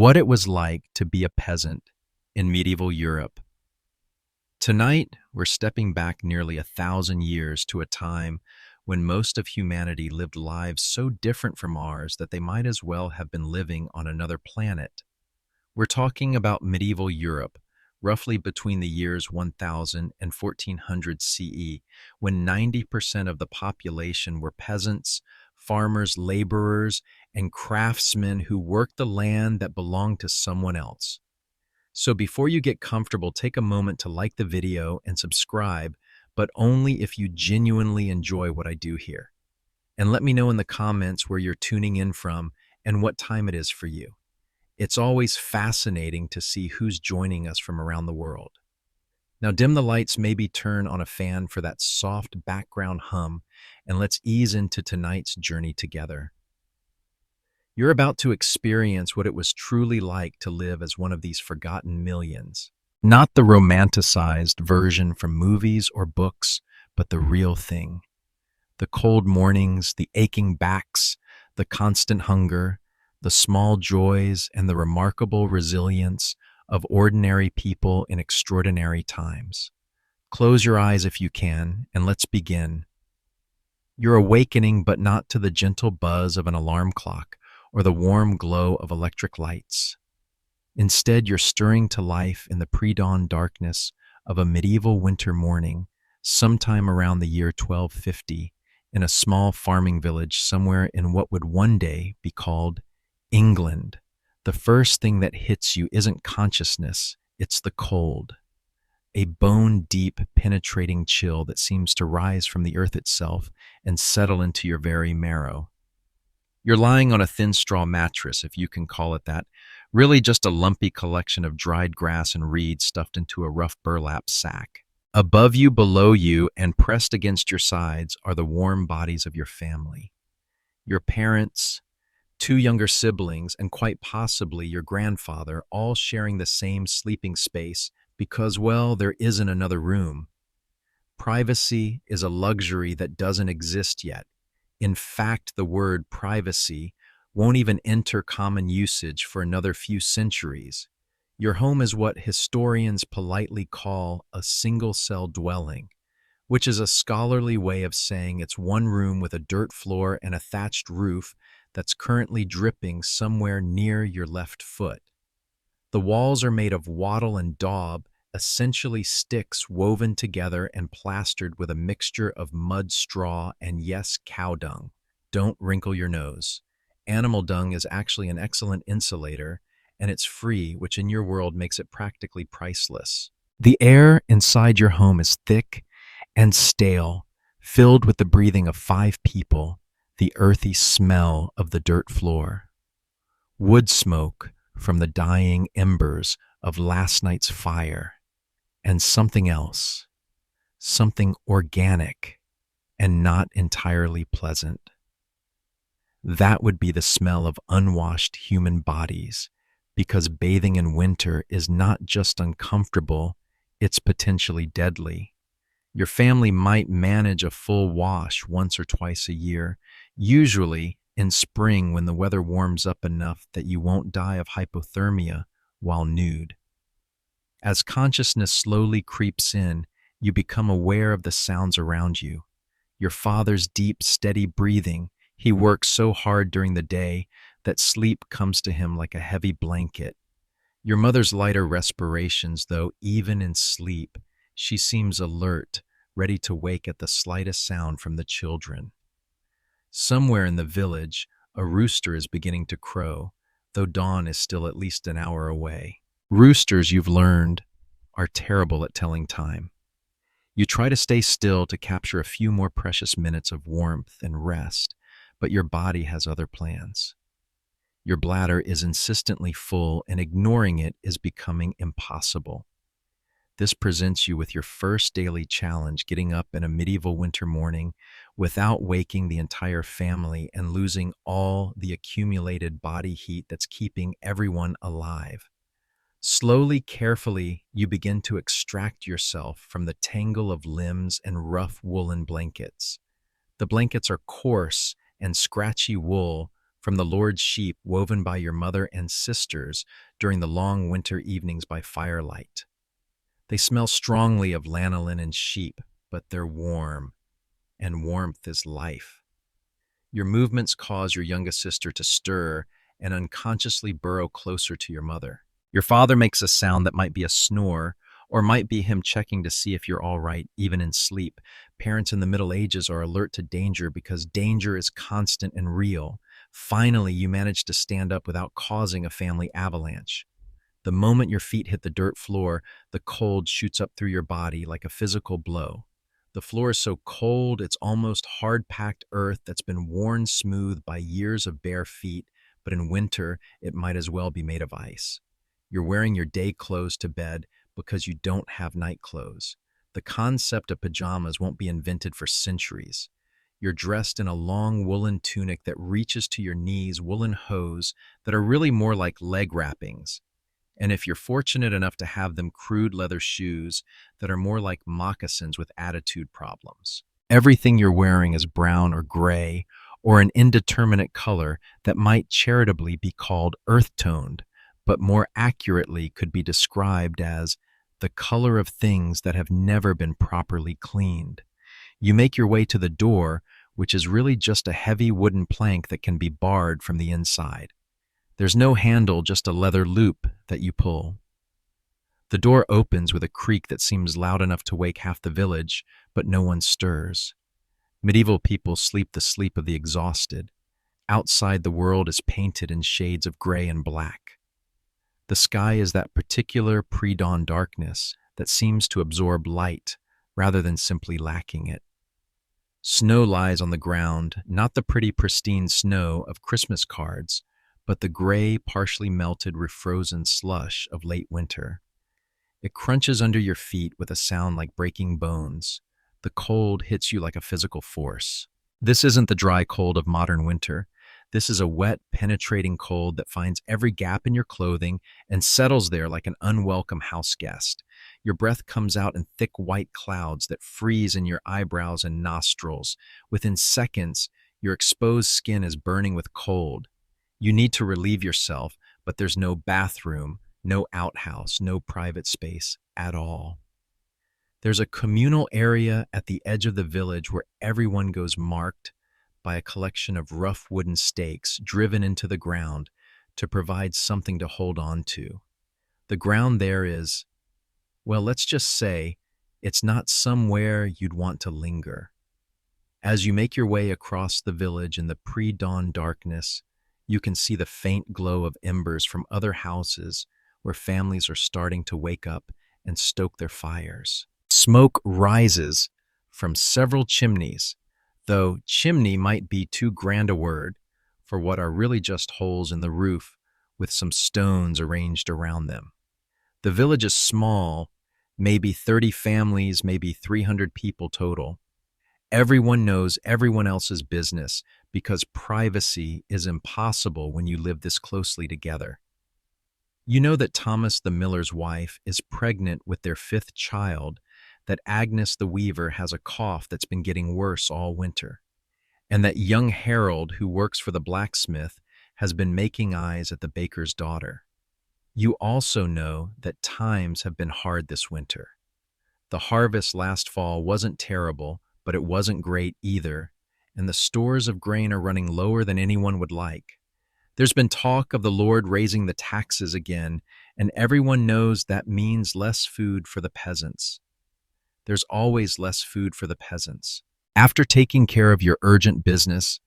what it was like to be a peasant in medieval Europe. Tonight, we're stepping back nearly 1,000 years to a time when most of humanity lived lives so different from ours that they might as well have been living on another planet. We're talking about medieval Europe, roughly between the years 1000 and 1400 CE, when 90% of the population were peasants, farmers, laborers, and craftsmen who worked the land that belonged to someone else. So before you get comfortable, take a moment to like the video and subscribe, but only if you genuinely enjoy what I do here. And let me know in the comments where you're tuning in from and what time it is for you. It's always fascinating to see who's joining us from around the world. Now dim the lights, maybe turn on a fan for that soft background hum, and let's ease into tonight's journey together. You're about to experience what it was truly like to live as one of these forgotten millions. Not the romanticized version from movies or books, but the real thing. The cold mornings, the aching backs, the constant hunger, the small joys, and the remarkable resilience of ordinary people in extraordinary times. Close your eyes if you can, and let's begin. You're awakening, but not to the gentle buzz of an alarm clock or the warm glow of electric lights. Instead, you're stirring to life in the pre-dawn darkness of a medieval winter morning, sometime around the year 1250, in a small farming village somewhere in what would one day be called England. The first thing that hits you isn't consciousness, it's the cold. A bone-deep, penetrating chill that seems to rise from the earth itself and settle into your very marrow. You're lying on a thin straw mattress, if you can call it that, really just a lumpy collection of dried grass and reeds stuffed into a rough burlap sack. Above you, below you, and pressed against your sides are the warm bodies of your family. Your parents, two younger siblings, and quite possibly your grandfather, all sharing the same sleeping space because, well, there isn't another room. Privacy is a luxury that doesn't exist yet. In fact, the word privacy won't even enter common usage for another few centuries. Your home is what historians politely call a single-cell dwelling, which is a scholarly way of saying it's one room with a dirt floor and a thatched roof that's currently dripping somewhere near your left foot. The walls are made of wattle and daub, essentially sticks woven together and plastered with a mixture of mud, straw, and yes, cow dung. Don't wrinkle your nose. Animal dung is actually an excellent insulator, and it's free, which in your world makes it practically priceless. The air inside your home is thick and stale, filled with the breathing of 5 people, the earthy smell of the dirt floor, wood smoke from the dying embers of last night's fire, and something else, something organic and not entirely pleasant. That would be the smell of unwashed human bodies, because bathing in winter is not just uncomfortable, it's potentially deadly. Your family might manage a full wash once or twice a year, usually in spring when the weather warms up enough that you won't die of hypothermia while nude. As consciousness slowly creeps in, you become aware of the sounds around you. Your father's deep, steady breathing. He works so hard during the day that sleep comes to him like a heavy blanket. Your mother's lighter respirations, though even in sleep, she seems alert, ready to wake at the slightest sound from the children. Somewhere in the village, a rooster is beginning to crow, though dawn is still at least an hour away. Roosters, you've learned, are terrible at telling time. You try to stay still to capture a few more precious minutes of warmth and rest, but your body has other plans. Your bladder is insistently full, and ignoring it is becoming impossible. This presents you with your first daily challenge, getting up in a medieval winter morning without waking the entire family and losing all the accumulated body heat that's keeping everyone alive. Slowly, carefully, you begin to extract yourself from the tangle of limbs and rough woolen blankets. The blankets are coarse and scratchy wool from the Lord's sheep woven by your mother and sisters during the long winter evenings by firelight. They smell strongly of lanolin and sheep, but they're warm, and warmth is life. Your movements cause your youngest sister to stir and unconsciously burrow closer to your mother. Your father makes a sound that might be a snore, or might be him checking to see if you're all right, even in sleep. Parents in the Middle Ages are alert to danger because danger is constant and real. Finally, you manage to stand up without causing a family avalanche. The moment your feet hit the dirt floor, the cold shoots up through your body like a physical blow. The floor is so cold, it's almost hard-packed earth that's been worn smooth by years of bare feet, but in winter, it might as well be made of ice. You're wearing your day clothes to bed because you don't have night clothes. The concept of pajamas won't be invented for centuries. You're dressed in a long woolen tunic that reaches to your knees, woolen hose that are really more like leg wrappings. And if you're fortunate enough to have them, crude leather shoes that are more like moccasins with attitude problems. Everything you're wearing is brown or gray or an indeterminate color that might charitably be called earth-toned, but more accurately could be described as the color of things that have never been properly cleaned. You make your way to the door, which is really just a heavy wooden plank that can be barred from the inside. There's no handle, just a leather loop that you pull. The door opens with a creak that seems loud enough to wake half the village, but no one stirs. Medieval people sleep the sleep of the exhausted. Outside, the world is painted in shades of gray and black. The sky is that particular pre-dawn darkness that seems to absorb light rather than simply lacking it. Snow lies on the ground, not the pretty pristine snow of Christmas cards, but the gray, partially melted, refrozen slush of late winter. It crunches under your feet with a sound like breaking bones. The cold hits you like a physical force. This isn't the dry cold of modern winter. This is a wet, penetrating cold that finds every gap in your clothing and settles there like an unwelcome house guest. Your breath comes out in thick white clouds that freeze in your eyebrows and nostrils. Within seconds, your exposed skin is burning with cold. You need to relieve yourself, but there's no bathroom, no outhouse, no private space at all. There's a communal area at the edge of the village where everyone goes marked by a collection of rough wooden stakes driven into the ground to provide something to hold on to. The ground there is, well, let's just say, it's not somewhere you'd want to linger. As you make your way across the village in the pre-dawn darkness, you can see the faint glow of embers from other houses where families are starting to wake up and stoke their fires. Smoke rises from several chimneys, though chimney might be too grand a word for what are really just holes in the roof with some stones arranged around them. The village is small, maybe 30 families, maybe 300 people total. Everyone knows everyone else's business because privacy is impossible when you live this closely together. You know that Thomas the miller's wife is pregnant with their 5th child, that Agnes the weaver has a cough that's been getting worse all winter, and that young Harold, who works for the blacksmith, has been making eyes at the baker's daughter. You also know that times have been hard this winter. The harvest last fall wasn't terrible, but it wasn't great either, and the stores of grain are running lower than anyone would like. There's been talk of the Lord raising the taxes again, and everyone knows that means less food for the peasants. There's always less food for the peasants. After taking care of your urgent business,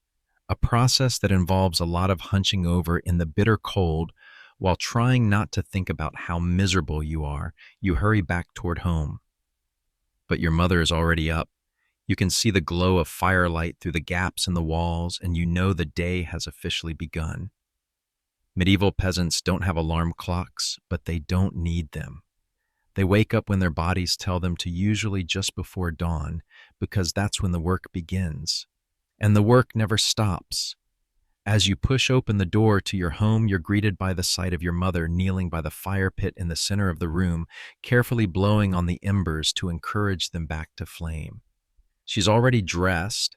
a process that involves a lot of hunching over in the bitter cold while trying not to think about how miserable you are, you hurry back toward home. But your mother is already up. You can see the glow of firelight through the gaps in the walls, and you know the day has officially begun. Medieval peasants don't have alarm clocks, but they don't need them. They wake up when their bodies tell them to, usually just before dawn, because that's when the work begins. And the work never stops. As you push open the door to your home, you're greeted by the sight of your mother kneeling by the fire pit in the center of the room, carefully blowing on the embers to encourage them back to flame. She's already dressed,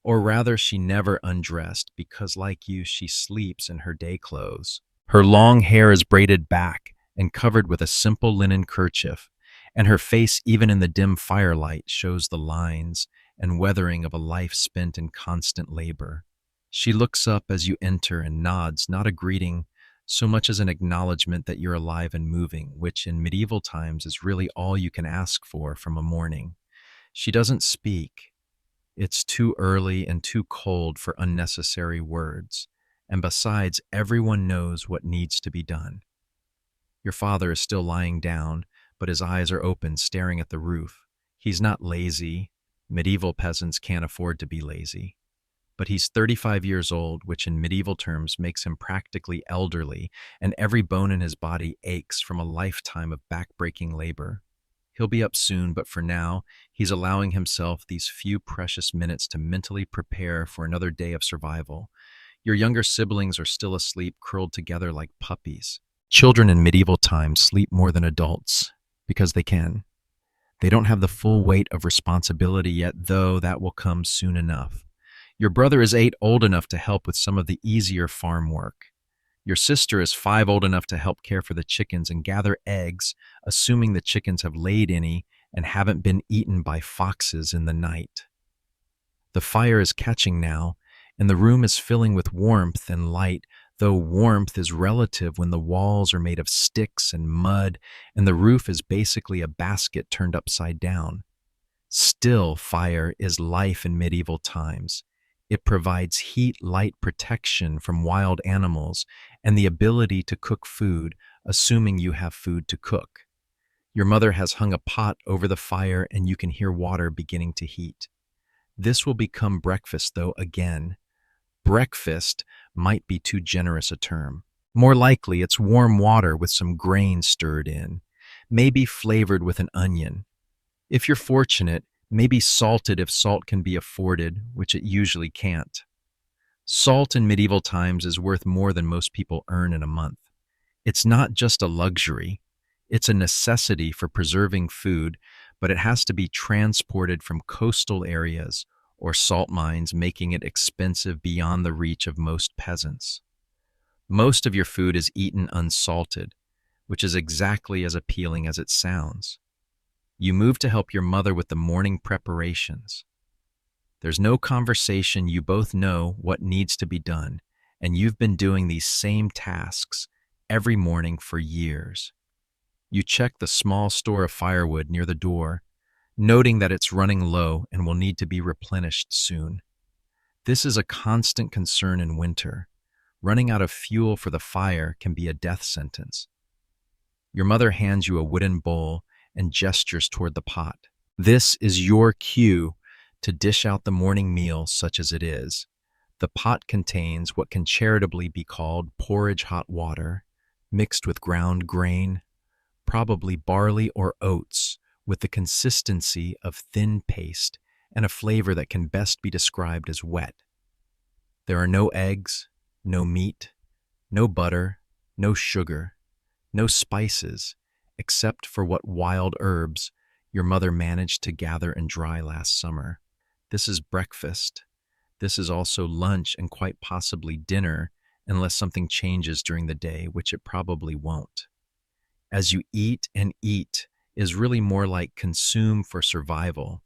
Or rather, she never undressed because, like you, she sleeps in her day clothes. Her long hair is braided back and covered with a simple linen kerchief, and her face, even in the dim firelight, shows the lines and weathering of a life spent in constant labor. She looks up as you enter and nods, not a greeting, so much as an acknowledgement that you're alive and moving, which in medieval times is really all you can ask for from a morning. She doesn't speak. It's too early and too cold for unnecessary words. And besides, everyone knows what needs to be done. Your father is still lying down, but his eyes are open, staring at the roof. He's not lazy. Medieval peasants can't afford to be lazy. But he's 35 years old, which in medieval terms makes him practically elderly, and every bone in his body aches from a lifetime of back-breaking labor. He'll be up soon, but for now, he's allowing himself these few precious minutes to mentally prepare for another day of survival. Your younger siblings are still asleep, curled together like puppies. Children in medieval times sleep more than adults because they can. They don't have the full weight of responsibility yet, though that will come soon enough. Your brother is 8, old enough to help with some of the easier farm work. Your sister is 5, old enough to help care for the chickens and gather eggs, assuming the chickens have laid any and haven't been eaten by foxes in the night. The fire is catching now, and the room is filling with warmth and light, though warmth is relative when the walls are made of sticks and mud, and the roof is basically a basket turned upside down. Still, fire is life in medieval times. It provides heat, light, protection from wild animals, and the ability to cook food, assuming you have food to cook. Your mother has hung a pot over the fire, and you can hear water beginning to heat. This will become breakfast, though, again. Breakfast might be too generous a term. More likely, it's warm water with some grain stirred in, maybe flavored with an onion. If you're fortunate, maybe salted if salt can be afforded, which it usually can't. Salt in medieval times is worth more than most people earn in a month. It's not just a luxury, it's a necessity for preserving food, but it has to be transported from coastal areas or salt mines, making it expensive beyond the reach of most peasants. Most of your food is eaten unsalted, which is exactly as appealing as it sounds. You move to help your mother with the morning preparations. There's no conversation, you both know what needs to be done, and you've been doing these same tasks every morning for years. You check the small store of firewood near the door, noting that it's running low and will need to be replenished soon. This is a constant concern in winter. Running out of fuel for the fire can be a death sentence. Your mother hands you a wooden bowl and gestures toward the pot. This is your cue to dish out the morning meal, such as it is. The pot contains what can charitably be called porridge hot water, mixed with ground grain, probably barley or oats, with the consistency of thin paste and a flavor that can best be described as wet. There are no eggs, no meat, no butter, no sugar, no spices, except for what wild herbs your mother managed to gather and dry last summer. This is breakfast. This is also lunch and quite possibly dinner, unless something changes during the day, which it probably won't. As you eat and eat is really more like consume for survival.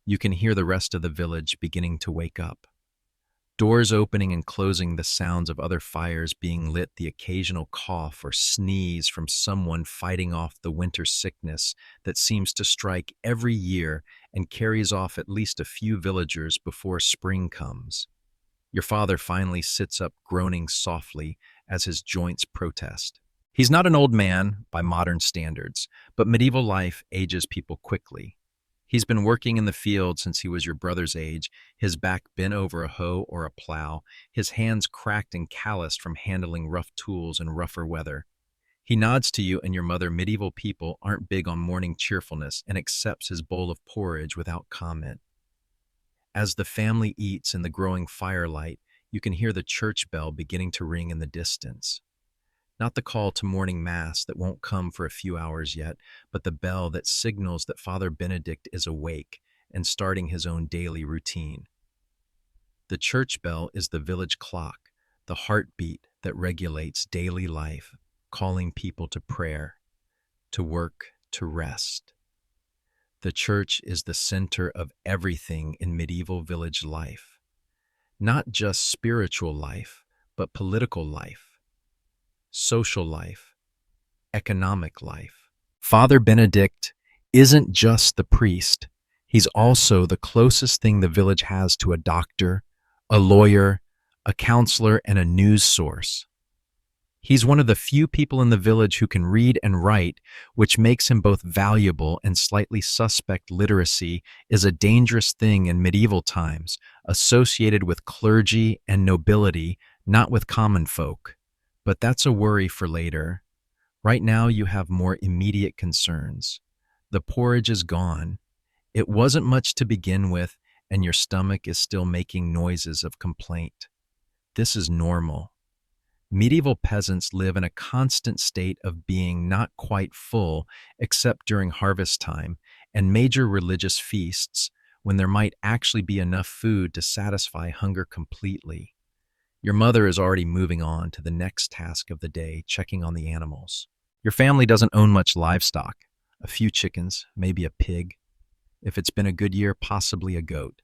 You can hear the rest of the village beginning to wake up. Doors opening and closing, the sounds of other fires being lit, the occasional cough or sneeze from someone fighting off the winter sickness that seems to strike every year and carries off at least a few villagers before spring comes. Your father finally sits up, groaning softly as his joints protest. He's not an old man by modern standards, but medieval life ages people quickly. He's been working in the field since he was your brother's age, his back bent over a hoe or a plow, his hands cracked and calloused from handling rough tools in rougher weather. He nods to you and your mother. Medieval people aren't big on morning cheerfulness, and accepts his bowl of porridge without comment. As the family eats in the growing firelight, you can hear the church bell beginning to ring in the distance. Not the call to morning mass that won't come for a few hours yet, but the bell that signals that Father Benedict is awake and starting his own daily routine. The church bell is the village clock, the heartbeat that regulates daily life, calling people to prayer, to work, to rest. The church is the center of everything in medieval village life, not just spiritual life, but political life, social life, economic life. Father Benedict isn't just the priest, he's also the closest thing the village has to a doctor, a lawyer, a counselor, and a news source. He's one of the few people in the village who can read and write, which makes him both valuable and slightly suspect. Literacy is a dangerous thing in medieval times, associated with clergy and nobility, not with common folk. But that's a worry for later. Right now you have more immediate concerns. The porridge is gone. It wasn't much to begin with, and your stomach is still making noises of complaint. This is normal. Medieval peasants live in a constant state of being not quite full except during harvest time and major religious feasts when there might actually be enough food to satisfy hunger completely. Your mother is already moving on to the next task of the day, checking on the animals. Your family doesn't own much livestock, a few chickens, maybe a pig. If it's been a good year, possibly a goat.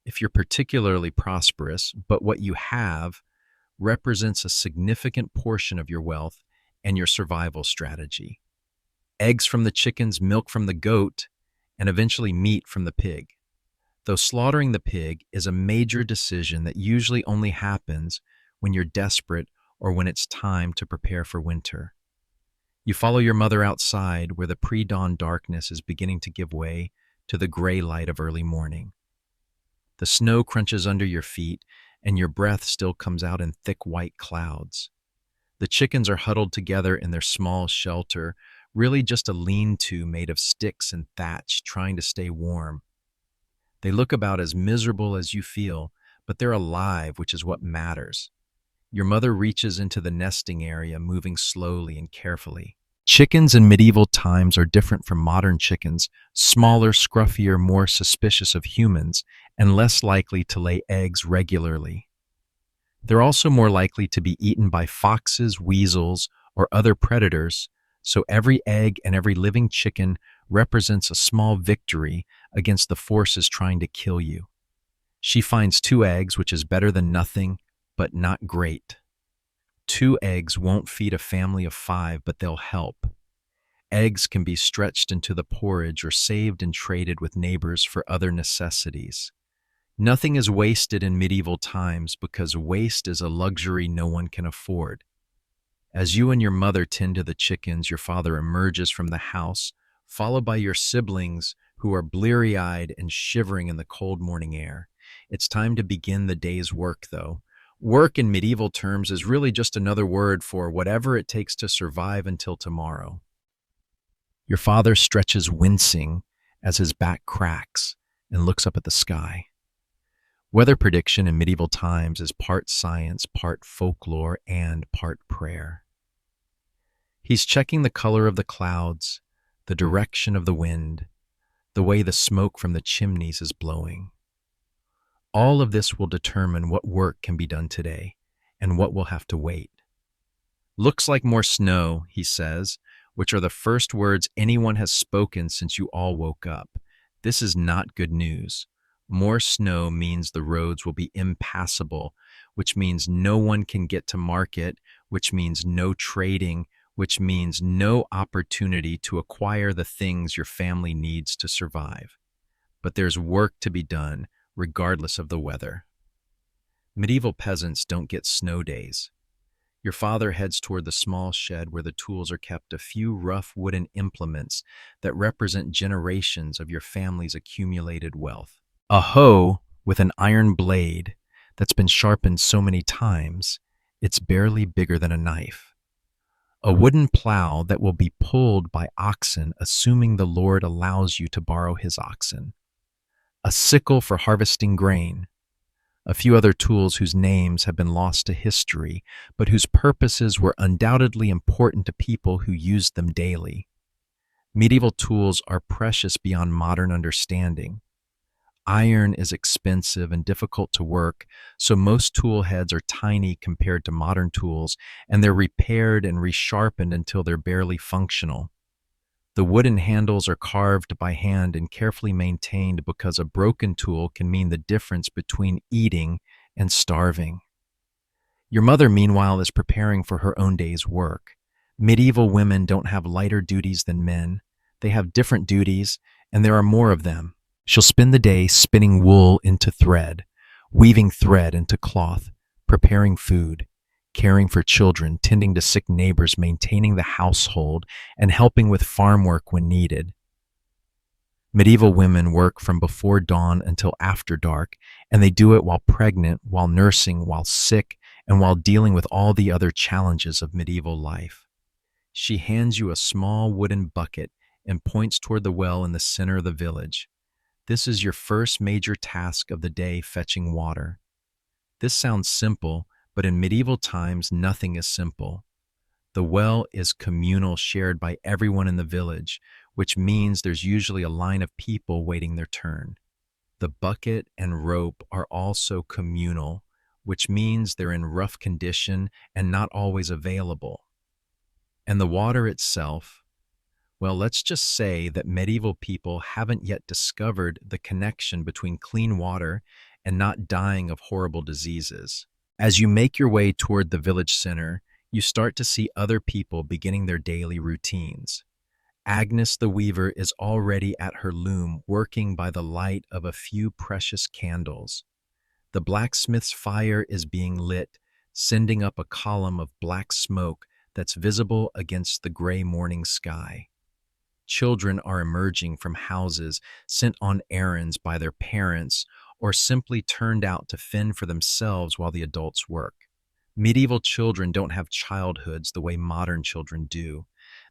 If you're particularly prosperous, but what you have represents a significant portion of your wealth and your survival strategy. Eggs from the chickens, milk from the goat, and eventually meat from the pig. Though slaughtering the pig is a major decision that usually only happens when you're desperate or when it's time to prepare for winter. You follow your mother outside where the pre-dawn darkness is beginning to give way to the gray light of early morning. The snow crunches under your feet, and your breath still comes out in thick white clouds. The chickens are huddled together in their small shelter, really just a lean-to made of sticks and thatch, trying to stay warm. They look about as miserable as you feel, but they're alive, which is what matters. Your mother reaches into the nesting area, moving slowly and carefully. Chickens in medieval times are different from modern chickens, smaller, scruffier, more suspicious of humans, and less likely to lay eggs regularly. They're also more likely to be eaten by foxes, weasels, or other predators, so every egg and every living chicken represents a small victory against the forces trying to kill you. She finds 2 eggs, which is better than nothing, but not great. 2 eggs won't feed a family of 5, but they'll help. Eggs can be stretched into the porridge or saved and traded with neighbors for other necessities. Nothing is wasted in medieval times because waste is a luxury no one can afford. As you and your mother tend to the chickens, your father emerges from the house, followed by your siblings who are bleary-eyed and shivering in the cold morning air. It's time to begin the day's work, though. Work in medieval terms is really just another word for whatever it takes to survive until tomorrow. Your father stretches wincing as his back cracks and looks up at the sky. Weather prediction in medieval times is part science, part folklore, and part prayer. He's checking the color of the clouds, the direction of the wind, the way the smoke from the chimneys is blowing. All of this will determine what work can be done today and what will have to wait. Looks like more snow, he says, which are the first words anyone has spoken since you all woke up. This is not good news. More snow means the roads will be impassable, which means no one can get to market, which means no trading, which means no opportunity to acquire the things your family needs to survive. But there's work to be done, regardless of the weather. Medieval peasants don't get snow days. Your father heads toward the small shed where the tools are kept, a few rough wooden implements that represent generations of your family's accumulated wealth. A hoe with an iron blade that's been sharpened so many times, it's barely bigger than a knife. A wooden plow that will be pulled by oxen, assuming the Lord allows you to borrow his oxen. A sickle for harvesting grain. A few other tools whose names have been lost to history, but whose purposes were undoubtedly important to people who used them daily. Medieval tools are precious beyond modern understanding. Iron is expensive and difficult to work, so most tool heads are tiny compared to modern tools, and they're repaired and resharpened until they're barely functional. The wooden handles are carved by hand and carefully maintained because a broken tool can mean the difference between eating and starving. Your mother, meanwhile, is preparing for her own day's work. Medieval women don't have lighter duties than men. They have different duties, and there are more of them. She'll spend the day spinning wool into thread, weaving thread into cloth, preparing food, caring for children, tending to sick neighbors, maintaining the household, and helping with farm work when needed. Medieval women work from before dawn until after dark, and they do it while pregnant, while nursing, while sick, and while dealing with all the other challenges of medieval life. She hands you a small wooden bucket and points toward the well in the center of the village. This is your first major task of the day, fetching water. This sounds simple, but in medieval times, nothing is simple. The well is communal, shared by everyone in the village, which means there's usually a line of people waiting their turn. The bucket and rope are also communal, which means they're in rough condition and not always available. And the water itself, well, let's just say that medieval people haven't yet discovered the connection between clean water and not dying of horrible diseases. As you make your way toward the village center, you start to see other people beginning their daily routines. Agnes the weaver is already at her loom, working by the light of a few precious candles. The blacksmith's fire is being lit, sending up a column of black smoke that's visible against the gray morning sky. Children are emerging from houses, sent on errands by their parents, or simply turned out to fend for themselves while the adults work. Medieval children don't have childhoods the way modern children do.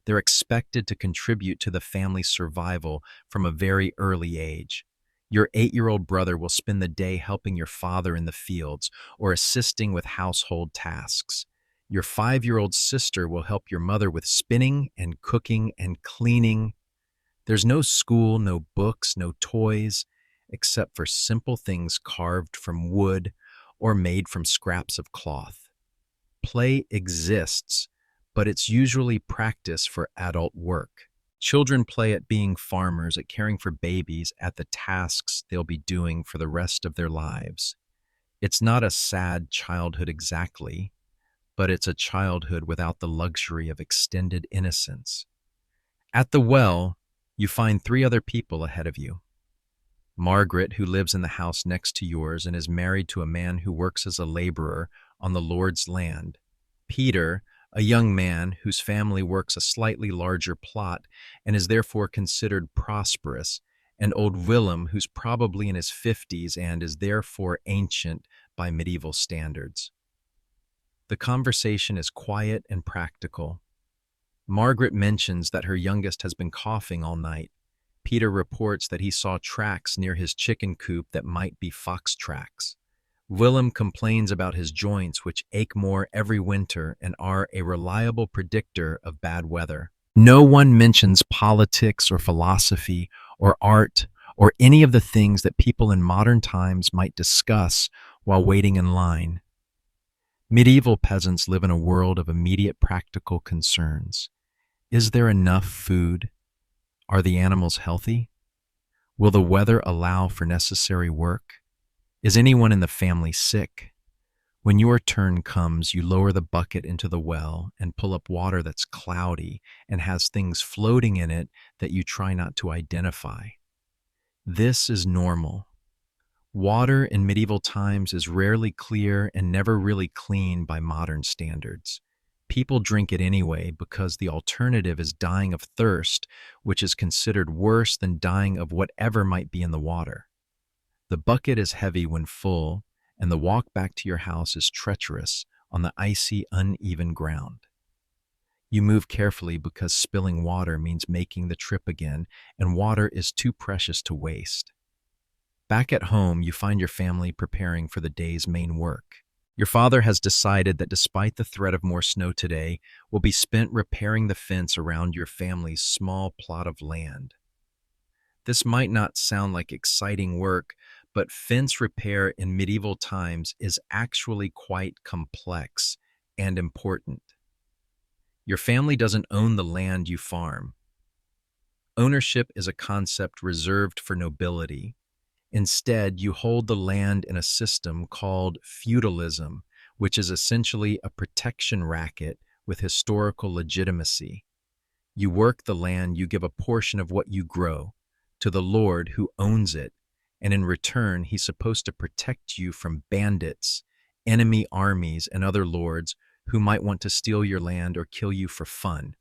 They're expected to contribute to the family's survival from a very early age. Your 8-year-old brother will spend the day helping your father in the fields or assisting with household tasks. Your 5-year-old sister will help your mother with spinning and cooking and cleaning. There's no school, no books, no toys, except for simple things carved from wood or made from scraps of cloth. Play exists, but it's usually practice for adult work. Children play at being farmers, at caring for babies, at the tasks they'll be doing for the rest of their lives. It's not a sad childhood exactly, but it's a childhood without the luxury of extended innocence. At the well, you find 3 other people ahead of you. Margaret, who lives in the house next to yours and is married to a man who works as a laborer on the Lord's land. Peter, a young man whose family works a slightly larger plot and is therefore considered prosperous, and old Willem, who's probably in his 50s and is therefore ancient by medieval standards. The conversation is quiet and practical. Margaret mentions that her youngest has been coughing all night. Peter reports that he saw tracks near his chicken coop that might be fox tracks. Willem complains about his joints, which ache more every winter and are a reliable predictor of bad weather. No one mentions politics or philosophy or art or any of the things that people in modern times might discuss while waiting in line. Medieval peasants live in a world of immediate practical concerns. Is there enough food? Are the animals healthy? Will the weather allow for necessary work? Is anyone in the family sick? When your turn comes, you lower the bucket into the well and pull up water that's cloudy and has things floating in it that you try not to identify. This is normal. Water in medieval times is rarely clear and never really clean by modern standards. People drink it anyway because the alternative is dying of thirst, which is considered worse than dying of whatever might be in the water. The bucket is heavy when full, and the walk back to your house is treacherous on the icy, uneven ground. You move carefully because spilling water means making the trip again, and water is too precious to waste. Back at home, you find your family preparing for the day's main work. Your father has decided that despite the threat of more snow today, will be spent repairing the fence around your family's small plot of land. This might not sound like exciting work, but fence repair in medieval times is actually quite complex and important. Your family doesn't own the land you farm. Ownership is a concept reserved for nobility. Instead, you hold the land in a system called feudalism, which is essentially a protection racket with historical legitimacy. You work the land, you give a portion of what you grow to the lord who owns it, and in return, he's supposed to protect you from bandits, enemy armies, and other lords who might want to steal your land or kill you for fun.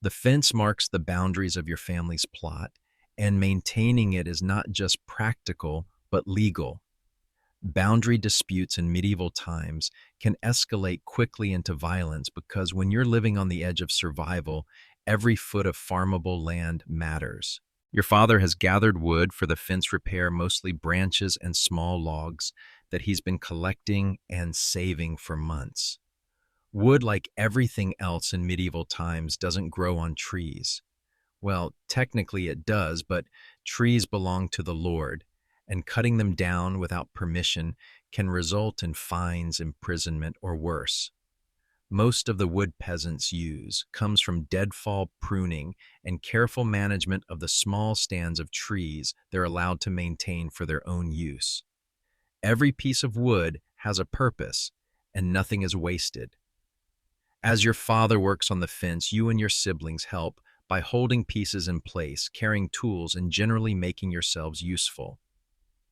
The fence marks the boundaries of your family's plot, and maintaining it is not just practical, but legal. Boundary disputes in medieval times can escalate quickly into violence because when you're living on the edge of survival, every foot of farmable land matters. Your father has gathered wood for the fence repair, mostly branches and small logs that he's been collecting and saving for months. Wood, like everything else in medieval times, doesn't grow on trees. Well, technically it does, but trees belong to the Lord, and cutting them down without permission can result in fines, imprisonment, or worse. Most of the wood peasants use comes from deadfall pruning and careful management of the small stands of trees they're allowed to maintain for their own use. Every piece of wood has a purpose, and nothing is wasted. As your father works on the fence, you and your siblings help by holding pieces in place, carrying tools, and generally making yourselves useful.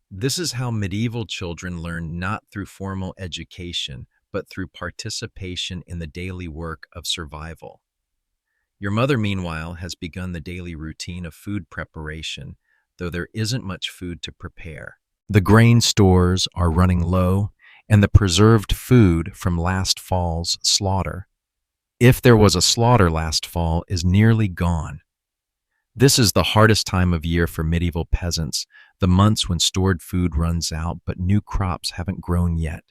This is how medieval children learned not through formal education, but through participation in the daily work of survival. Your mother, meanwhile, has begun the daily routine of food preparation, though there isn't much food to prepare. The grain stores are running low, and the preserved food from last fall's slaughter, if there was a slaughter last fall, is nearly gone. This is the hardest time of year for medieval peasants, the months when stored food runs out but new crops haven't grown yet.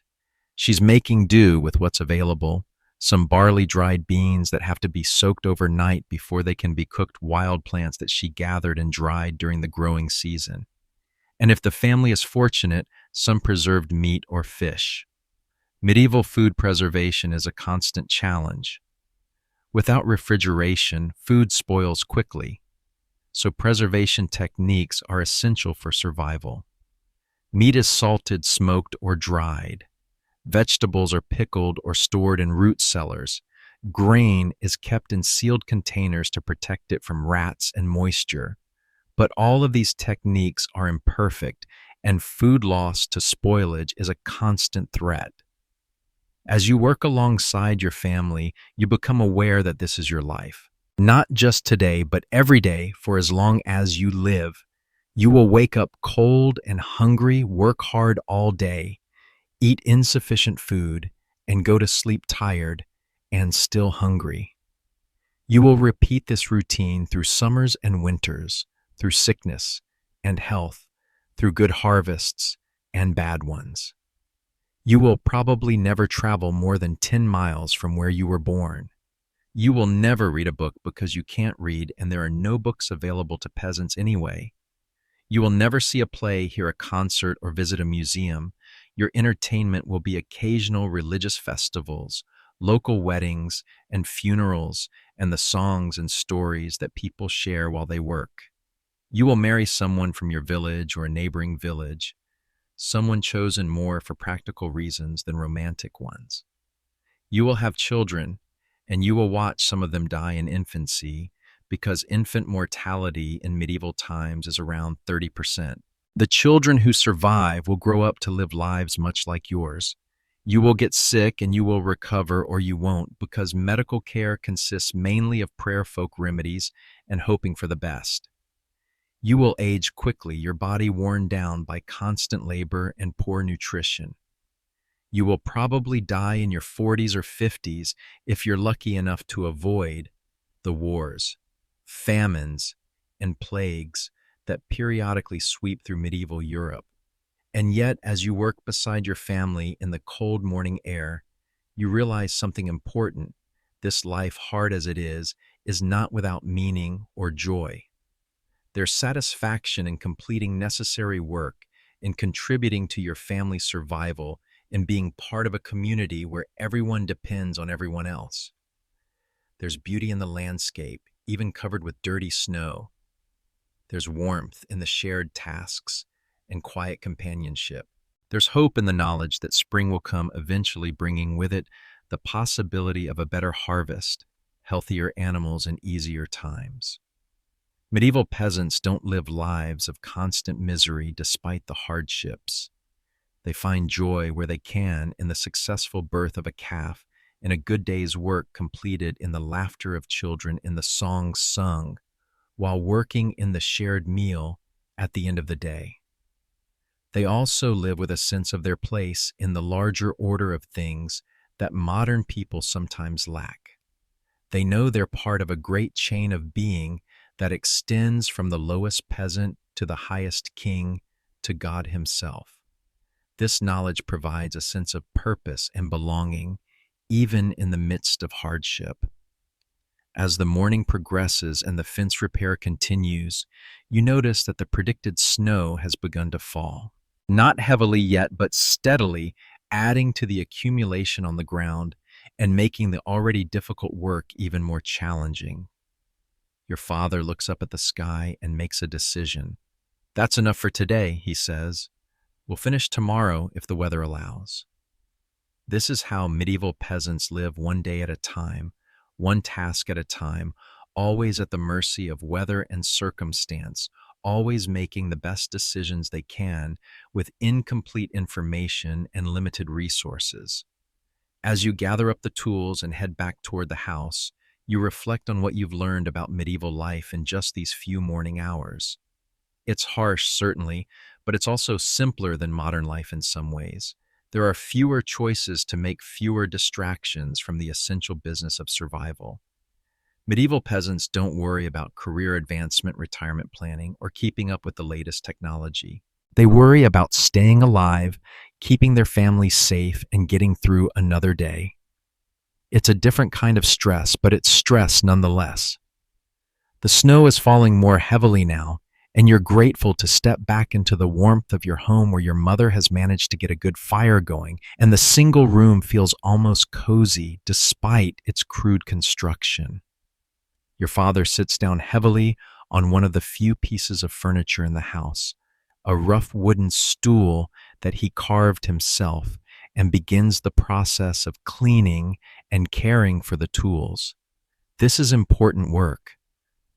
She's making do with what's available, some barley dried beans that have to be soaked overnight before they can be cooked, wild plants that she gathered and dried during the growing season. And if the family is fortunate, some preserved meat or fish. Medieval food preservation is a constant challenge. Without refrigeration, food spoils quickly, so preservation techniques are essential for survival. Meat is salted, smoked, or dried. Vegetables are pickled or stored in root cellars. Grain is kept in sealed containers to protect it from rats and moisture. But all of these techniques are imperfect, and food loss to spoilage is a constant threat. As you work alongside your family, you become aware that this is your life. Not just today, but every day for as long as you live. You will wake up cold and hungry, work hard all day, eat insufficient food, and go to sleep tired and still hungry. You will repeat this routine through summers and winters, through sickness and health, through good harvests and bad ones. You will probably never travel more than 10 miles from where you were born. You will never read a book because you can't read and there are no books available to peasants anyway. You will never see a play, hear a concert, or visit a museum. Your entertainment will be occasional religious festivals, local weddings, and funerals, and the songs and stories that people share while they work. You will marry someone from your village or a neighboring village, someone chosen more for practical reasons than romantic ones. You will have children, and you will watch some of them die in infancy because infant mortality in medieval times is around 30%. The children who survive will grow up to live lives much like yours. You will get sick and you will recover, or you won't, because medical care consists mainly of prayer folk remedies and hoping for the best. You will age quickly, your body worn down by constant labor and poor nutrition. You will probably die in your 40s or 50s if you're lucky enough to avoid the wars, famines, and plagues that periodically sweep through medieval Europe. And yet, as you work beside your family in the cold morning air, you realize something important. This life, hard as it is not without meaning or joy. There's satisfaction in completing necessary work, in contributing to your family's survival, in being part of a community where everyone depends on everyone else. There's beauty in the landscape, even covered with dirty snow. There's warmth in the shared tasks and quiet companionship. There's hope in the knowledge that spring will come, eventually bringing with it the possibility of a better harvest, healthier animals, and easier times. Medieval peasants don't live lives of constant misery despite the hardships. They find joy where they can in the successful birth of a calf, in a good day's work completed, in the laughter of children, in the songs sung, while working in the shared meal at the end of the day. They also live with a sense of their place in the larger order of things that modern people sometimes lack. They know they're part of a great chain of being that extends from the lowest peasant to the highest king to God himself. This knowledge provides a sense of purpose and belonging, even in the midst of hardship. As the morning progresses and the fence repair continues, you notice that the predicted snow has begun to fall. Not heavily yet, but steadily, adding to the accumulation on the ground and making the already difficult work even more challenging. Your father looks up at the sky and makes a decision. "That's enough for today," he says. "We'll finish tomorrow if the weather allows." This is how medieval peasants live, one day at a time, one task at a time, always at the mercy of weather and circumstance, always making the best decisions they can with incomplete information and limited resources. As you gather up the tools and head back toward the house, you reflect on what you've learned about medieval life in just these few morning hours. It's harsh, certainly, but it's also simpler than modern life in some ways. There are fewer choices to make, fewer distractions from the essential business of survival. Medieval peasants don't worry about career advancement, retirement planning, or keeping up with the latest technology. They worry about staying alive, keeping their families safe, and getting through another day. It's a different kind of stress, but it's stress nonetheless. The snow is falling more heavily now, and you're grateful to step back into the warmth of your home where your mother has managed to get a good fire going, and the single room feels almost cozy despite its crude construction. Your father sits down heavily on one of the few pieces of furniture in the house, a rough wooden stool that he carved himself, and begins the process of cleaning and caring for the tools. This is important work.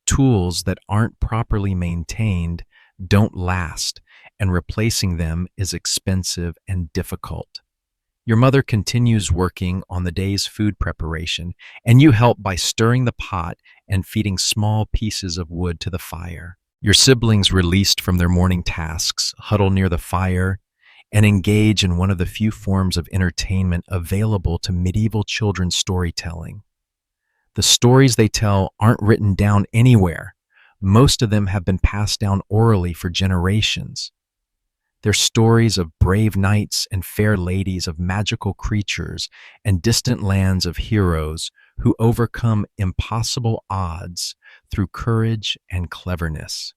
Tools that aren't properly maintained don't last, and replacing them is expensive and difficult. Your mother continues working on the day's food preparation, and you help by stirring the pot and feeding small pieces of wood to the fire. Your siblings, released from their morning tasks, huddle near the fire and engage in one of the few forms of entertainment available to medieval children's storytelling. The stories they tell aren't written down anywhere. Most of them have been passed down orally for generations. They're stories of brave knights and fair ladies, of magical creatures and distant lands, of heroes who overcome impossible odds through courage and cleverness.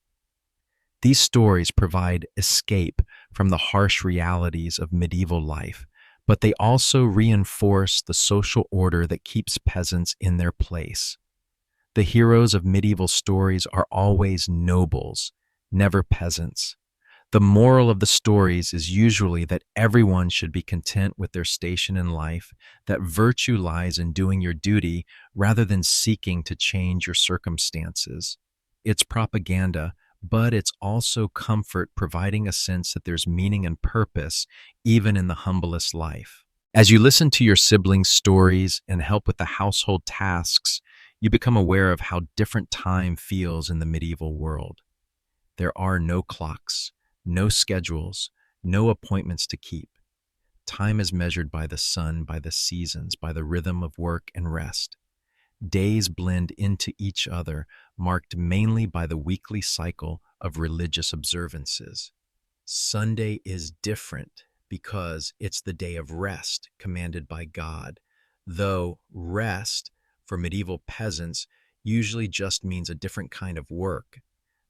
These stories provide escape from the harsh realities of medieval life, but they also reinforce the social order that keeps peasants in their place. The heroes of medieval stories are always nobles, never peasants. The moral of the stories is usually that everyone should be content with their station in life, that virtue lies in doing your duty rather than seeking to change your circumstances. It's propaganda, but it's also comfort, providing a sense that there's meaning and purpose even in the humblest life. As you listen to your siblings' stories and help with the household tasks, you become aware of how different time feels in the medieval world. There are no clocks, no schedules, no appointments to keep. Time is measured by the sun, by the seasons, by the rhythm of work and rest. Days blend into each other, marked mainly by the weekly cycle of religious observances. Sunday is different because it's the day of rest commanded by God, though rest for medieval peasants usually just means a different kind of work.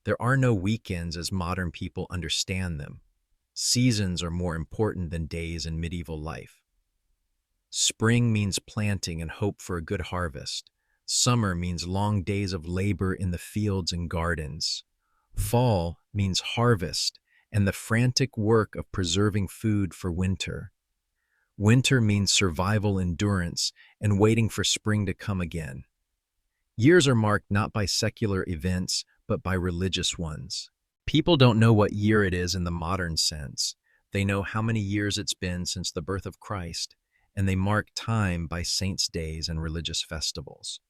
There are no weekends as modern people understand them. Seasons are more important than days in medieval life. Spring means planting and hope for a good harvest. Summer means long days of labor in the fields and gardens. Fall means harvest and the frantic work of preserving food for winter. Winter means survival endurance and waiting for spring to come again. Years are marked not by secular events, but by religious ones. People don't know what year it is in the modern sense. They know how many years it's been since the birth of Christ, and they mark time by saints' days and religious festivals.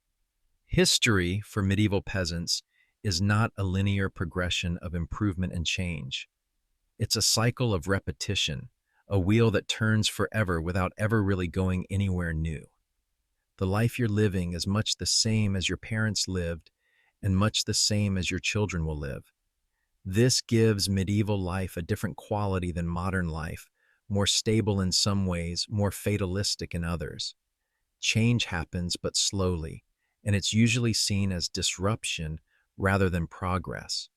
History, for medieval peasants, is not a linear progression of improvement and change. It's a cycle of repetition, a wheel that turns forever without ever really going anywhere new. The life you're living is much the same as your parents lived and much the same as your children will live. This gives medieval life a different quality than modern life, more stable in some ways, more fatalistic in others. Change happens but slowly, and it's usually seen as disruption rather than progress.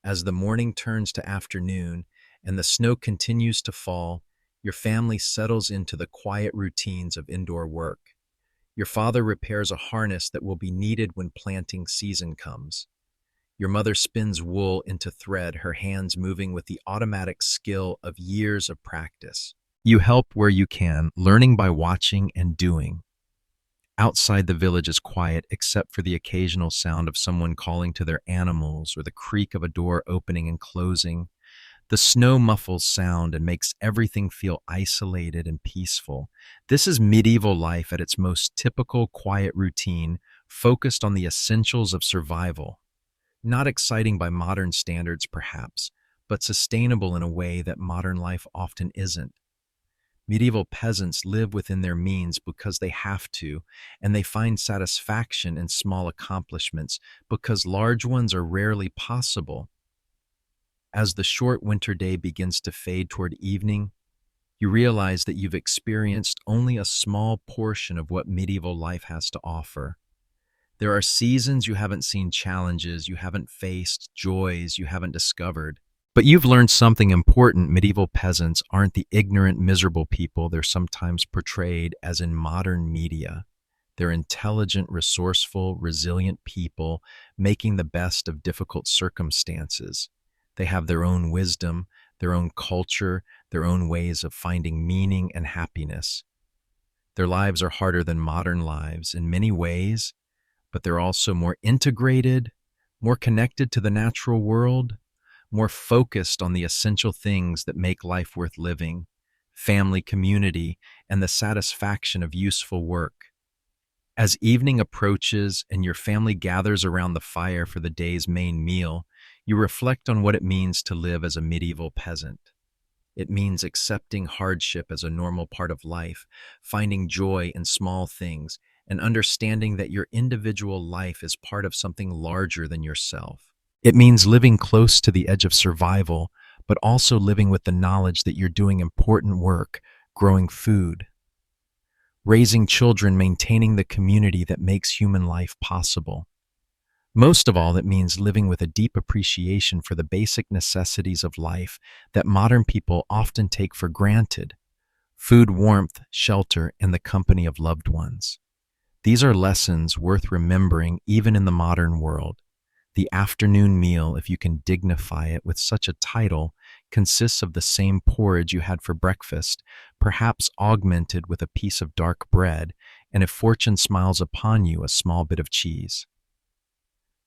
As the morning turns to afternoon and the snow continues to fall, your family settles into the quiet routines of indoor work. Your father repairs a harness that will be needed when planting season comes. Your mother spins wool into thread, her hands moving with the automatic skill of years of practice. You help where you can, learning by watching and doing. Outside, the village is quiet except for the occasional sound of someone calling to their animals or the creak of a door opening and closing. The snow muffles sound and makes everything feel isolated and peaceful. This is medieval life at its most typical quiet routine, focused on the essentials of survival. Not exciting by modern standards, perhaps, but sustainable in a way that modern life often isn't. Medieval peasants live within their means because they have to, and they find satisfaction in small accomplishments because large ones are rarely possible. As the short winter day begins to fade toward evening, you realize that you've experienced only a small portion of what medieval life has to offer. There are seasons you haven't seen, challenges you haven't faced, joys you haven't discovered. But you've learned something important. Medieval peasants aren't the ignorant, miserable people they're sometimes portrayed as in modern media. They're intelligent, resourceful, resilient people making the best of difficult circumstances. They have their own wisdom, their own culture, their own ways of finding meaning and happiness. Their lives are harder than modern lives in many ways, but they're also more integrated, more connected to the natural world, more focused on the essential things that make life worth living: family, community, and the satisfaction of useful work. As evening approaches and your family gathers around the fire for the day's main meal, you reflect on what it means to live as a medieval peasant. It means accepting hardship as a normal part of life, finding joy in small things, and understanding that your individual life is part of something larger than yourself. It means living close to the edge of survival, but also living with the knowledge that you're doing important work, growing food, raising children, maintaining the community that makes human life possible. Most of all, it means living with a deep appreciation for the basic necessities of life that modern people often take for granted: food, warmth, shelter, and the company of loved ones. These are lessons worth remembering even in the modern world. The afternoon meal, if you can dignify it with such a title, consists of the same porridge you had for breakfast, perhaps augmented with a piece of dark bread, and if fortune smiles upon you, a small bit of cheese.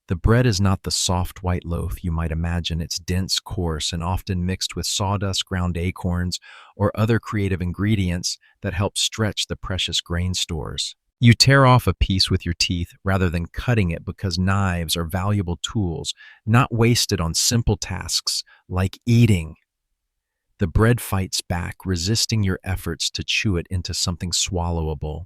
The bread is not the soft white loaf you might imagine. It's dense, coarse, and often mixed with sawdust, ground acorns, or other creative ingredients that help stretch the precious grain stores. You tear off a piece with your teeth rather than cutting it because knives are valuable tools, not wasted on simple tasks like eating. The bread fights back, resisting your efforts to chew it into something swallowable.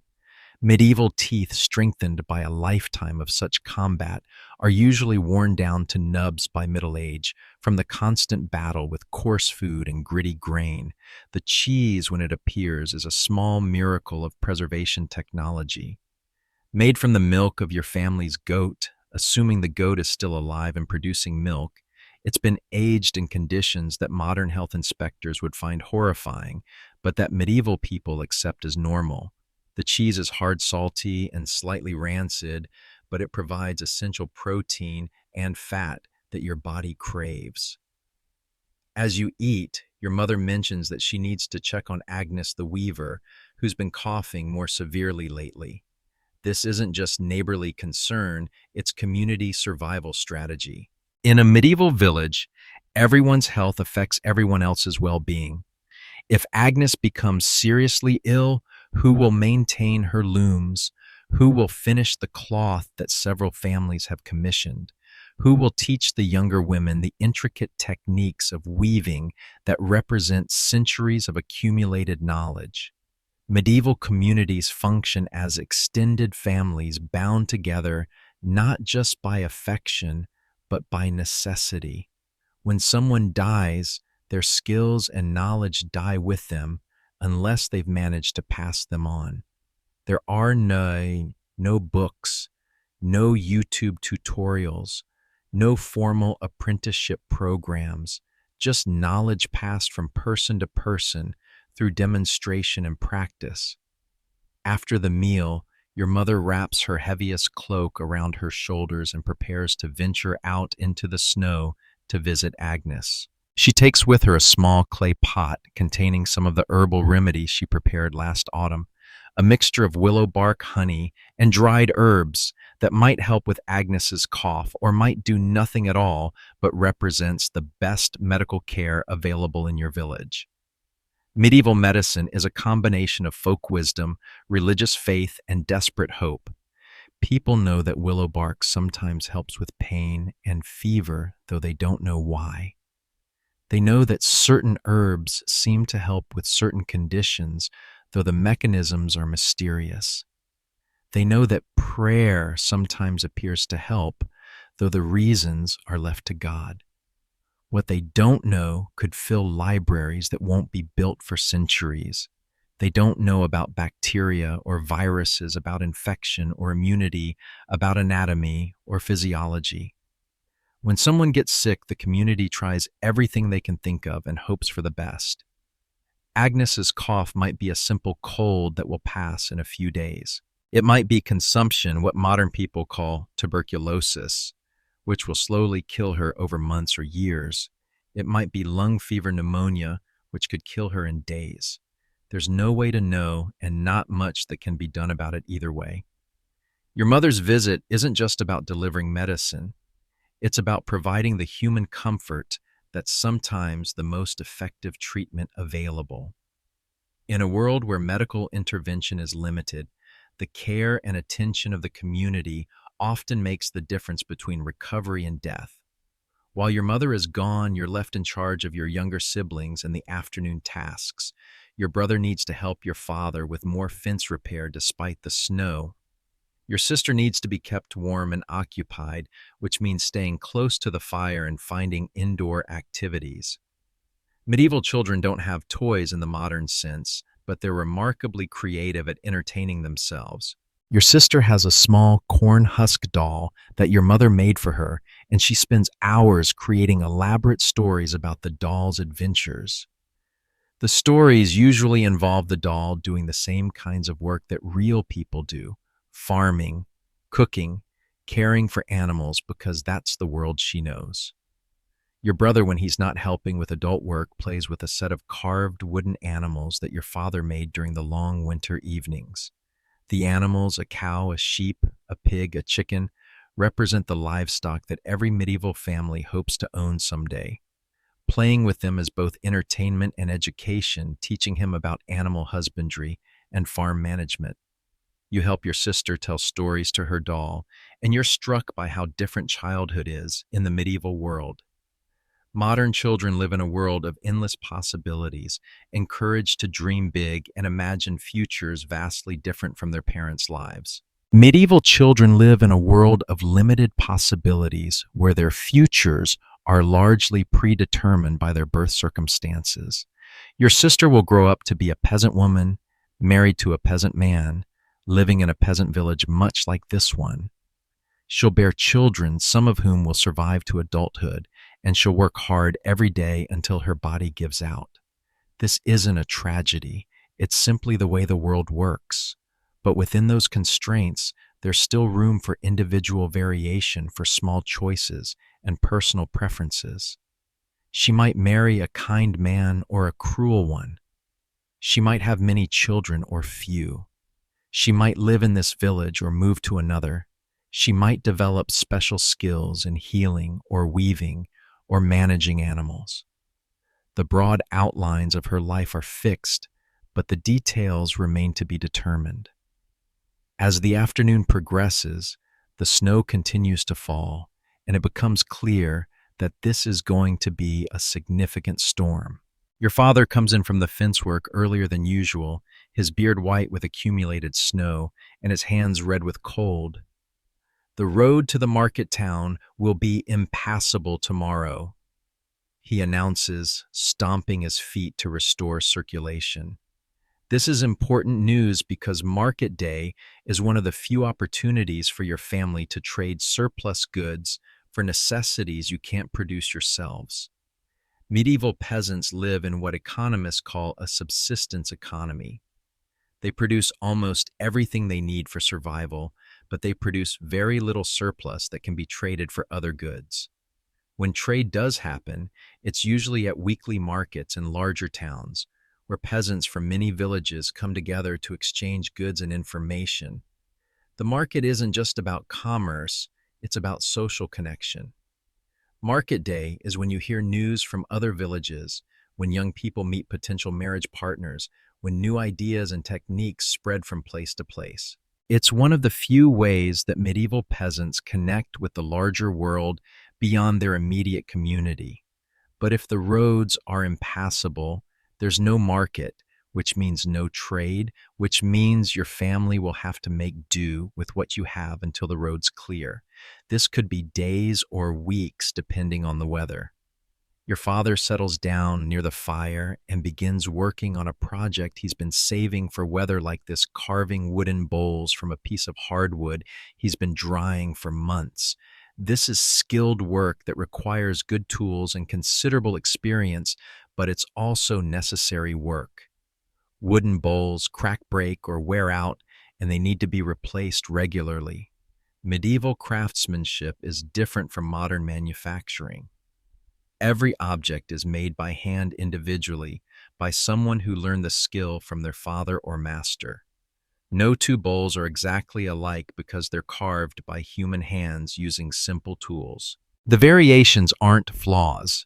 Medieval teeth, strengthened by a lifetime of such combat, are usually worn down to nubs by middle age from the constant battle with coarse food and gritty grain. The cheese, when it appears, is a small miracle of preservation technology. Made from the milk of your family's goat, assuming the goat is still alive and producing milk. It's been aged in conditions that modern health inspectors would find horrifying, but that medieval people accept as normal. The cheese is hard, salty, and slightly rancid, but it provides essential protein and fat that your body craves. As you eat, your mother mentions that she needs to check on Agnes the weaver, who's been coughing more severely lately. This isn't just neighborly concern, it's community survival strategy. In a medieval village, everyone's health affects everyone else's well-being. If Agnes becomes seriously ill, who will maintain her looms? Who will finish the cloth that several families have commissioned? Who will teach the younger women the intricate techniques of weaving that represent centuries of accumulated knowledge? Medieval communities function as extended families bound together not just by affection, but by necessity. When someone dies, their skills and knowledge die with them unless they've managed to pass them on. There are no books, no YouTube tutorials, no formal apprenticeship programs, just knowledge passed from person to person through demonstration and practice. After the meal, your mother wraps her heaviest cloak around her shoulders and prepares to venture out into the snow to visit Agnes. She takes with her a small clay pot containing some of the herbal remedies she prepared last autumn, a mixture of willow bark, honey, and dried herbs that might help with Agnes's cough or might do nothing at all but represents the best medical care available in your village. Medieval medicine is a combination of folk wisdom, religious faith, and desperate hope. People know that willow bark sometimes helps with pain and fever, though they don't know why. They know that certain herbs seem to help with certain conditions, though the mechanisms are mysterious. They know that prayer sometimes appears to help, though the reasons are left to God. What they don't know could fill libraries that won't be built for centuries. They don't know about bacteria or viruses, about infection or immunity, about anatomy or physiology. When someone gets sick, the community tries everything they can think of and hopes for the best. Agnes's cough might be a simple cold that will pass in a few days. It might be consumption, what modern people call tuberculosis, which will slowly kill her over months or years. It might be lung fever pneumonia, which could kill her in days. There's no way to know and not much that can be done about it either way. Your mother's visit isn't just about delivering medicine. It's about providing the human comfort that's sometimes the most effective treatment available. In a world where medical intervention is limited, the care and attention of the community often makes the difference between recovery and death. While your mother is gone, you're left in charge of your younger siblings and the afternoon tasks. Your brother needs to help your father with more fence repair despite the snow. Your sister needs to be kept warm and occupied, which means staying close to the fire and finding indoor activities. Medieval children don't have toys in the modern sense, but they're remarkably creative at entertaining themselves. Your sister has a small corn husk doll that your mother made for her, and she spends hours creating elaborate stories about the doll's adventures. The stories usually involve the doll doing the same kinds of work that real people do: farming, cooking, caring for animals, because that's the world she knows. Your brother, when he's not helping with adult work, plays with a set of carved wooden animals that your father made during the long winter evenings. The animals, a cow, a sheep, a pig, a chicken, represent the livestock that every medieval family hopes to own someday. Playing with them is both entertainment and education, teaching him about animal husbandry and farm management. You help your sister tell stories to her doll, and you're struck by how different childhood is in the medieval world. Modern children live in a world of endless possibilities, encouraged to dream big and imagine futures vastly different from their parents' lives. Medieval children live in a world of limited possibilities where their futures are largely predetermined by their birth circumstances. Your sister will grow up to be a peasant woman, married to a peasant man, living in a peasant village much like this one. She'll bear children, some of whom will survive to adulthood, and she'll work hard every day until her body gives out. This isn't a tragedy. It's simply the way the world works. But within those constraints, there's still room for individual variation, for small choices and personal preferences. She might marry a kind man or a cruel one. She might have many children or few. She might live in this village or move to another. She might develop special skills in healing or weaving or managing animals. The broad outlines of her life are fixed, but the details remain to be determined. As the afternoon progresses, the snow continues to fall, and it becomes clear that this is going to be a significant storm. Your father comes in from the fence work earlier than usual, his beard white with accumulated snow and his hands red with cold. The road to the market town will be impassable tomorrow, he announces, stomping his feet to restore circulation. This is important news because market day is one of the few opportunities for your family to trade surplus goods for necessities you can't produce yourselves. Medieval peasants live in what economists call a subsistence economy. They produce almost everything they need for survival, but they produce very little surplus that can be traded for other goods. When trade does happen, it's usually at weekly markets in larger towns, where peasants from many villages come together to exchange goods and information. The market isn't just about commerce, it's about social connection. Market day is when you hear news from other villages, when young people meet potential marriage partners, when new ideas and techniques spread from place to place. It's one of the few ways that medieval peasants connect with the larger world beyond their immediate community. But if the roads are impassable, there's no market, which means no trade, which means your family will have to make do with what you have until the road's clear. This could be days or weeks, depending on the weather. Your father settles down near the fire and begins working on a project he's been saving for weather like this, carving wooden bowls from a piece of hardwood he's been drying for months. This is skilled work that requires good tools and considerable experience, but it's also necessary work. Wooden bowls crack, break, or wear out, and they need to be replaced regularly. Medieval craftsmanship is different from modern manufacturing. Every object is made by hand individually, by someone who learned the skill from their father or master. No two bowls are exactly alike because they're carved by human hands using simple tools. The variations aren't flaws.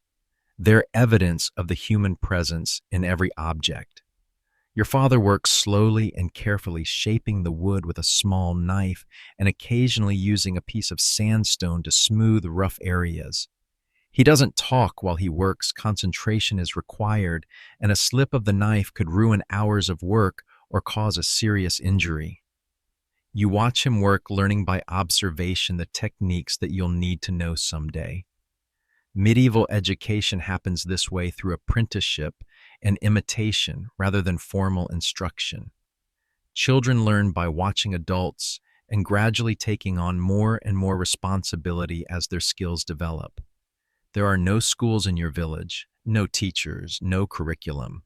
They're evidence of the human presence in every object. Your father works slowly and carefully, shaping the wood with a small knife and occasionally using a piece of sandstone to smooth rough areas. He doesn't talk while he works. Concentration is required, and a slip of the knife could ruin hours of work or cause a serious injury. You watch him work, learning by observation the techniques that you'll need to know someday. Medieval education happens this way, through apprenticeship and imitation rather than formal instruction. Children learn by watching adults and gradually taking on more and more responsibility as their skills develop. There are no schools in your village, no teachers, no curriculum.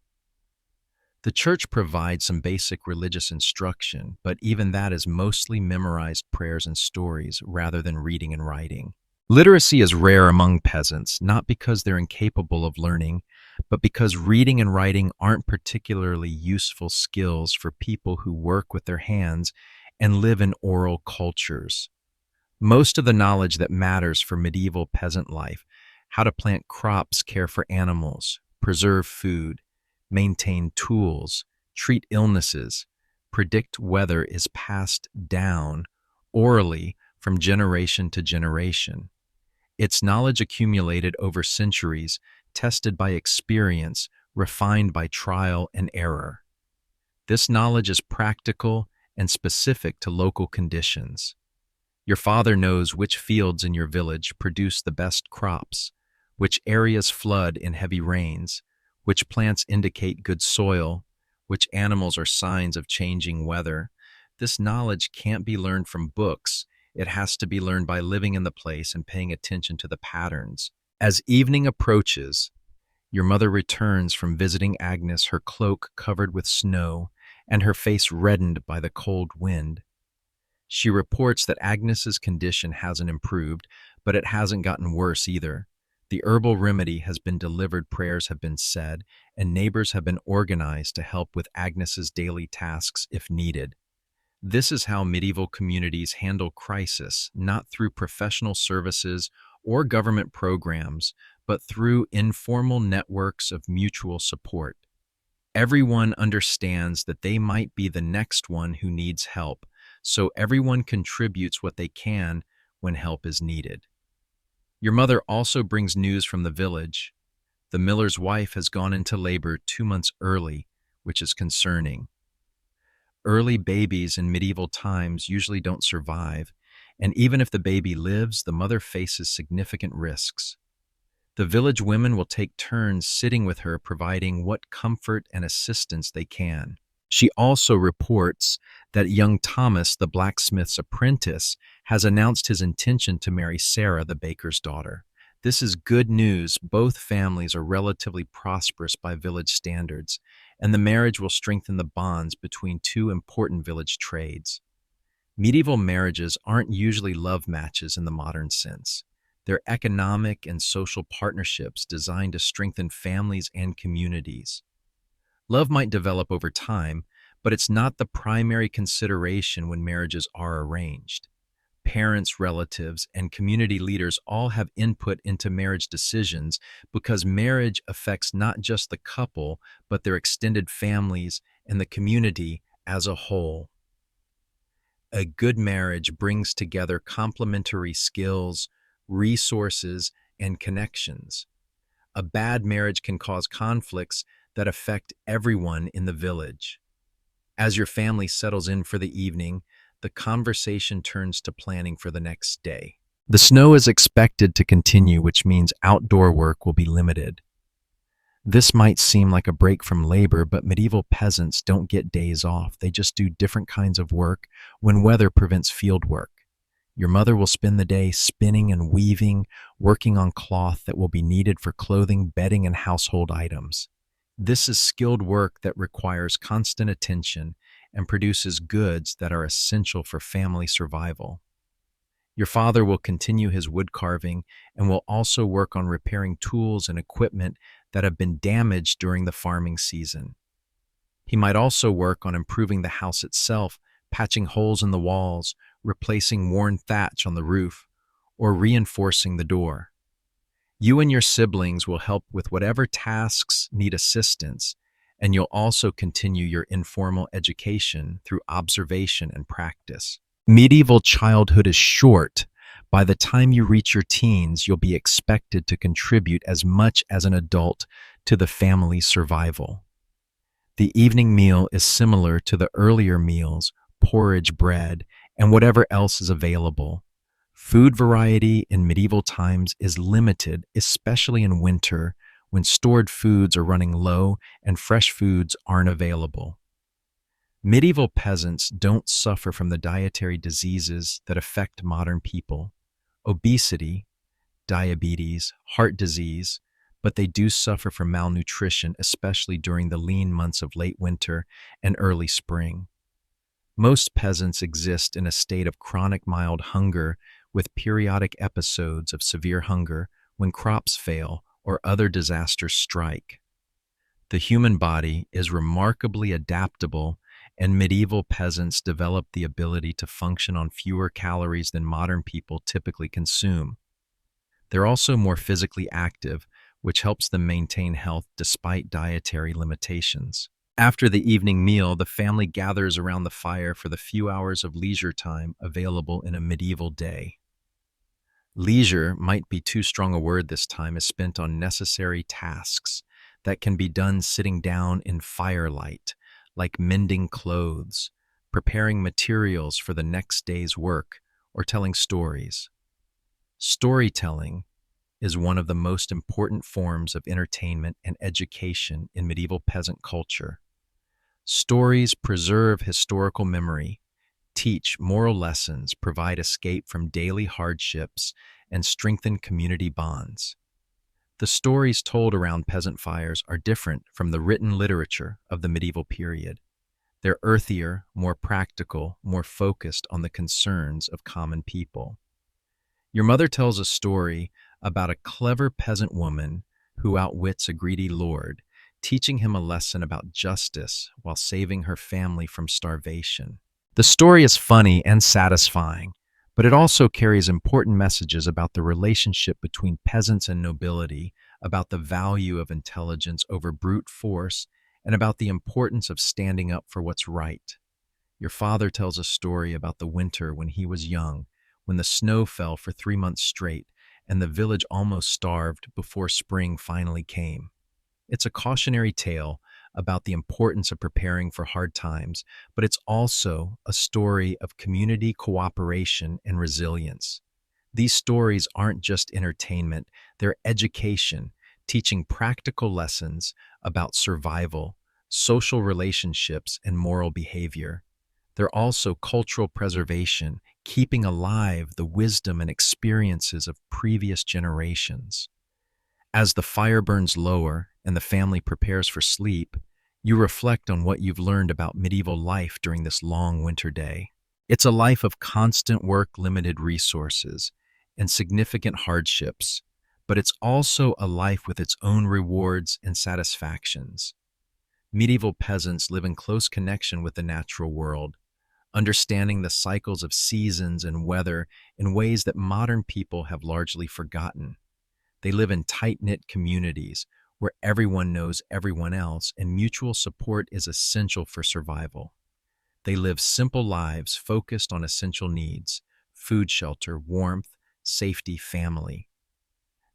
The church provides some basic religious instruction, but even that is mostly memorized prayers and stories rather than reading and writing. Literacy is rare among peasants, not because they're incapable of learning, but because reading and writing aren't particularly useful skills for people who work with their hands and live in oral cultures. Most of the knowledge that matters for medieval peasant life, how to plant crops, care for animals, preserve food, maintain tools, treat illnesses, predict weather, is passed down orally from generation to generation. It's knowledge accumulated over centuries, tested by experience, refined by trial and error. This knowledge is practical and specific to local conditions. Your father knows which fields in your village produce the best crops, which areas flood in heavy rains, which plants indicate good soil, which animals are signs of changing weather. This knowledge can't be learned from books. It has to be learned by living in the place and paying attention to the patterns. As evening approaches, your mother returns from visiting Agnes, her cloak covered with snow and her face reddened by the cold wind. She reports that Agnes's condition hasn't improved, but it hasn't gotten worse either. The herbal remedy has been delivered, prayers have been said, and neighbors have been organized to help with Agnes's daily tasks if needed. This is how medieval communities handle crisis, not through professional services or government programs, but through informal networks of mutual support. Everyone understands that they might be the next one who needs help, so everyone contributes what they can when help is needed. Your mother also brings news from the village. The miller's wife has gone into labor 2 months early, which is concerning. Early babies in medieval times usually don't survive, and even if the baby lives, the mother faces significant risks. The village women will take turns sitting with her, providing what comfort and assistance they can. She also reports that young Thomas, the blacksmith's apprentice, has announced his intention to marry Sarah, the baker's daughter. This is good news. Both families are relatively prosperous by village standards, and the marriage will strengthen the bonds between two important village trades. Medieval marriages aren't usually love matches in the modern sense. They're economic and social partnerships designed to strengthen families and communities. Love might develop over time, but it's not the primary consideration when marriages are arranged. Parents, relatives, and community leaders all have input into marriage decisions because marriage affects not just the couple, but their extended families and the community as a whole. A good marriage brings together complementary skills, resources, and connections. A bad marriage can cause conflicts that affect everyone in the village. As your family settles in for the evening, the conversation turns to planning for the next day. The snow is expected to continue, which means outdoor work will be limited. This might seem like a break from labor, but medieval peasants don't get days off. They just do different kinds of work when weather prevents field work. Your mother will spend the day spinning and weaving, working on cloth that will be needed for clothing, bedding, and household items. This is skilled work that requires constant attention and produces goods that are essential for family survival. Your father will continue his wood carving and will also work on repairing tools and equipment that have been damaged during the farming season. He might also work on improving the house itself, patching holes in the walls, replacing worn thatch on the roof, or reinforcing the door. You and your siblings will help with whatever tasks need assistance, and you'll also continue your informal education through observation and practice. Medieval childhood is short. By the time you reach your teens, you'll be expected to contribute as much as an adult to the family's survival. The evening meal is similar to the earlier meals: porridge, bread, and whatever else is available. Food variety in medieval times is limited, especially in winter when stored foods are running low and fresh foods aren't available. Medieval peasants don't suffer from the dietary diseases that affect modern people: obesity, diabetes, heart disease, but they do suffer from malnutrition, especially during the lean months of late winter and early spring. Most peasants exist in a state of chronic mild hunger, with periodic episodes of severe hunger when crops fail or other disasters strike. The human body is remarkably adaptable, and medieval peasants developed the ability to function on fewer calories than modern people typically consume. They're also more physically active, which helps them maintain health despite dietary limitations. After the evening meal, the family gathers around the fire for the few hours of leisure time available in a medieval day. Leisure might be too strong a word this time, is spent on necessary tasks that can be done sitting down in firelight, like mending clothes, preparing materials for the next day's work, or telling stories. Storytelling is one of the most important forms of entertainment and education in medieval peasant culture. Stories preserve historical memory, teach moral lessons, provide escape from daily hardships, and strengthen community bonds. The stories told around peasant fires are different from the written literature of the medieval period. They're earthier, more practical, more focused on the concerns of common people. Your mother tells a story about a clever peasant woman who outwits a greedy lord, teaching him a lesson about justice while saving her family from starvation. The story is funny and satisfying, but it also carries important messages about the relationship between peasants and nobility, about the value of intelligence over brute force, and about the importance of standing up for what's right. Your father tells a story about the winter when he was young, when the snow fell for 3 months straight, and the village almost starved before spring finally came. It's a cautionary tale about the importance of preparing for hard times, but it's also a story of community cooperation and resilience. These stories aren't just entertainment, they're education, teaching practical lessons about survival, social relationships, and moral behavior. They're also cultural preservation, keeping alive the wisdom and experiences of previous generations. As the fire burns lower and the family prepares for sleep, you reflect on what you've learned about medieval life during this long winter day. It's a life of constant work, limited resources, and significant hardships, but it's also a life with its own rewards and satisfactions. Medieval peasants live in close connection with the natural world, understanding the cycles of seasons and weather in ways that modern people have largely forgotten. They live in tight-knit communities where everyone knows everyone else and mutual support is essential for survival. They live simple lives focused on essential needs: food, shelter, warmth, safety, family.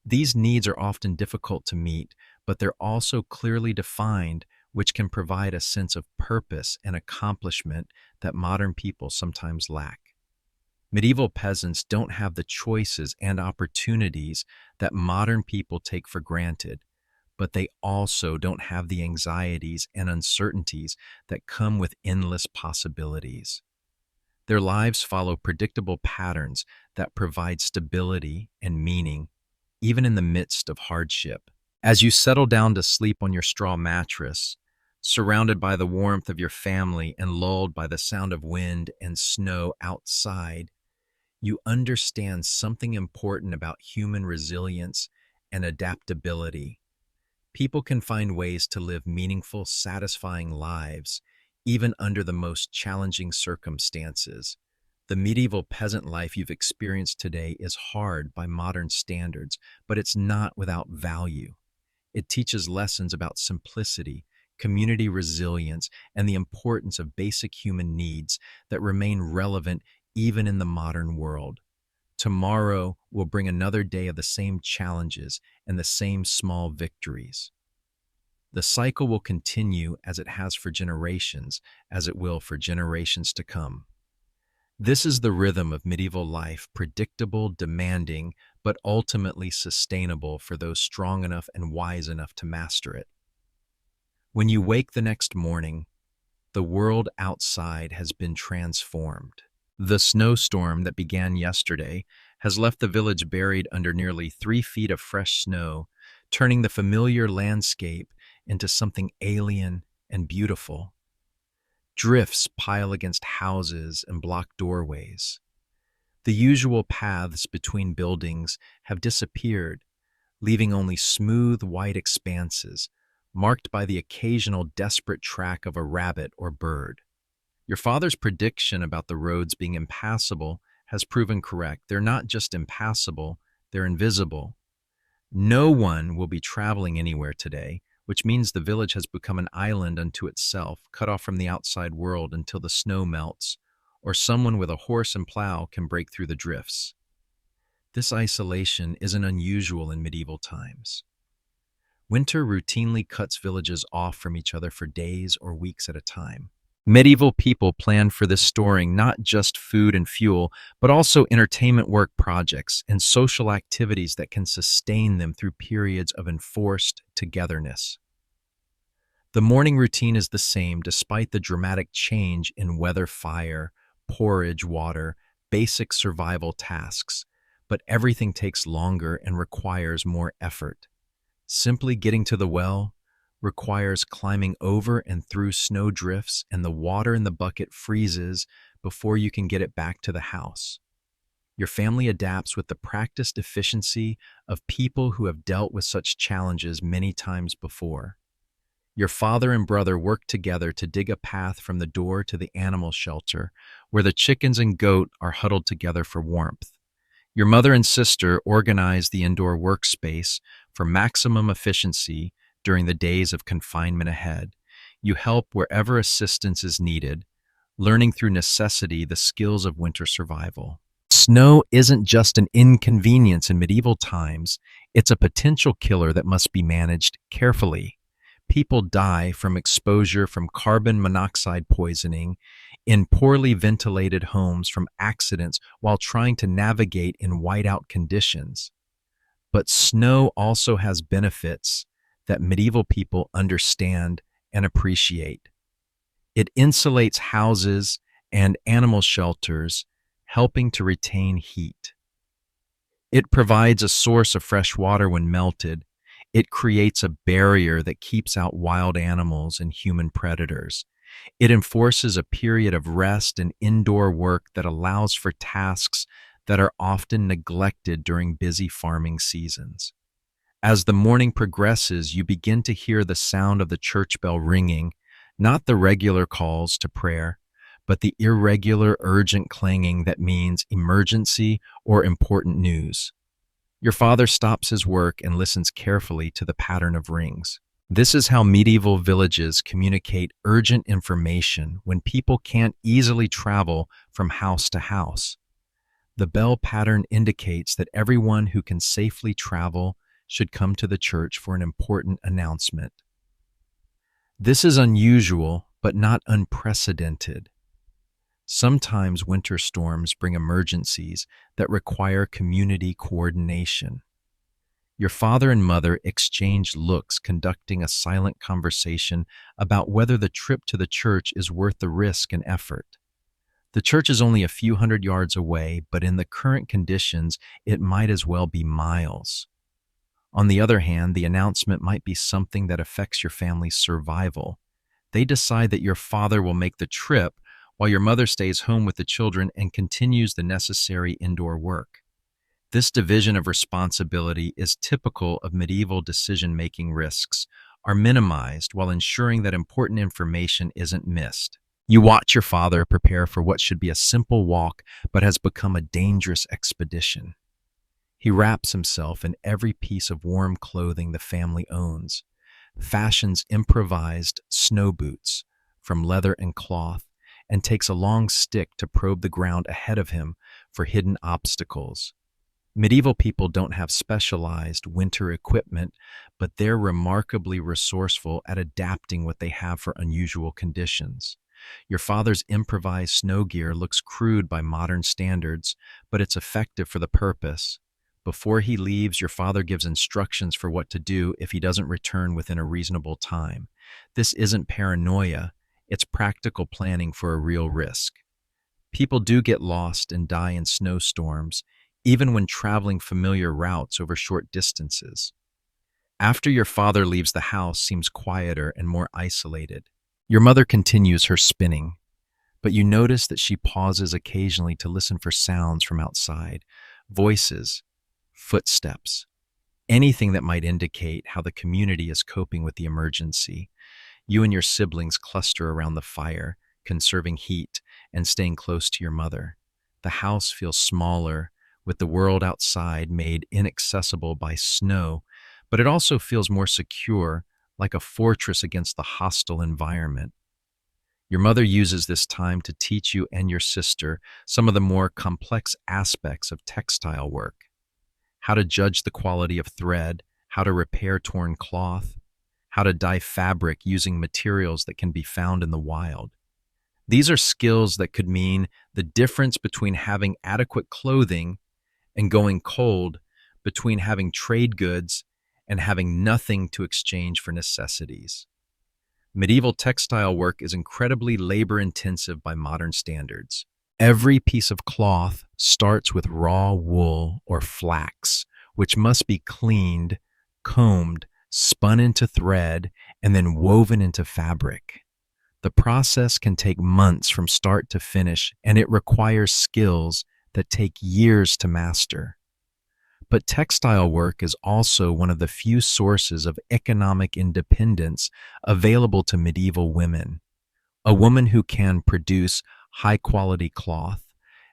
These needs are often difficult to meet, but they're also clearly defined, which can provide a sense of purpose and accomplishment that modern people sometimes lack. Medieval peasants don't have the choices and opportunities that modern people take for granted, but they also don't have the anxieties and uncertainties that come with endless possibilities. Their lives follow predictable patterns that provide stability and meaning, even in the midst of hardship. As you settle down to sleep on your straw mattress, surrounded by the warmth of your family and lulled by the sound of wind and snow outside, you understand something important about human resilience and adaptability. People can find ways to live meaningful, satisfying lives, even under the most challenging circumstances. The medieval peasant life you've experienced today is hard by modern standards, but it's not without value. It teaches lessons about simplicity, community resilience, and the importance of basic human needs that remain relevant even in the modern world. Tomorrow will bring another day of the same challenges and the same small victories. The cycle will continue as it has for generations, as it will for generations to come. This is the rhythm of medieval life, predictable, demanding, but ultimately sustainable for those strong enough and wise enough to master it. When you wake the next morning, the world outside has been transformed. The snowstorm that began yesterday has left the village buried under nearly 3 feet of fresh snow, turning the familiar landscape into something alien and beautiful. Drifts pile against houses and block doorways. The usual paths between buildings have disappeared, leaving only smooth white expanses, marked by the occasional desperate track of a rabbit or bird. Your father's prediction about the roads being impassable has proven correct. They're not just impassable, they're invisible. No one will be traveling anywhere today, which means the village has become an island unto itself, cut off from the outside world until the snow melts, or someone with a horse and plow can break through the drifts. This isolation isn't unusual in medieval times. Winter routinely cuts villages off from each other for days or weeks at a time. Medieval people planned for this storing not just food and fuel, but also entertainment work projects and social activities that can sustain them through periods of enforced togetherness. The morning routine is the same despite the dramatic change in weather, fire, porridge, water, basic survival tasks, but everything takes longer and requires more effort. Simply getting to the well requires climbing over and through snow drifts, and the water in the bucket freezes before you can get it back to the house. Your family adapts with the practiced efficiency of people who have dealt with such challenges many times before. Your father and brother work together to dig a path from the door to the animal shelter, where the chickens and goat are huddled together for warmth. Your mother and sister organize the indoor workspace for maximum efficiency during the days of confinement ahead. You help wherever assistance is needed, learning through necessity the skills of winter survival. Snow isn't just an inconvenience in medieval times, it's a potential killer that must be managed carefully. People die from exposure from carbon monoxide poisoning in poorly ventilated homes from accidents while trying to navigate in whiteout conditions. But snow also has benefits that medieval people understand and appreciate. It insulates houses and animal shelters, helping to retain heat. It provides a source of fresh water when melted. It creates a barrier that keeps out wild animals and human predators. It enforces a period of rest and indoor work that allows for tasks that are often neglected during busy farming seasons. As the morning progresses, you begin to hear the sound of the church bell ringing, not the regular calls to prayer, but the irregular, urgent clanging that means emergency or important news. Your father stops his work and listens carefully to the pattern of rings. This is how medieval villages communicate urgent information when people can't easily travel from house to house. The bell pattern indicates that everyone who can safely travel should come to the church for an important announcement. This is unusual, but not unprecedented. Sometimes winter storms bring emergencies that require community coordination. Your father and mother exchange looks, conducting a silent conversation about whether the trip to the church is worth the risk and effort. The church is only a few hundred yards away, but in the current conditions, it might as well be miles. On the other hand, the announcement might be something that affects your family's survival. They decide that your father will make the trip while your mother stays home with the children and continues the necessary indoor work. This division of responsibility is typical of medieval decision-making. Risks are minimized while ensuring that important information isn't missed. You watch your father prepare for what should be a simple walk but has become a dangerous expedition. He wraps himself in every piece of warm clothing the family owns, fashions improvised snow boots from leather and cloth, and takes a long stick to probe the ground ahead of him for hidden obstacles. Medieval people don't have specialized winter equipment, but they're remarkably resourceful at adapting what they have for unusual conditions. Your father's improvised snow gear looks crude by modern standards, but it's effective for the purpose. Before he leaves, your father gives instructions for what to do if he doesn't return within a reasonable time. This isn't paranoia, it's practical planning for a real risk. People do get lost and die in snowstorms, even when traveling familiar routes over short distances. After your father leaves, the house seems quieter and more isolated. Your mother continues her spinning, but you notice that she pauses occasionally to listen for sounds from outside, voices, footsteps, anything that might indicate how the community is coping with the emergency. You and your siblings cluster around the fire, conserving heat and staying close to your mother. The house feels smaller, with the world outside made inaccessible by snow, but it also feels more secure, like a fortress against the hostile environment. Your mother uses this time to teach you and your sister some of the more complex aspects of textile work: how to judge the quality of thread, how to repair torn cloth, how to dye fabric using materials that can be found in the wild. These are skills that could mean the difference between having adequate clothing and going cold, between having trade goods and having nothing to exchange for necessities. Medieval textile work is incredibly labor-intensive by modern standards. Every piece of cloth starts with raw wool or flax, which must be cleaned, combed, spun into thread, and then woven into fabric. The process can take months from start to finish, and it requires skills that take years to master. But textile work is also one of the few sources of economic independence available to medieval women. A woman who can produce high-quality cloth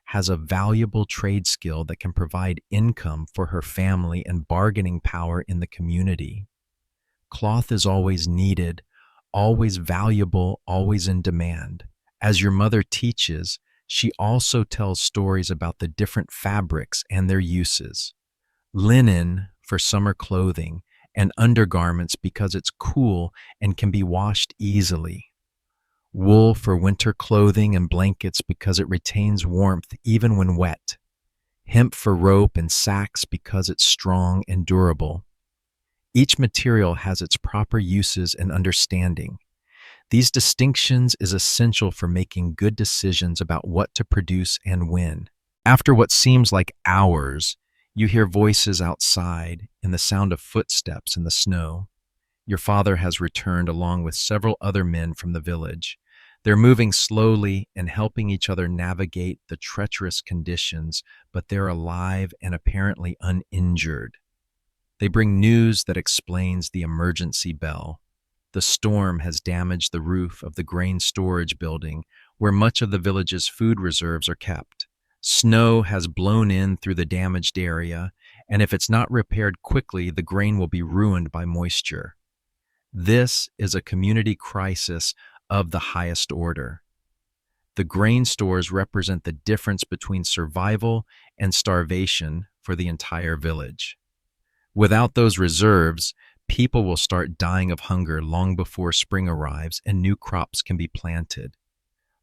has a valuable trade skill that can provide income for her family and bargaining power in the community. Cloth is always needed, always valuable, always in demand. As your mother teaches, she also tells stories about the different fabrics and their uses. Linen for summer clothing, and undergarments because it's cool and can be washed easily. Wool for winter clothing and blankets because it retains warmth even when wet. Hemp for rope and sacks because it's strong and durable. Each material has its proper uses and understanding. These distinctions is essential for making good decisions about what to produce and when. After what seems like hours, you hear voices outside and the sound of footsteps in the snow. Your father has returned along with several other men from the village. They're moving slowly and helping each other navigate the treacherous conditions, but they're alive and apparently uninjured. They bring news that explains the emergency bell. The storm has damaged the roof of the grain storage building, where much of the village's food reserves are kept. Snow has blown in through the damaged area, and if it's not repaired quickly, the grain will be ruined by moisture. This is a community crisis of the highest order. The grain stores represent the difference between survival and starvation for the entire village. Without those reserves, people will start dying of hunger long before spring arrives and new crops can be planted.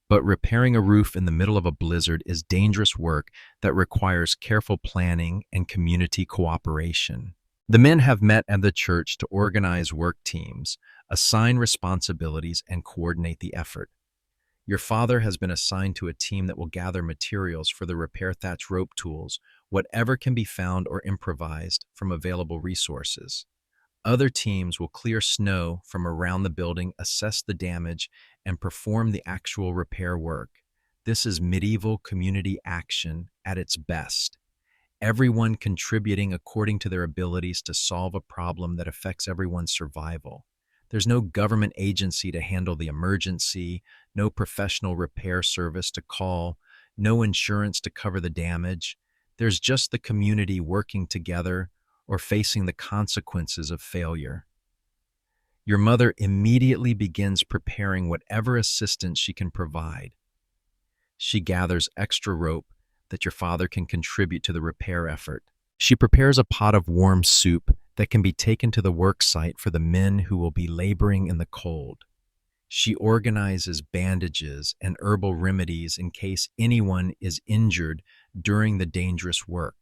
But repairing a roof in the middle of a blizzard is dangerous work that requires careful planning and community cooperation. The men have met at the church to organize work teams, assign responsibilities, and coordinate the effort. Your father has been assigned to a team that will gather materials for the repair thatch rope tools, whatever can be found or improvised from available resources. Other teams will clear snow from around the building, assess the damage, and perform the actual repair work. This is medieval community action at its best. Everyone contributing according to their abilities to solve a problem that affects everyone's survival. There's no government agency to handle the emergency, no professional repair service to call, no insurance to cover the damage. There's just the community working together or facing the consequences of failure. Your mother immediately begins preparing whatever assistance she can provide. She gathers extra rope that your father can contribute to the repair effort. She prepares a pot of warm soup that can be taken to the work site for the men who will be laboring in the cold. She organizes bandages and herbal remedies in case anyone is injured during the dangerous work.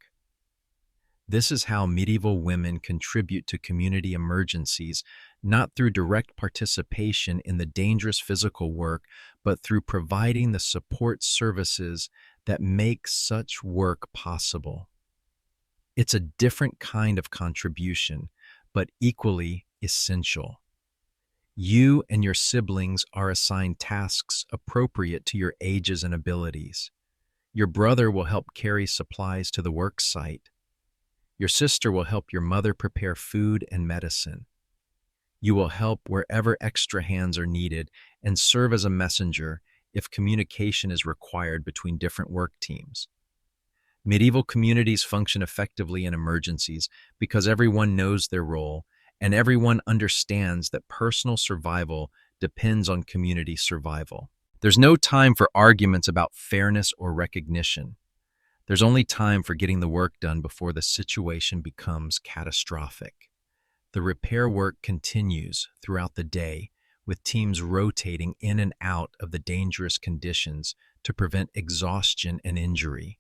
This is how medieval women contribute to community emergencies, not through direct participation in the dangerous physical work, but through providing the support services that make such work possible. It's a different kind of contribution, but equally essential. You and your siblings are assigned tasks appropriate to your ages and abilities. Your brother will help carry supplies to the work site. Your sister will help your mother prepare food and medicine. You will help wherever extra hands are needed and serve as a messenger if communication is required between different work teams. Medieval communities function effectively in emergencies because everyone knows their role and everyone understands that personal survival depends on community survival. There's no time for arguments about fairness or recognition. There's only time for getting the work done before the situation becomes catastrophic. The repair work continues throughout the day, with teams rotating in and out of the dangerous conditions to prevent exhaustion and injury.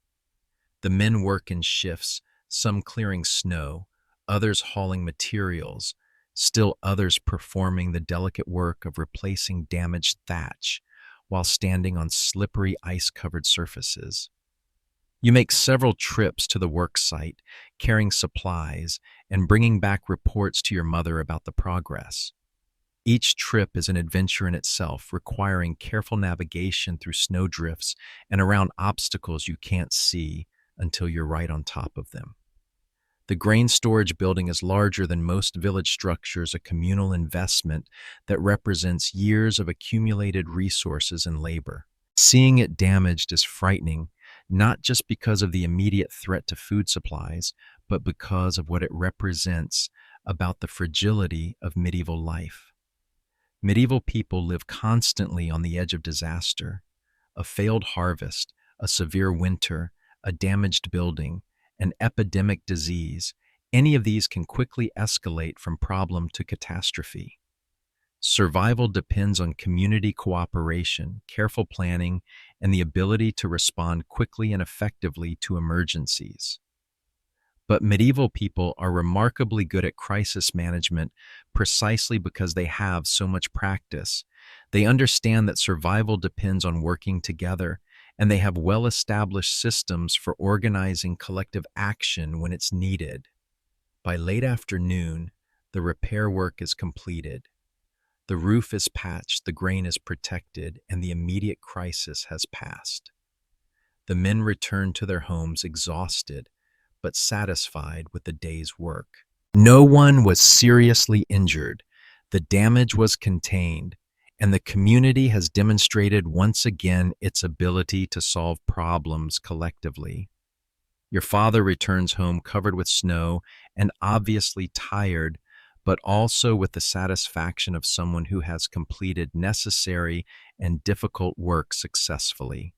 The men work in shifts, some clearing snow, others hauling materials, still others performing the delicate work of replacing damaged thatch, while standing on slippery ice-covered surfaces. You make several trips to the work site, carrying supplies and bringing back reports to your mother about the progress. Each trip is an adventure in itself, requiring careful navigation through snowdrifts and around obstacles you can't see until you're right on top of them. The grain storage building is larger than most village structures, a communal investment that represents years of accumulated resources and labor. Seeing it damaged is frightening, not just because of the immediate threat to food supplies, but because of what it represents about the fragility of medieval life. Medieval people live constantly on the edge of disaster. A failed harvest, a severe winter, a damaged building, an epidemic disease, any of these can quickly escalate from problem to catastrophe. Survival depends on community cooperation, careful planning, and the ability to respond quickly and effectively to emergencies. But medieval people are remarkably good at crisis management precisely because they have so much practice. They understand that survival depends on working together, and they have well-established systems for organizing collective action when it's needed. By late afternoon, the repair work is completed. The roof is patched, the grain is protected, and the immediate crisis has passed. The men return to their homes exhausted, but satisfied with the day's work. No one was seriously injured. The damage was contained, and the community has demonstrated once again its ability to solve problems collectively. Your father returns home covered with snow and obviously tired, but also with the satisfaction of someone who has completed necessary and difficult work successfully.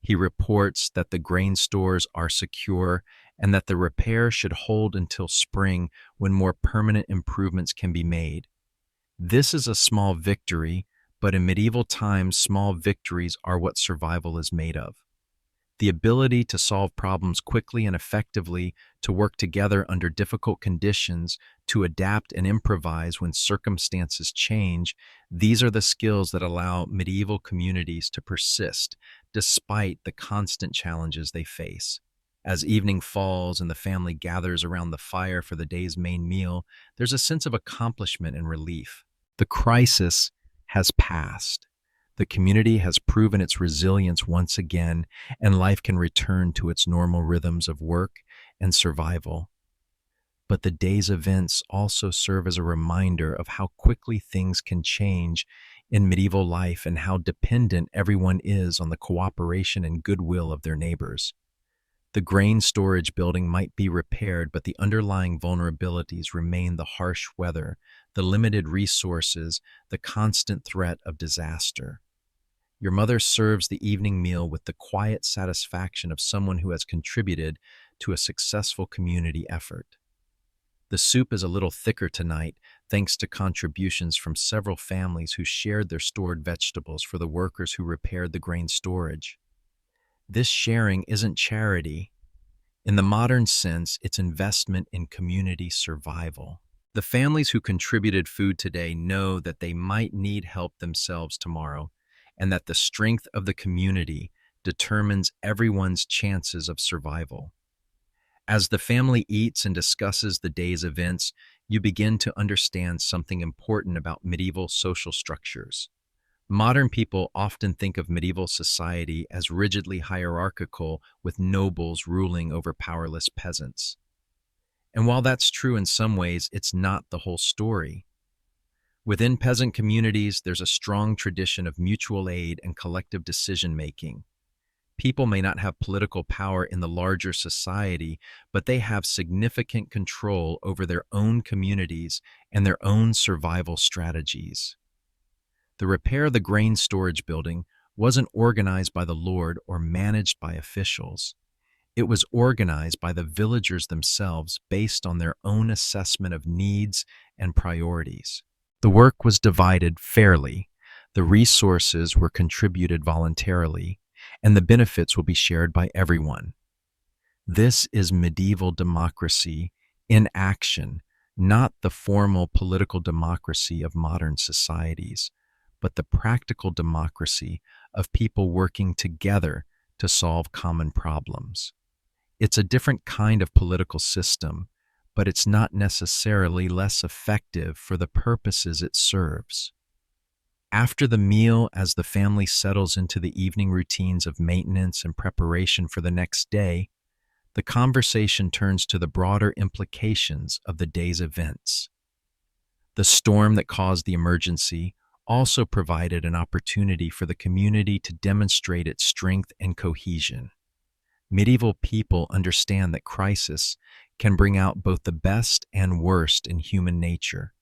He reports that the grain stores are secure and that the repair should hold until spring when more permanent improvements can be made. This is a small victory, but in medieval times, small victories are what survival is made of. The ability to solve problems quickly and effectively, to work together under difficult conditions, to adapt and improvise when circumstances change, these are the skills that allow medieval communities to persist despite the constant challenges they face. As evening falls and the family gathers around the fire for the day's main meal, there's a sense of accomplishment and relief. The crisis has passed. The community has proven its resilience once again, and life can return to its normal rhythms of work and survival. But the day's events also serve as a reminder of how quickly things can change in medieval life and how dependent everyone is on the cooperation and goodwill of their neighbors. The grain storage building might be repaired, but the underlying vulnerabilities remain: the harsh weather, the limited resources, the constant threat of disaster. Your mother serves the evening meal with the quiet satisfaction of someone who has contributed to a successful community effort. The soup is a little thicker tonight, thanks to contributions from several families who shared their stored vegetables for the workers who repaired the grain storage. This sharing isn't charity. In the modern sense, it's investment in community survival. The families who contributed food today know that they might need help themselves tomorrow, and that the strength of the community determines everyone's chances of survival. As the family eats and discusses the day's events, you begin to understand something important about medieval social structures. Modern people often think of medieval society as rigidly hierarchical, with nobles ruling over powerless peasants. And while that's true in some ways, it's not the whole story. Within peasant communities, there's a strong tradition of mutual aid and collective decision-making. People may not have political power in the larger society, but they have significant control over their own communities and their own survival strategies. The repair of the grain storage building wasn't organized by the Lord or managed by officials. It was organized by the villagers themselves based on their own assessment of needs and priorities. The work was divided fairly, the resources were contributed voluntarily, and the benefits will be shared by everyone. This is medieval democracy in action, not the formal political democracy of modern societies, but the practical democracy of people working together to solve common problems. It's a different kind of political system, but it's not necessarily less effective for the purposes it serves. After the meal, as the family settles into the evening routines of maintenance and preparation for the next day, the conversation turns to the broader implications of the day's events. The storm that caused the emergency also provided an opportunity for the community to demonstrate its strength and cohesion. Medieval people understand that crisis can bring out both the best and worst in human nature.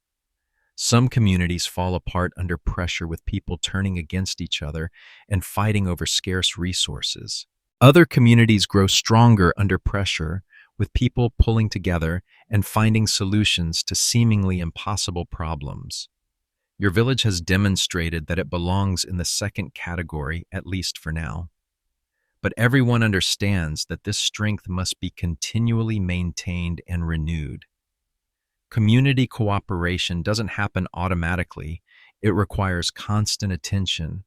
Some communities fall apart under pressure, with people turning against each other and fighting over scarce resources. Other communities grow stronger under pressure, with people pulling together and finding solutions to seemingly impossible problems. Your village has demonstrated that it belongs in the second category, at least for now. But everyone understands that this strength must be continually maintained and renewed. Community cooperation doesn't happen automatically. It requires constant attention,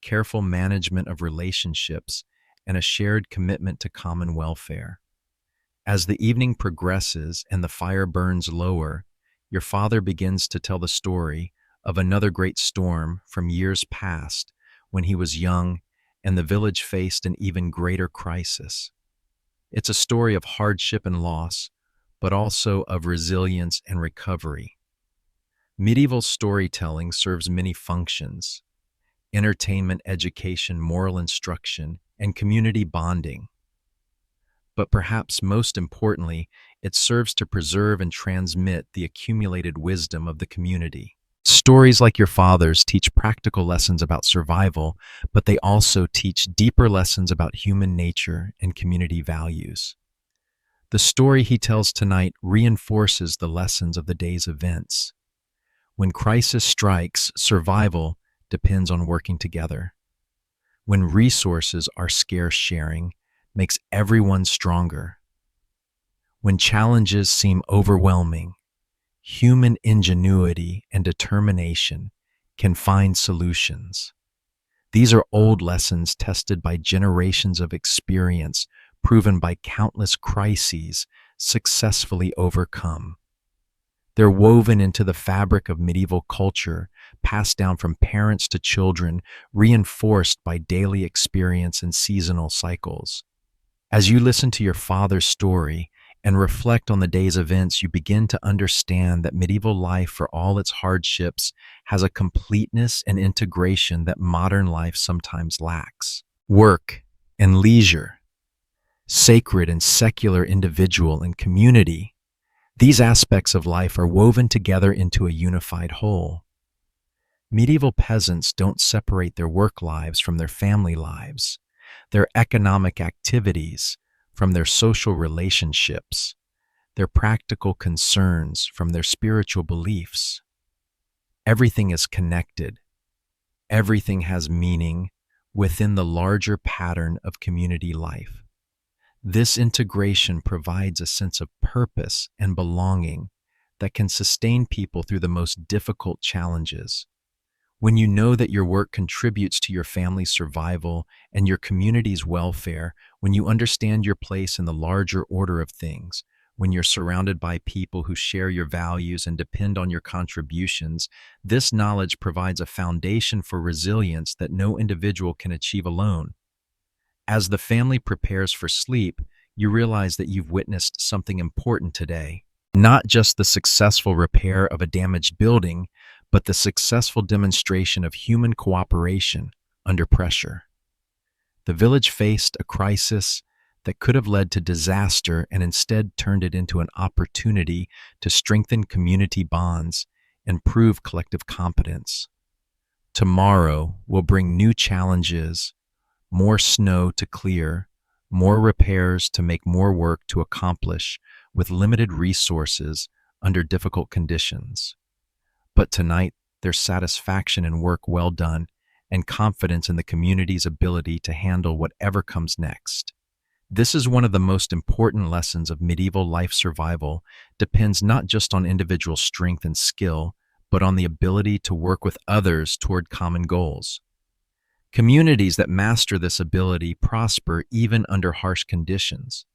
careful management of relationships, and a shared commitment to common welfare. As the evening progresses and the fire burns lower, your father begins to tell the story of another great storm from years past when he was young and the village faced an even greater crisis. It's a story of hardship and loss, but also of resilience and recovery. Medieval storytelling serves many functions: entertainment, education, moral instruction, and community bonding. But perhaps most importantly, it serves to preserve and transmit the accumulated wisdom of the community. Stories like your father's teach practical lessons about survival, but they also teach deeper lessons about human nature and community values. The story he tells tonight reinforces the lessons of the day's events. When crisis strikes, survival depends on working together. When resources are scarce, sharing makes everyone stronger. When challenges seem overwhelming, human ingenuity and determination can find solutions. These are old lessons tested by generations of experience, proven by countless crises successfully overcome. They're woven into the fabric of medieval culture, passed down from parents to children, reinforced by daily experience and seasonal cycles. As you listen to your father's story and reflect on the day's events, you begin to understand that medieval life, for all its hardships, has a completeness and integration that modern life sometimes lacks. Work and leisure, sacred and secular, individual and community, these aspects of life are woven together into a unified whole. Medieval peasants don't separate their work lives from their family lives, their economic activities from their social relationships, their practical concerns from their spiritual beliefs. Everything is connected. Everything has meaning within the larger pattern of community life. This integration provides a sense of purpose and belonging that can sustain people through the most difficult challenges. When you know that your work contributes to your family's survival and your community's welfare, when you understand your place in the larger order of things, when you're surrounded by people who share your values and depend on your contributions, this knowledge provides a foundation for resilience that no individual can achieve alone. As the family prepares for sleep, you realize that you've witnessed something important today. Not just the successful repair of a damaged building, but the successful demonstration of human cooperation under pressure. The village faced a crisis that could have led to disaster and instead turned it into an opportunity to strengthen community bonds and prove collective competence. Tomorrow will bring new challenges, more snow to clear, more repairs to make, more work to accomplish with limited resources under difficult conditions. But tonight, there's satisfaction in work well done and confidence in the community's ability to handle whatever comes next. This is one of the most important lessons of medieval life. Survival depends not just on individual strength and skill, but on the ability to work with others toward common goals. Communities that master this ability prosper even under harsh conditions.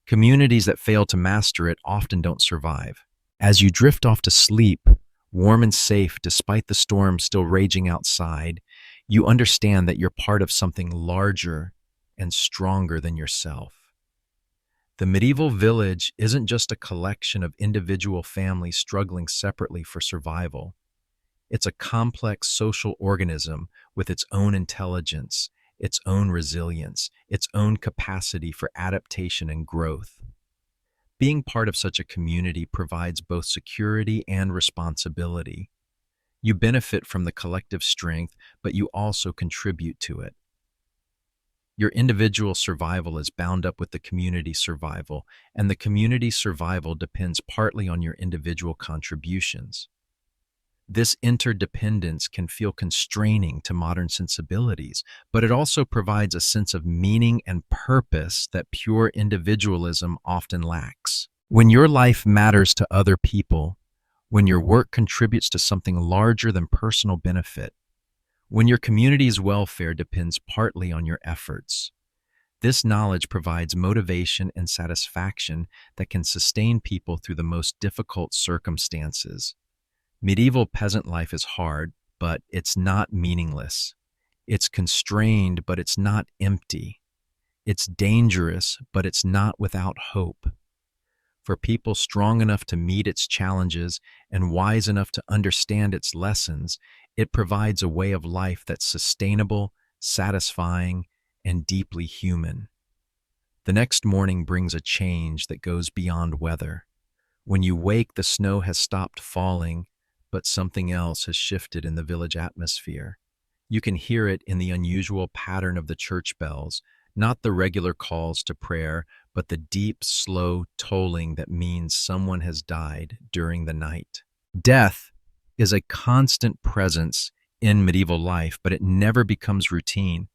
Communities that fail to master it often don't survive. As you drift off to sleep, warm and safe despite the storm still raging outside, you understand that you're part of something larger and stronger than yourself. The medieval village isn't just a collection of individual families struggling separately for survival. It's a complex social organism with its own intelligence, its own resilience, its own capacity for adaptation and growth. Being part of such a community provides both security and responsibility. You benefit from the collective strength, but you also contribute to it. Your individual survival is bound up with the community survival, and the community survival depends partly on your individual contributions. This interdependence can feel constraining to modern sensibilities, but it also provides a sense of meaning and purpose that pure individualism often lacks. When your life matters to other people, when your work contributes to something larger than personal benefit, when your community's welfare depends partly on your efforts, this knowledge provides motivation and satisfaction that can sustain people through the most difficult circumstances. Medieval peasant life is hard, but it's not meaningless. It's constrained, but it's not empty. It's dangerous, but it's not without hope. For people strong enough to meet its challenges and wise enough to understand its lessons, it provides a way of life that's sustainable, satisfying, and deeply human. The next morning brings a change that goes beyond weather. When you wake, the snow has stopped falling, but something else has shifted in the village atmosphere. You can hear it in the unusual pattern of the church bells, not the regular calls to prayer, but the deep, slow tolling that means someone has died during the night. Death is a constant presence in medieval life, but it never becomes routine.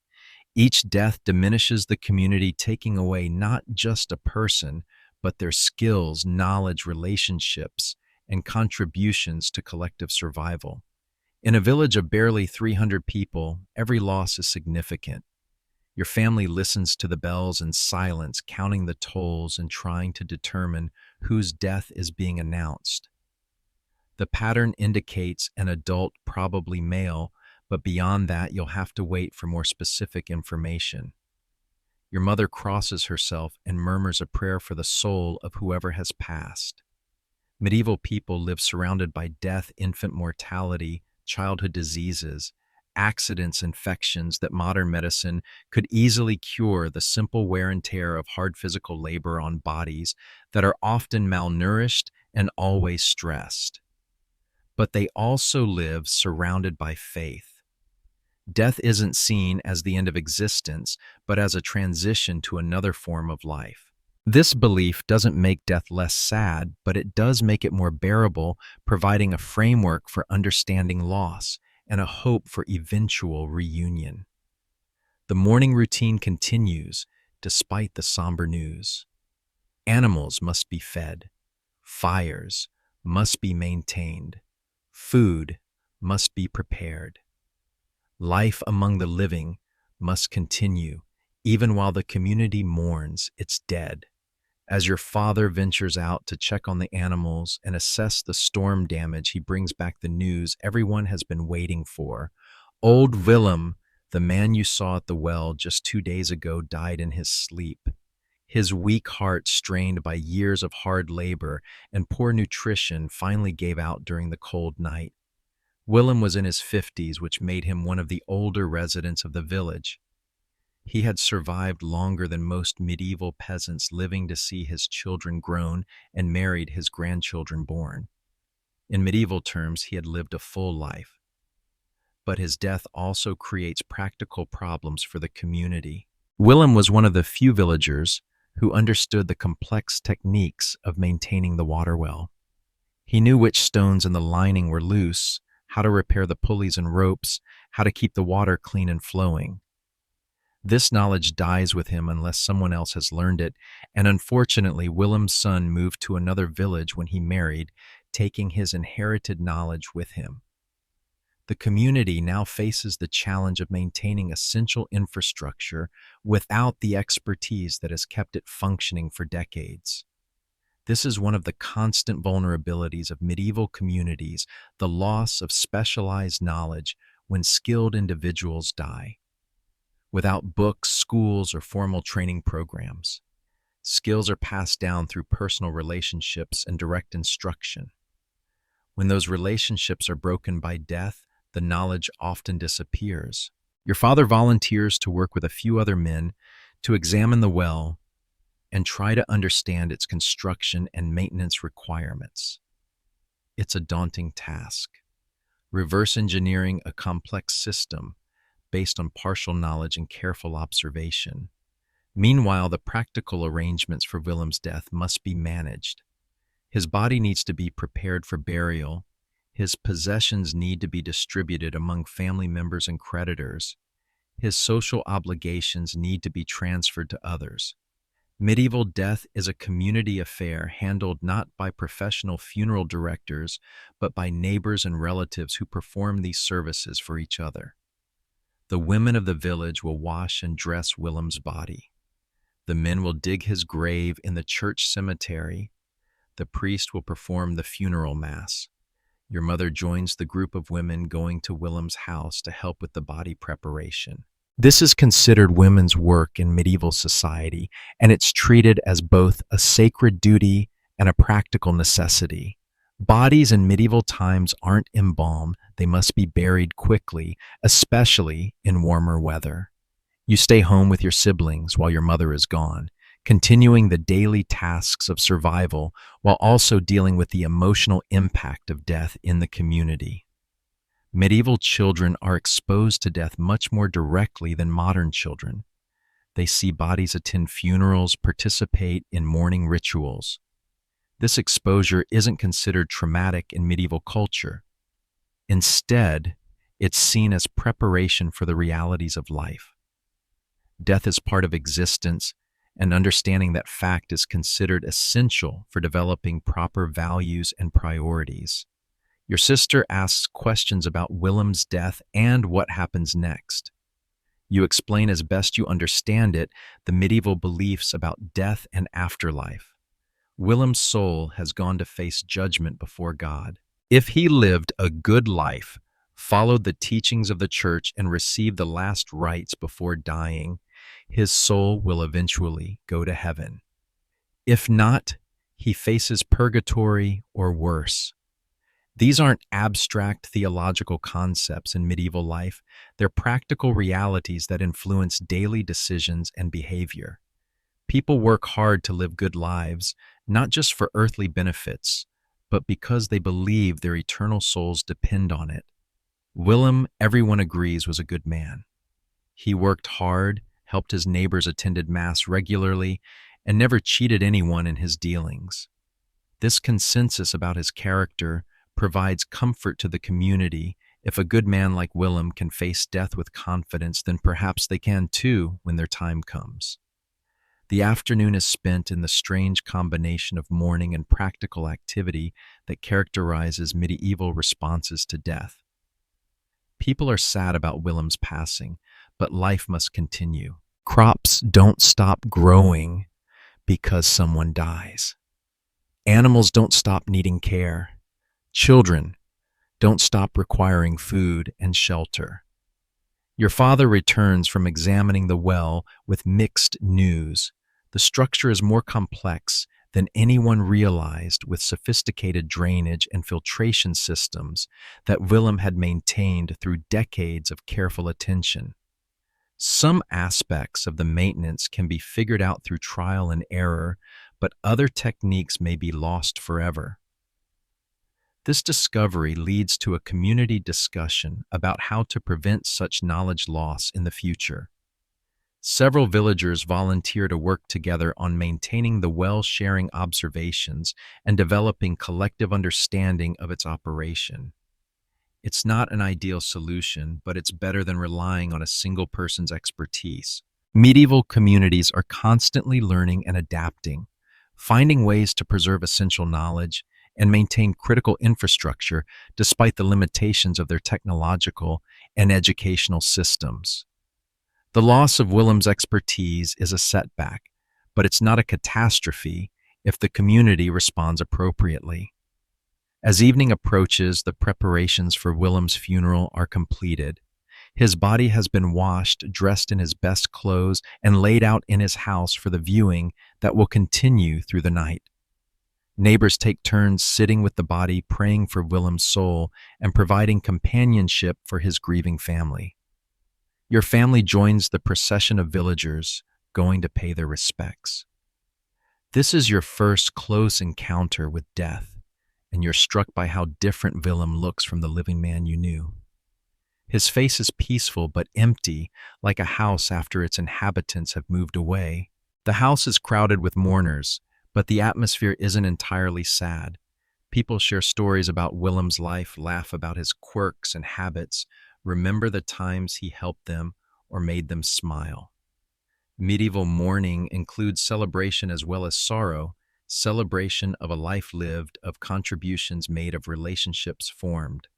Each death diminishes the community, taking away not just a person, but their skills, knowledge, relationships, and contributions to collective survival. In a village of barely 300 people, every loss is significant. Your family listens to the bells in silence, counting the tolls and trying to determine whose death is being announced. The pattern indicates an adult, probably male, but beyond that, you'll have to wait for more specific information. Your mother crosses herself and murmurs a prayer for the soul of whoever has passed. Medieval people lived surrounded by death, infant mortality, childhood diseases, accidents, infections that modern medicine could easily cure, the simple wear and tear of hard physical labor on bodies that are often malnourished and always stressed. But they also live surrounded by faith. Death isn't seen as the end of existence, but as a transition to another form of life. This belief doesn't make death less sad, but it does make it more bearable, providing a framework for understanding loss and a hope for eventual reunion. The morning routine continues despite the somber news. Animals must be fed. Fires must be maintained. Food must be prepared. Life among the living must continue, even while the community mourns its dead. As your father ventures out to check on the animals and assess the storm damage, he brings back the news everyone has been waiting for. Old Willem, the man you saw at the well just 2 days ago, died in his sleep. His weak heart, strained by years of hard labor and poor nutrition, finally gave out during the cold night. Willem was in his 50s, which made him one of the older residents of the village. He had survived longer than most medieval peasants, living to see his children grown and married, his grandchildren born. In medieval terms, he had lived a full life. But his death also creates practical problems for the community. Willem was one of the few villagers who understood the complex techniques of maintaining the water well. He knew which stones in the lining were loose, how to repair the pulleys and ropes, how to keep the water clean and flowing. This knowledge dies with him unless someone else has learned it, and unfortunately, Willem's son moved to another village when he married, taking his inherited knowledge with him. The community now faces the challenge of maintaining essential infrastructure without the expertise that has kept it functioning for decades. This is one of the constant vulnerabilities of medieval communities, the loss of specialized knowledge when skilled individuals die. Without books, schools, or formal training programs, skills are passed down through personal relationships and direct instruction. When those relationships are broken by death, the knowledge often disappears. Your father volunteers to work with a few other men to examine the well and try to understand its construction and maintenance requirements. It's a daunting task. Reverse engineering a complex system based on partial knowledge and careful observation. Meanwhile, the practical arrangements for Willem's death must be managed. His body needs to be prepared for burial. His possessions need to be distributed among family members and creditors. His social obligations need to be transferred to others. Medieval death is a community affair handled not by professional funeral directors, but by neighbors and relatives who perform these services for each other. The women of the village will wash and dress Willem's body. The men will dig his grave in the church cemetery. The priest will perform the funeral mass. Your mother joins the group of women going to Willem's house to help with the body preparation. This is considered women's work in medieval society, and it's treated as both a sacred duty and a practical necessity. Bodies in medieval times aren't embalmed, they must be buried quickly, especially in warmer weather. You stay home with your siblings while your mother is gone, continuing the daily tasks of survival while also dealing with the emotional impact of death in the community. Medieval children are exposed to death much more directly than modern children. They see bodies attend funerals, participate in mourning rituals. This exposure isn't considered traumatic in medieval culture. Instead, it's seen as preparation for the realities of life. Death is part of existence, and understanding that fact is considered essential for developing proper values and priorities. Your sister asks questions about Willem's death and what happens next. You explain as best you understand it the medieval beliefs about death and afterlife. Willem's soul has gone to face judgment before God. If he lived a good life, followed the teachings of the church, and received the last rites before dying, his soul will eventually go to heaven. If not, he faces purgatory or worse. These aren't abstract theological concepts in medieval life. They're practical realities that influence daily decisions and behavior. People work hard to live good lives, not just for earthly benefits, but because they believe their eternal souls depend on it. Willem, everyone agrees, was a good man. He worked hard, helped his neighbors, attended Mass regularly, and never cheated anyone in his dealings. This consensus about his character provides comfort to the community. If a good man like Willem can face death with confidence, then perhaps they can too when their time comes. The afternoon is spent in the strange combination of mourning and practical activity that characterizes medieval responses to death. People are sad about Willem's passing, but life must continue. Crops don't stop growing because someone dies. Animals don't stop needing care. Children don't stop requiring food and shelter. Your father returns from examining the well with mixed news. The structure is more complex than anyone realized, with sophisticated drainage and filtration systems that Willem had maintained through decades of careful attention. Some aspects of the maintenance can be figured out through trial and error, but other techniques may be lost forever. This discovery leads to a community discussion about how to prevent such knowledge loss in the future. Several villagers volunteer to work together on maintaining the well, sharing observations and developing collective understanding of its operation. It's not an ideal solution, but it's better than relying on a single person's expertise. Medieval communities are constantly learning and adapting, finding ways to preserve essential knowledge and maintain critical infrastructure despite the limitations of their technological and educational systems. The loss of Willem's expertise is a setback, but it's not a catastrophe if the community responds appropriately. As evening approaches, the preparations for Willem's funeral are completed. His body has been washed, dressed in his best clothes, and laid out in his house for the viewing that will continue through the night. Neighbors take turns sitting with the body, praying for Willem's soul and providing companionship for his grieving family. Your family joins the procession of villagers going to pay their respects. This is your first close encounter with death, and you're struck by how different Willem looks from the living man you knew. His face is peaceful but empty, like a house after its inhabitants have moved away. The house is crowded with mourners, but the atmosphere isn't entirely sad. People share stories about Willem's life, laugh about his quirks and habits, remember the times he helped them or made them smile. Medieval mourning includes celebration as well as sorrow, celebration of a life lived, of contributions made, of relationships formed.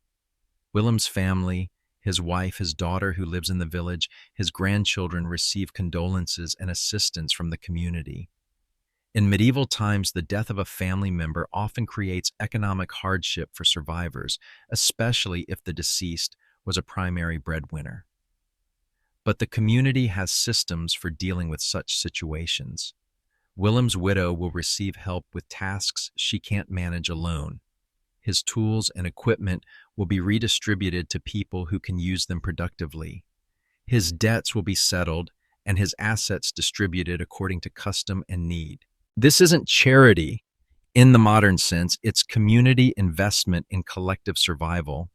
Willem's family, his wife, his daughter who lives in the village, his grandchildren receive condolences and assistance from the community. In medieval times, the death of a family member often creates economic hardship for survivors, especially if the deceased was a primary breadwinner. But the community has systems for dealing with such situations. Willem's widow will receive help with tasks she can't manage alone. His tools and equipment will be redistributed to people who can use them productively. His debts will be settled and his assets distributed according to custom and need. This isn't charity in the modern sense, it's community investment in collective survival.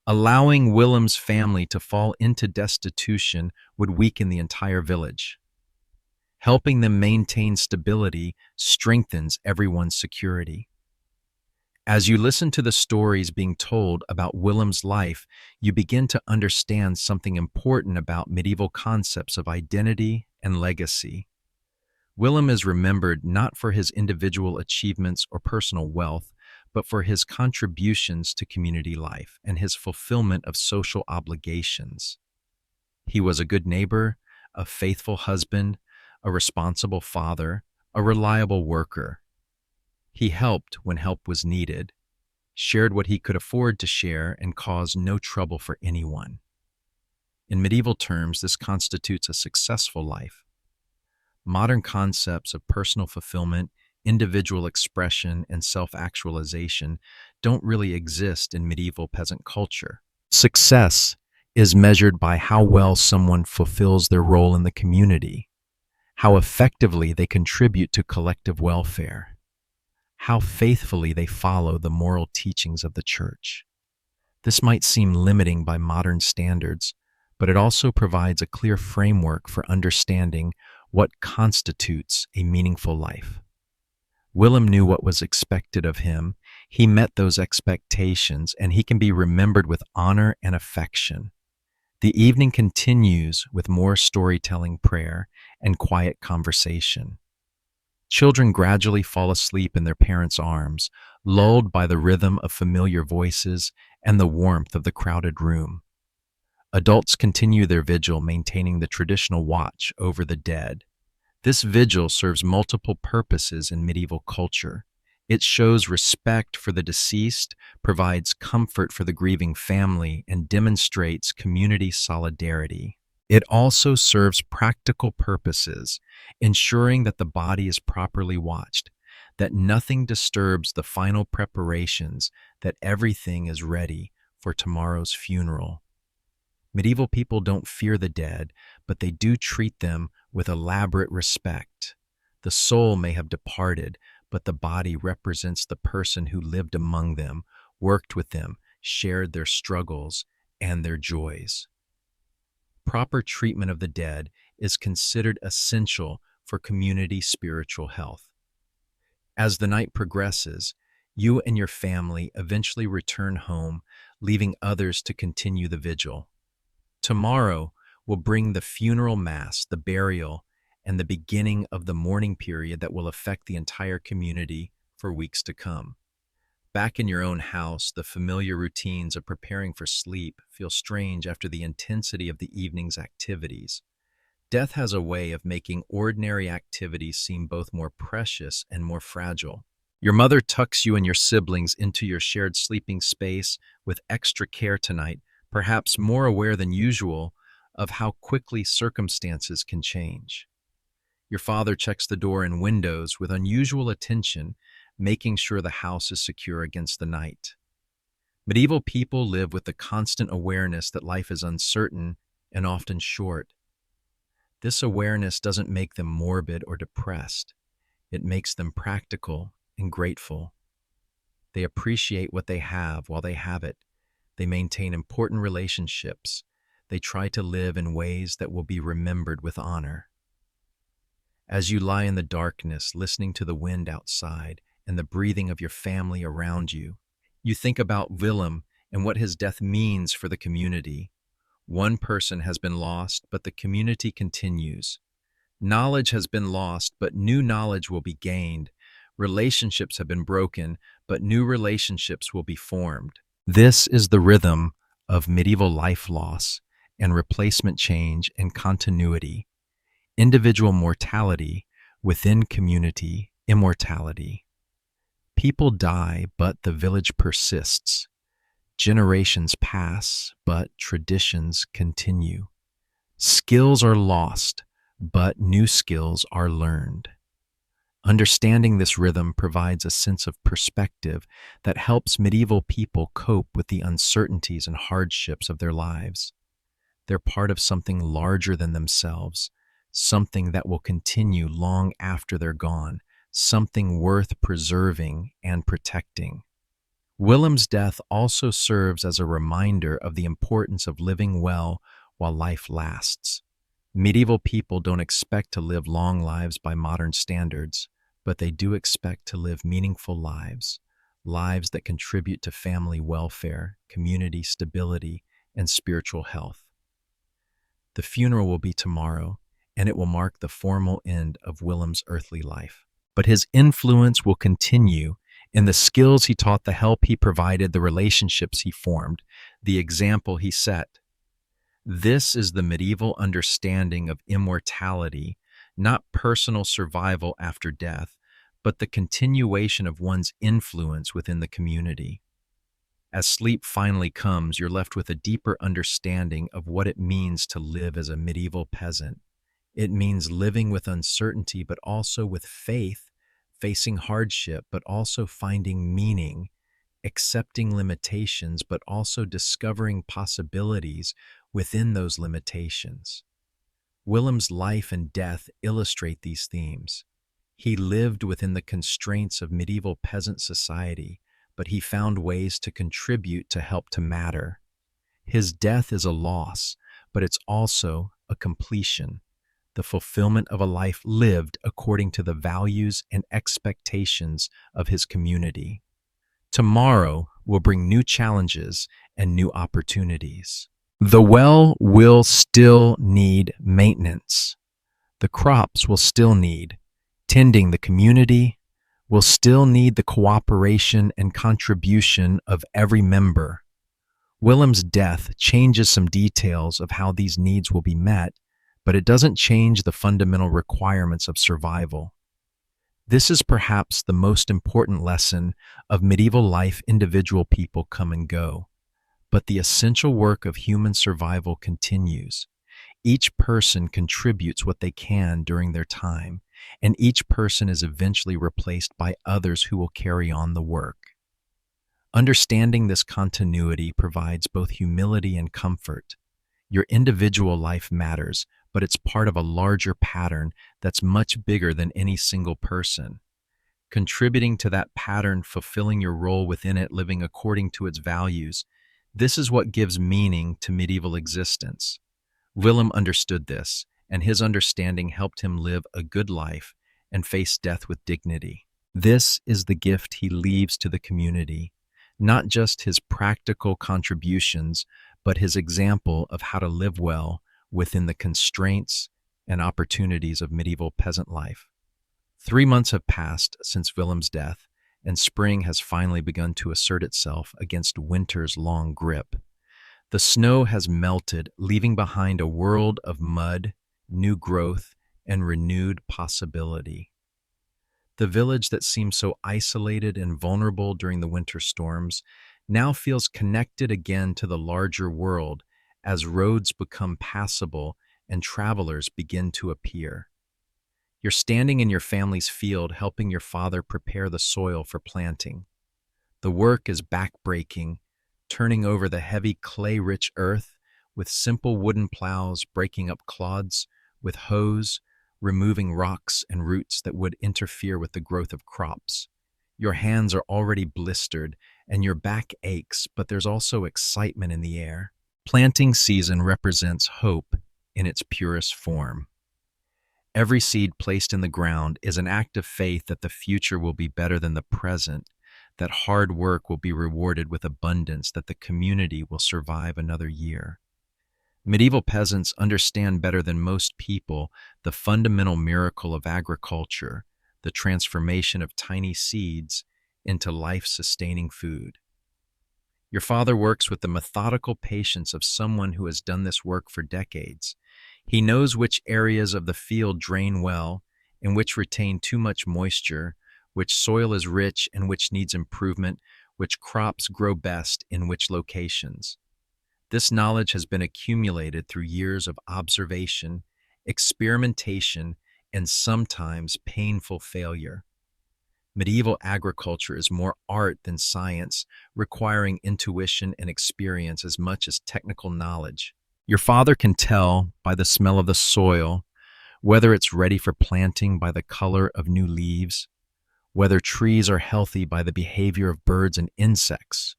Allowing Willem's family to fall into destitution would weaken the entire village. Helping them maintain stability strengthens everyone's security. As you listen to the stories being told about Willem's life, you begin to understand something important about medieval concepts of identity and legacy. Willem is remembered not for his individual achievements or personal wealth, but for his contributions to community life and his fulfillment of social obligations. He was a good neighbor, a faithful husband, a responsible father, a reliable worker. He helped when help was needed, shared what he could afford to share, and caused no trouble for anyone. In medieval terms, this constitutes a successful life. Modern concepts of personal fulfillment, individual expression, and self-actualization don't really exist in medieval peasant culture. Success is measured by how well someone fulfills their role in the community, how effectively they contribute to collective welfare, how faithfully they follow the moral teachings of the church. This might seem limiting by modern standards, but it also provides a clear framework for understanding what constitutes a meaningful life. Willem knew what was expected of him. He met those expectations, and he can be remembered with honor and affection. The evening continues with more storytelling, prayer, and quiet conversation. Children gradually fall asleep in their parents' arms, lulled by the rhythm of familiar voices and the warmth of the crowded room. Adults continue their vigil, maintaining the traditional watch over the dead. This vigil serves multiple purposes in medieval culture. It shows respect for the deceased, provides comfort for the grieving family, and demonstrates community solidarity. It also serves practical purposes, ensuring that the body is properly watched, that nothing disturbs the final preparations, that everything is ready for tomorrow's funeral. Medieval people don't fear the dead, but they do treat them with elaborate respect. The soul may have departed, but the body represents the person who lived among them, worked with them, shared their struggles and their joys. Proper treatment of the dead is considered essential for community spiritual health. As the night progresses, you and your family eventually return home, leaving others to continue the vigil. Tomorrow will bring the funeral mass, the burial, and the beginning of the mourning period that will affect the entire community for weeks to come. Back in your own house, the familiar routines of preparing for sleep feel strange after the intensity of the evening's activities. Death has a way of making ordinary activities seem both more precious and more fragile. Your mother tucks you and your siblings into your shared sleeping space with extra care tonight, perhaps more aware than usual of how quickly circumstances can change. Your father checks the door and windows with unusual attention, making sure the house is secure against the night. Medieval people live with the constant awareness that life is uncertain and often short. This awareness doesn't make them morbid or depressed. It makes them practical and grateful. They appreciate what they have while they have it. They maintain important relationships. They try to live in ways that will be remembered with honor. As you lie in the darkness, listening to the wind outside and the breathing of your family around you, you think about Willem and what his death means for the community. One person has been lost, but the community continues. Knowledge has been lost, but new knowledge will be gained. Relationships have been broken, but new relationships will be formed. This is the rhythm of medieval life loss and replacement change and continuity. Individual mortality within community immortality. People die, but the village persists. Generations pass, but traditions continue. Skills are lost, but new skills are learned. Understanding this rhythm provides a sense of perspective that helps medieval people cope with the uncertainties and hardships of their lives. They're part of something larger than themselves, something that will continue long after they're gone, something worth preserving and protecting. Willem's death also serves as a reminder of the importance of living well while life lasts. Medieval people don't expect to live long lives by modern standards, but they do expect to live meaningful lives, lives that contribute to family welfare, community stability, and spiritual health. The funeral will be tomorrow, and it will mark the formal end of Willem's earthly life. But his influence will continue in the skills he taught, the help he provided, the relationships he formed, the example he set. This is the medieval understanding of immortality, not personal survival after death, but the continuation of one's influence within the community. As sleep finally comes, you're left with a deeper understanding of what it means to live as a medieval peasant. It means living with uncertainty, but also with faith, facing hardship, but also finding meaning, accepting limitations, but also discovering possibilities within those limitations. Willem's life and death illustrate these themes. He lived within the constraints of medieval peasant society, but he found ways to contribute to help to matter. His death is a loss, but it's also a completion, the fulfillment of a life lived according to the values and expectations of his community. Tomorrow will bring new challenges and new opportunities. The well will still need maintenance. The crops will still need tending. The community will still need the cooperation and contribution of every member. Willem's death changes some details of how these needs will be met, but it doesn't change the fundamental requirements of survival. This is perhaps the most important lesson of medieval life. Individual people come and go, but the essential work of human survival continues. Each person contributes what they can during their time, and each person is eventually replaced by others who will carry on the work. Understanding this continuity provides both humility and comfort. Your individual life matters, but it's part of a larger pattern that's much bigger than any single person. Contributing to that pattern, fulfilling your role within it, living according to its values, this is what gives meaning to medieval existence. Willem understood this, and his understanding helped him live a good life and face death with dignity. This is the gift he leaves to the community, not just his practical contributions, but his example of how to live well within the constraints and opportunities of medieval peasant life. 3 months have passed since Willem's death, and spring has finally begun to assert itself against winter's long grip. The snow has melted, leaving behind a world of mud, new growth, and renewed possibility. The village that seemed so isolated and vulnerable during the winter storms now feels connected again to the larger world as roads become passable and travelers begin to appear. You're standing in your family's field helping your father prepare the soil for planting. The work is backbreaking, turning over the heavy clay-rich earth with simple wooden plows, breaking up clods with hoes, removing rocks and roots that would interfere with the growth of crops. Your hands are already blistered and your back aches, but there's also excitement in the air. Planting season represents hope in its purest form. Every seed placed in the ground is an act of faith that the future will be better than the present, that hard work will be rewarded with abundance, that the community will survive another year. Medieval peasants understand better than most people the fundamental miracle of agriculture, the transformation of tiny seeds into life-sustaining food. Your father works with the methodical patience of someone who has done this work for decades. He knows which areas of the field drain well and which retain too much moisture, which soil is rich and which needs improvement, which crops grow best in which locations. This knowledge has been accumulated through years of observation, experimentation, and sometimes painful failure. Medieval agriculture is more art than science, requiring intuition and experience as much as technical knowledge. Your father can tell by the smell of the soil whether it's ready for planting by the color of new leaves, whether trees are healthy by the behavior of birds and insects,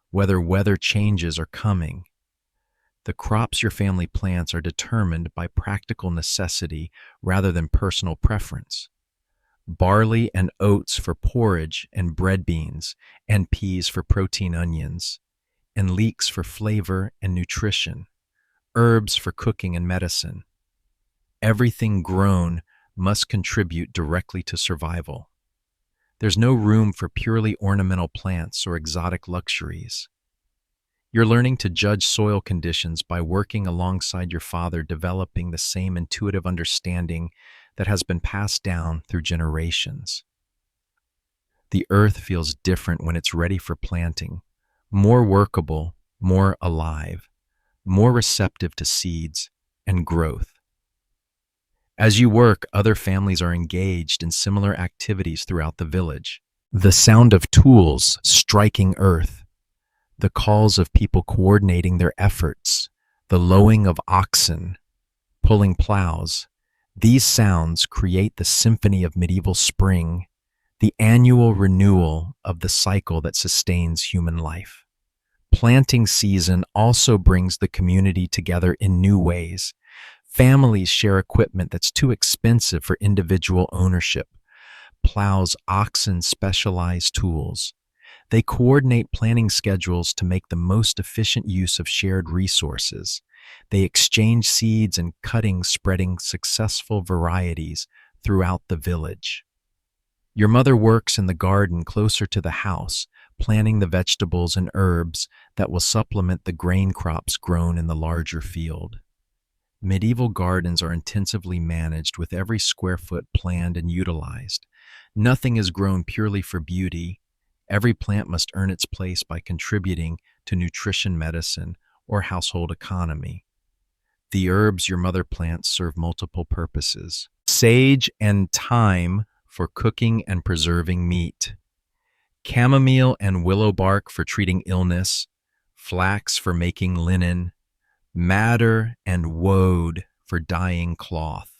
whether weather changes are coming. The crops your family plants are determined by practical necessity rather than personal preference. Barley and oats for porridge and bread beans, and peas for protein onions, and leeks for flavor and nutrition, herbs for cooking and medicine. Everything grown must contribute directly to survival. There's no room for purely ornamental plants or exotic luxuries. You're learning to judge soil conditions by working alongside your father, developing the same intuitive understanding that has been passed down through generations. The earth feels different when it's ready for planting, more workable, more alive, more receptive to seeds and growth. As you work, other families are engaged in similar activities throughout the village. The sound of tools striking earth, the calls of people coordinating their efforts, the lowing of oxen, pulling plows. These sounds create the symphony of medieval spring, the annual renewal of the cycle that sustains human life. Planting season also brings the community together in new ways. Families share equipment that's too expensive for individual ownership. Plows, oxen, specialized tools. They coordinate planting schedules to make the most efficient use of shared resources. They exchange seeds and cuttings, spreading successful varieties throughout the village. Your mother works in the garden closer to the house, planting the vegetables and herbs that will supplement the grain crops grown in the larger field. Medieval gardens are intensively managed, with every square foot planned and utilized. Nothing is grown purely for beauty. Every plant must earn its place by contributing to nutrition, medicine, or household economy. The herbs your mother plants serve multiple purposes. Sage and thyme for cooking and preserving meat. Chamomile and willow bark for treating illness. Flax for making linen. Madder and woad for dyeing cloth.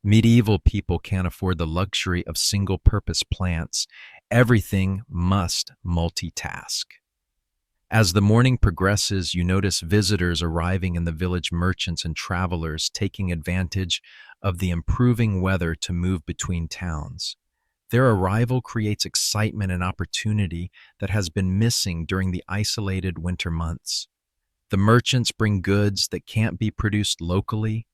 Medieval people can't afford the luxury of single-purpose plants. Everything must multitask. As the morning progresses, you notice visitors arriving in the village, merchants and travelers taking advantage of the improving weather to move between towns. Their arrival creates excitement and opportunity that has been missing during the isolated winter months. The merchants bring goods that can't be produced locally: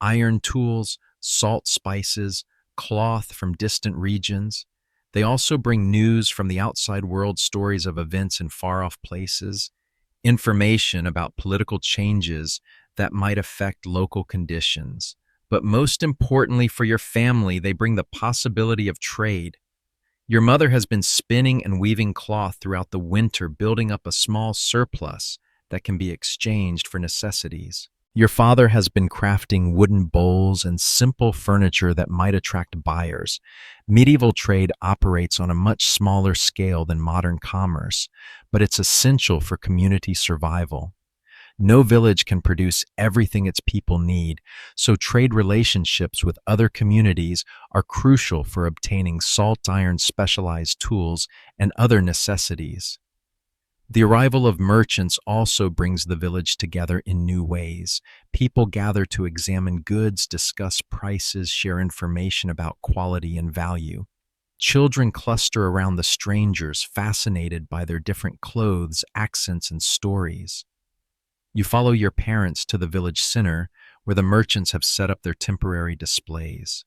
iron tools, salt spices, cloth from distant regions. They also bring news from the outside world, stories of events in far-off places, information about political changes that might affect local conditions. But most importantly for your family, they bring the possibility of trade. Your mother has been spinning and weaving cloth throughout the winter, building up a small surplus that can be exchanged for necessities. Your father has been crafting wooden bowls and simple furniture that might attract buyers. Medieval trade operates on a much smaller scale than modern commerce, but it's essential for community survival. No village can produce everything its people need, so trade relationships with other communities are crucial for obtaining salt iron, specialized tools, and other necessities. The arrival of merchants also brings the village together in new ways. People gather to examine goods, discuss prices, share information about quality and value. Children cluster around the strangers, fascinated by their different clothes, accents, and stories. You follow your parents to the village center, where the merchants have set up their temporary displays.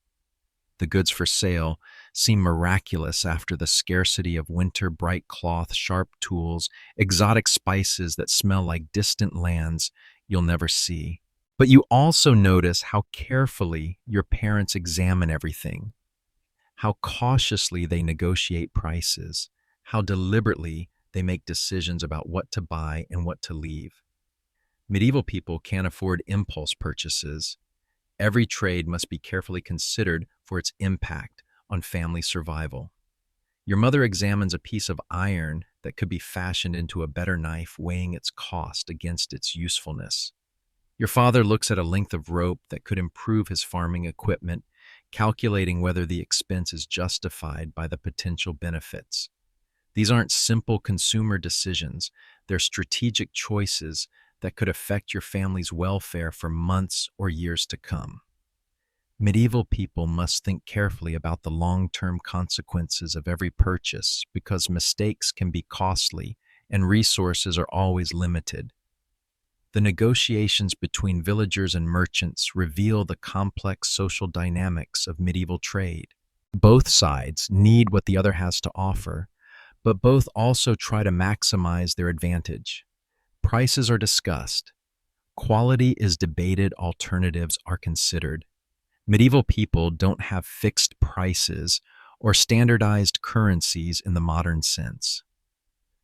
The goods for sale seem miraculous after the scarcity of winter: bright cloth, sharp tools, exotic spices that smell like distant lands you'll never see. But you also notice how carefully your parents examine everything, how cautiously they negotiate prices, how deliberately they make decisions about what to buy and what to leave. Medieval people can't afford impulse purchases. Every trade must be carefully considered for its impact on family survival. Your mother examines a piece of iron that could be fashioned into a better knife, weighing its cost against its usefulness. Your father looks at a length of rope that could improve his farming equipment, calculating whether the expense is justified by the potential benefits. These aren't simple consumer decisions, they're strategic choices that could affect your family's welfare for months or years to come. Medieval people must think carefully about the long-term consequences of every purchase, because mistakes can be costly and resources are always limited. The negotiations between villagers and merchants reveal the complex social dynamics of medieval trade. Both sides need what the other has to offer, but both also try to maximize their advantage. Prices are discussed. Quality is debated, alternatives are considered. Medieval people don't have fixed prices or standardized currencies in the modern sense.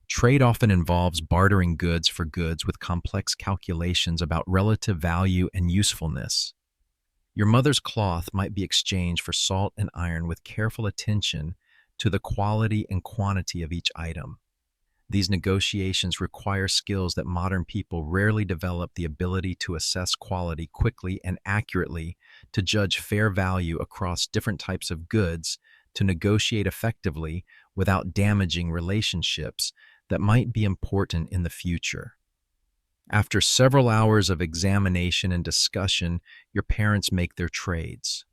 Trade often involves bartering goods for goods with complex calculations about relative value and usefulness. Your mother's cloth might be exchanged for salt and iron with careful attention to the quality and quantity of each item. These negotiations require skills that modern people rarely develop: the ability to assess quality quickly and accurately, to judge fair value across different types of goods, to negotiate effectively without damaging relationships that might be important in the future. After several hours of examination and discussion, your parents make their trades.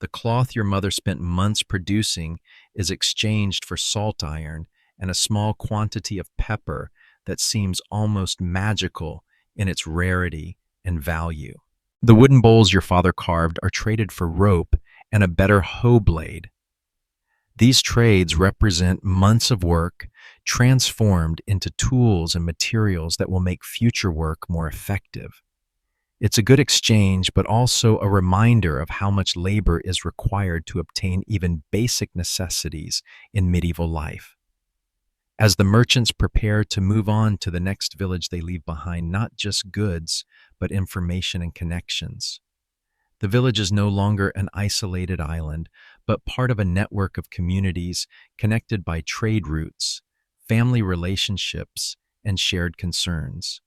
The cloth your mother spent months producing is exchanged for salt iron and a small quantity of pepper that seems almost magical in its rarity and value. The wooden bowls your father carved are traded for rope and a better hoe blade. These trades represent months of work transformed into tools and materials that will make future work more effective. It's a good exchange, but also a reminder of how much labor is required to obtain even basic necessities in medieval life. As the merchants prepare to move on to the next village, they leave behind not just goods, but information and connections. The village is no longer an isolated island, but part of a network of communities connected by trade routes, family relationships, and shared concerns.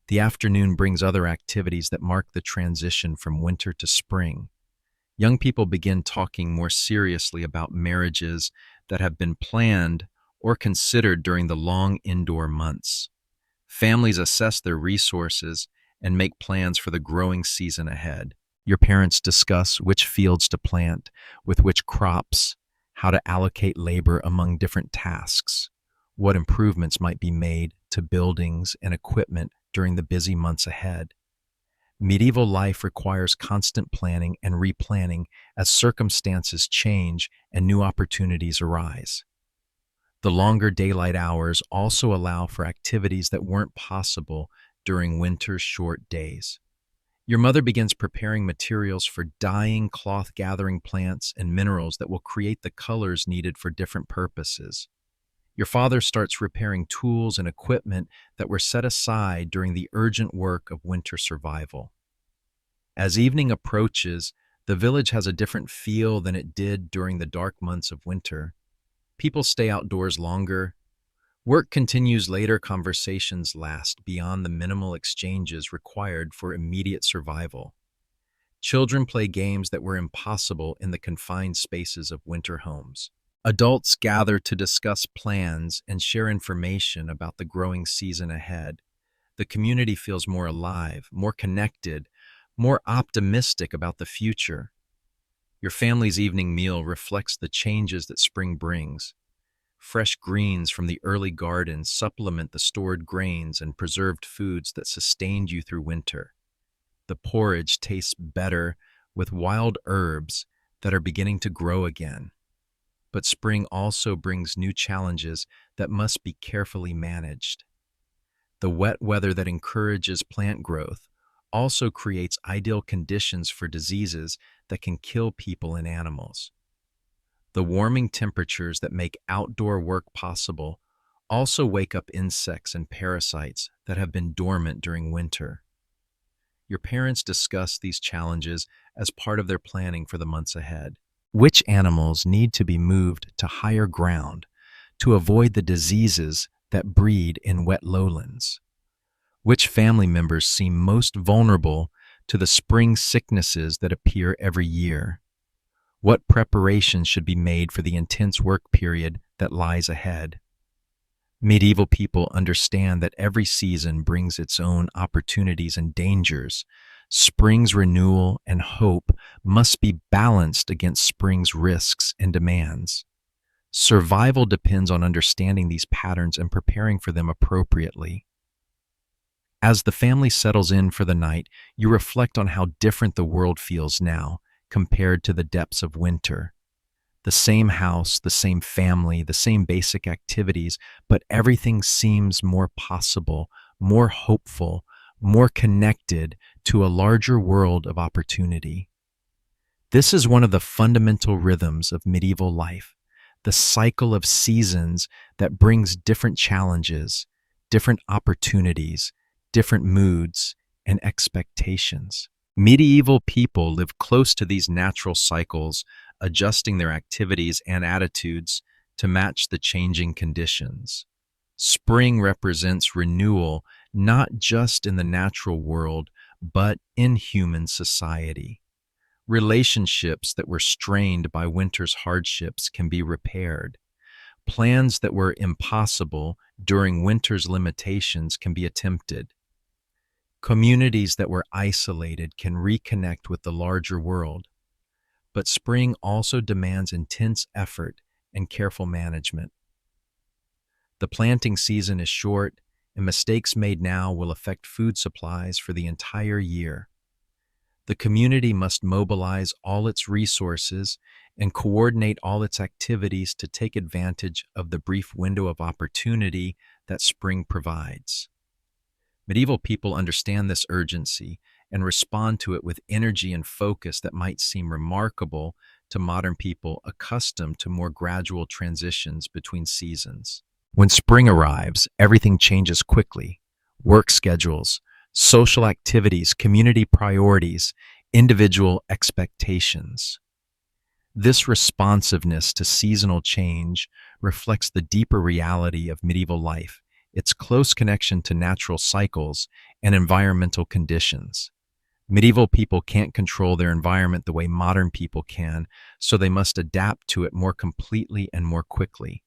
The afternoon brings other activities that mark the transition from winter to spring. Young people begin talking more seriously about marriages that have been planned or considered during the long indoor months. Families assess their resources and make plans for the growing season ahead. Your parents discuss which fields to plant, with which crops, how to allocate labor among different tasks, what improvements might be made to buildings and equipment during the busy months ahead. Medieval life requires constant planning and replanning as circumstances change and new opportunities arise. The longer daylight hours also allow for activities that weren't possible during winter's short days. Your mother begins preparing materials for dyeing, cloth gathering plants, and minerals that will create the colors needed for different purposes. Your father starts repairing tools and equipment that were set aside during the urgent work of winter survival. As evening approaches, the village has a different feel than it did during the dark months of winter. People stay outdoors longer. Work continues later, conversations last beyond the minimal exchanges required for immediate survival. Children play games that were impossible in the confined spaces of winter homes. Adults gather to discuss plans and share information about the growing season ahead. The community feels more alive, more connected, more optimistic about the future. Your family's evening meal reflects the changes that spring brings. Fresh greens from the early garden supplement the stored grains and preserved foods that sustained you through winter. The porridge tastes better with wild herbs that are beginning to grow again. But spring also brings new challenges that must be carefully managed. The wet weather that encourages plant growth also creates ideal conditions for diseases that can kill people and animals. The warming temperatures that make outdoor work possible also wake up insects and parasites that have been dormant during winter. Your parents discuss these challenges as part of their planning for the months ahead. Which animals need to be moved to higher ground to avoid the diseases that breed in wet lowlands? Which family members seem most vulnerable to the spring sicknesses that appear every year? What preparations should be made for the intense work period that lies ahead? Medieval people understand that every season brings its own opportunities and dangers. Spring's renewal and hope must be balanced against spring's risks and demands. Survival depends on understanding these patterns and preparing for them appropriately. As the family settles in for the night, you reflect on how different the world feels now compared to the depths of winter. The same house, the same family, the same basic activities, but everything seems more possible, more hopeful, more connected to a larger world of opportunity. This is one of the fundamental rhythms of medieval life, the cycle of seasons that brings different challenges, different opportunities, different moods, and expectations. Medieval people lived close to these natural cycles, adjusting their activities and attitudes to match the changing conditions. Spring represents renewal, not just in the natural world, but in human society. Relationships that were strained by winter's hardships can be repaired. Plans that were impossible during winter's limitations can be attempted. Communities that were isolated can reconnect with the larger world. But spring also demands intense effort and careful management. The planting season is short, and mistakes made now will affect food supplies for the entire year. The community must mobilize all its resources and coordinate all its activities to take advantage of the brief window of opportunity that spring provides. Medieval people understand this urgency and respond to it with energy and focus that might seem remarkable to modern people accustomed to more gradual transitions between seasons. When spring arrives, everything changes quickly. Work schedules, social activities, community priorities, individual expectations. This responsiveness to seasonal change reflects the deeper reality of medieval life, its close connection to natural cycles and environmental conditions. Medieval people can't control their environment the way modern people can, so they must adapt to it more completely and more quickly.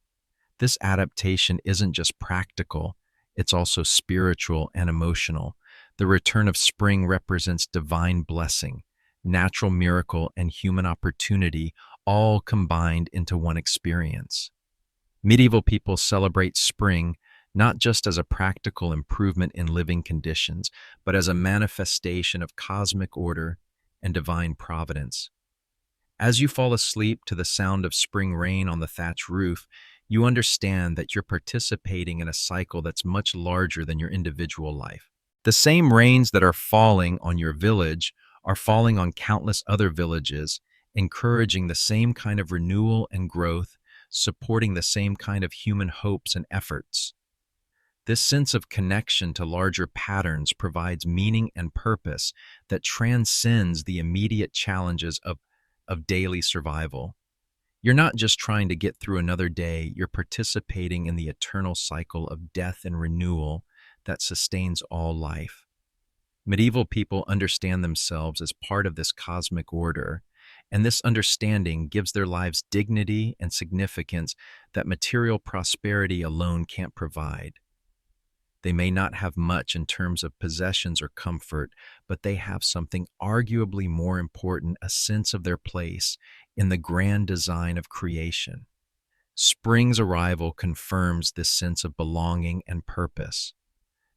This adaptation isn't just practical, it's also spiritual and emotional. The return of spring represents divine blessing, natural miracle, and human opportunity, all combined into one experience. Medieval people celebrate spring not just as a practical improvement in living conditions, but as a manifestation of cosmic order and divine providence. As you fall asleep to the sound of spring rain on the thatch roof, you understand that you're participating in a cycle that's much larger than your individual life. The same rains that are falling on your village are falling on countless other villages, encouraging the same kind of renewal and growth, supporting the same kind of human hopes and efforts. This sense of connection to larger patterns provides meaning and purpose that transcends the immediate challenges of daily survival. You're not just trying to get through another day, you're participating in the eternal cycle of death and renewal that sustains all life. Medieval people understand themselves as part of this cosmic order, and this understanding gives their lives dignity and significance that material prosperity alone can't provide. They may not have much in terms of possessions or comfort, but they have something arguably more important, a sense of their place in the grand design of creation. Spring's arrival confirms this sense of belonging and purpose.